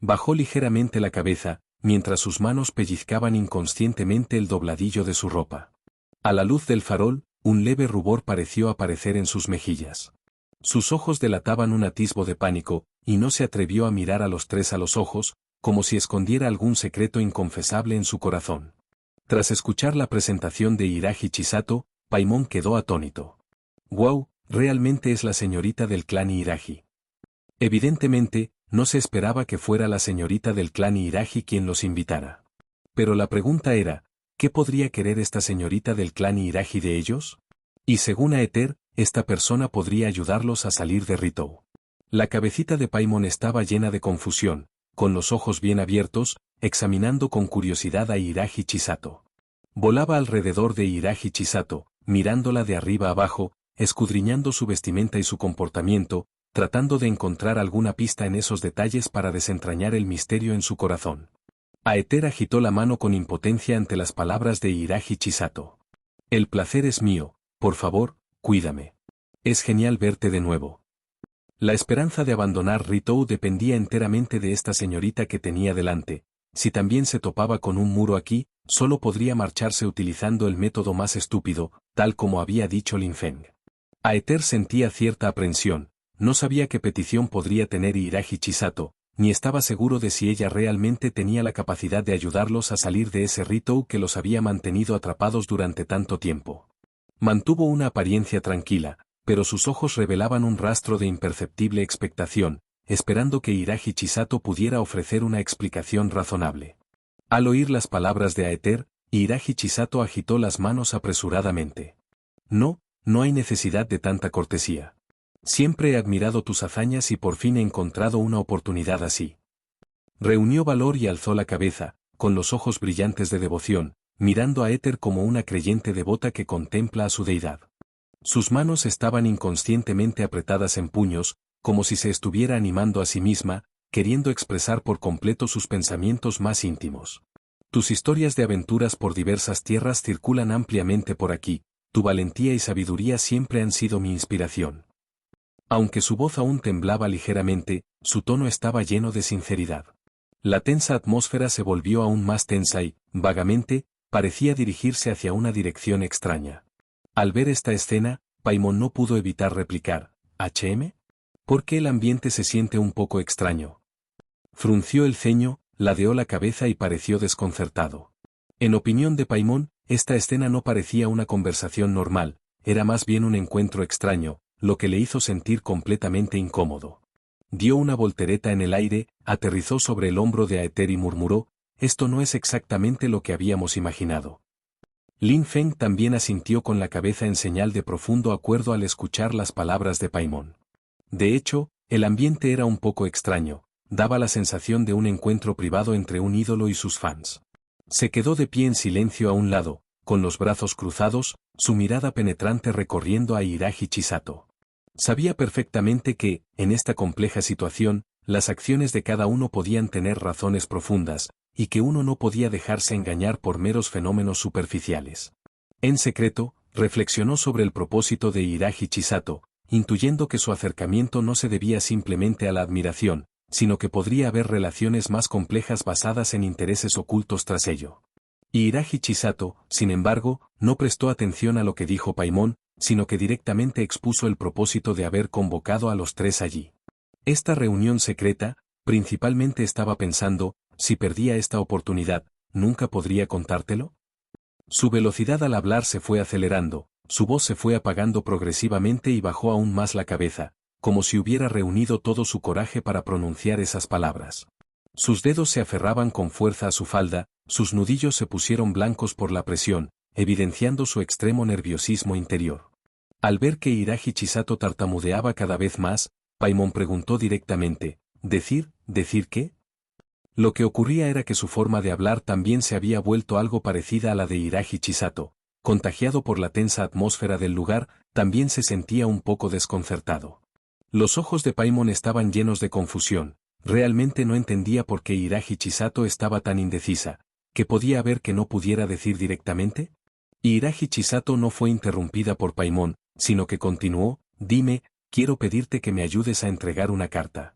Bajó ligeramente la cabeza, mientras sus manos pellizcaban inconscientemente el dobladillo de su ropa. A la luz del farol, un leve rubor pareció aparecer en sus mejillas. Sus ojos delataban un atisbo de pánico, y no se atrevió a mirar a los tres a los ojos, como si escondiera algún secreto inconfesable en su corazón. Tras escuchar la presentación de Hiraji Chisato, Paimon quedó atónito. «¡Guau! Realmente es la señorita del clan Hiraji». Evidentemente, no se esperaba que fuera la señorita del clan Hiraji quien los invitara. Pero la pregunta era, ¿qué podría querer esta señorita del clan Hiraji de ellos? Y según Aether, esta persona podría ayudarlos a salir de Ritou. La cabecita de Paimon estaba llena de confusión, con los ojos bien abiertos, examinando con curiosidad a Hiraji Chisato. Volaba alrededor de Hiraji Chisato, mirándola de arriba abajo, escudriñando su vestimenta y su comportamiento, tratando de encontrar alguna pista en esos detalles para desentrañar el misterio en su corazón. Aether agitó la mano con impotencia ante las palabras de Hiraji Chisato. «El placer es mío, por favor, cuídame. Es genial verte de nuevo». La esperanza de abandonar Ritou dependía enteramente de esta señorita que tenía delante. Si también se topaba con un muro aquí, solo podría marcharse utilizando el método más estúpido, tal como había dicho Lin Feng. Aether sentía cierta aprensión. No sabía qué petición podría tener Hiraji Chisato, ni estaba seguro de si ella realmente tenía la capacidad de ayudarlos a salir de ese Ritou que los había mantenido atrapados durante tanto tiempo. Mantuvo una apariencia tranquila, pero sus ojos revelaban un rastro de imperceptible expectación, esperando que Hiraji Chisato pudiera ofrecer una explicación razonable. Al oír las palabras de Aether, Hiraji Chisato agitó las manos apresuradamente. «No, no hay necesidad de tanta cortesía. Siempre he admirado tus hazañas y por fin he encontrado una oportunidad así». Reunió valor y alzó la cabeza, con los ojos brillantes de devoción, mirando a Aether como una creyente devota que contempla a su deidad. Sus manos estaban inconscientemente apretadas en puños, como si se estuviera animando a sí misma, queriendo expresar por completo sus pensamientos más íntimos. Tus historias de aventuras por diversas tierras circulan ampliamente por aquí, tu valentía y sabiduría siempre han sido mi inspiración. Aunque su voz aún temblaba ligeramente, su tono estaba lleno de sinceridad. La tensa atmósfera se volvió aún más tensa y, vagamente, parecía dirigirse hacia una dirección extraña. Al ver esta escena, Paimon no pudo evitar replicar, ¿HM? ¿Por qué el ambiente se siente un poco extraño? Frunció el ceño, ladeó la cabeza y pareció desconcertado. En opinión de Paimon, esta escena no parecía una conversación normal, era más bien un encuentro extraño, lo que le hizo sentir completamente incómodo. Dio una voltereta en el aire, aterrizó sobre el hombro de Aether y murmuró, esto no es exactamente lo que habíamos imaginado. Lin Feng también asintió con la cabeza en señal de profundo acuerdo al escuchar las palabras de Paimon. De hecho, el ambiente era un poco extraño, daba la sensación de un encuentro privado entre un ídolo y sus fans. Se quedó de pie en silencio a un lado, con los brazos cruzados, su mirada penetrante recorriendo a Hiiraji Chisato. Sabía perfectamente que, en esta compleja situación, las acciones de cada uno podían tener razones profundas, y que uno no podía dejarse engañar por meros fenómenos superficiales. En secreto, reflexionó sobre el propósito de Hiiraji Chisato, intuyendo que su acercamiento no se debía simplemente a la admiración, sino que podría haber relaciones más complejas basadas en intereses ocultos tras ello. Hiiraji Chisato, sin embargo, no prestó atención a lo que dijo Paimon, sino que directamente expuso el propósito de haber convocado a los tres allí. Esta reunión secreta, principalmente estaba pensando, si perdía esta oportunidad, ¿nunca podría contártelo? Su velocidad al hablar se fue acelerando, su voz se fue apagando progresivamente y bajó aún más la cabeza, como si hubiera reunido todo su coraje para pronunciar esas palabras. Sus dedos se aferraban con fuerza a su falda, sus nudillos se pusieron blancos por la presión, evidenciando su extremo nerviosismo interior. Al ver que Hiiraji Chisato tartamudeaba cada vez más, Paimon preguntó directamente, ¿decir qué? Lo que ocurría era que su forma de hablar también se había vuelto algo parecida a la de Hiiraji Chisato. Contagiado por la tensa atmósfera del lugar, también se sentía un poco desconcertado. Los ojos de Paimon estaban llenos de confusión, realmente no entendía por qué Hiiraji Chisato estaba tan indecisa, ¿qué podía haber que no pudiera decir directamente? Hiiraji Chisato no fue interrumpida por Paimon, sino que continuó, dime, quiero pedirte que me ayudes a entregar una carta.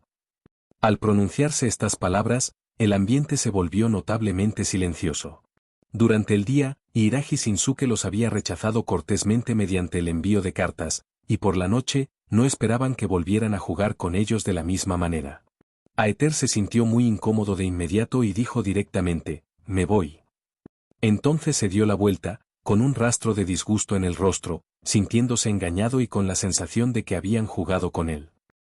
Al pronunciarse estas palabras, el ambiente se volvió notablemente silencioso. Durante el día, Hiiraji Shinsuke los había rechazado cortésmente mediante el envío de cartas, y por la noche, no esperaban que volvieran a jugar con ellos de la misma manera. Aether se sintió muy incómodo de inmediato y dijo directamente, me voy. Entonces se dio la vuelta, con un rastro de disgusto en el rostro, sintiéndose engañado y con la sensación de que habían jugado con él.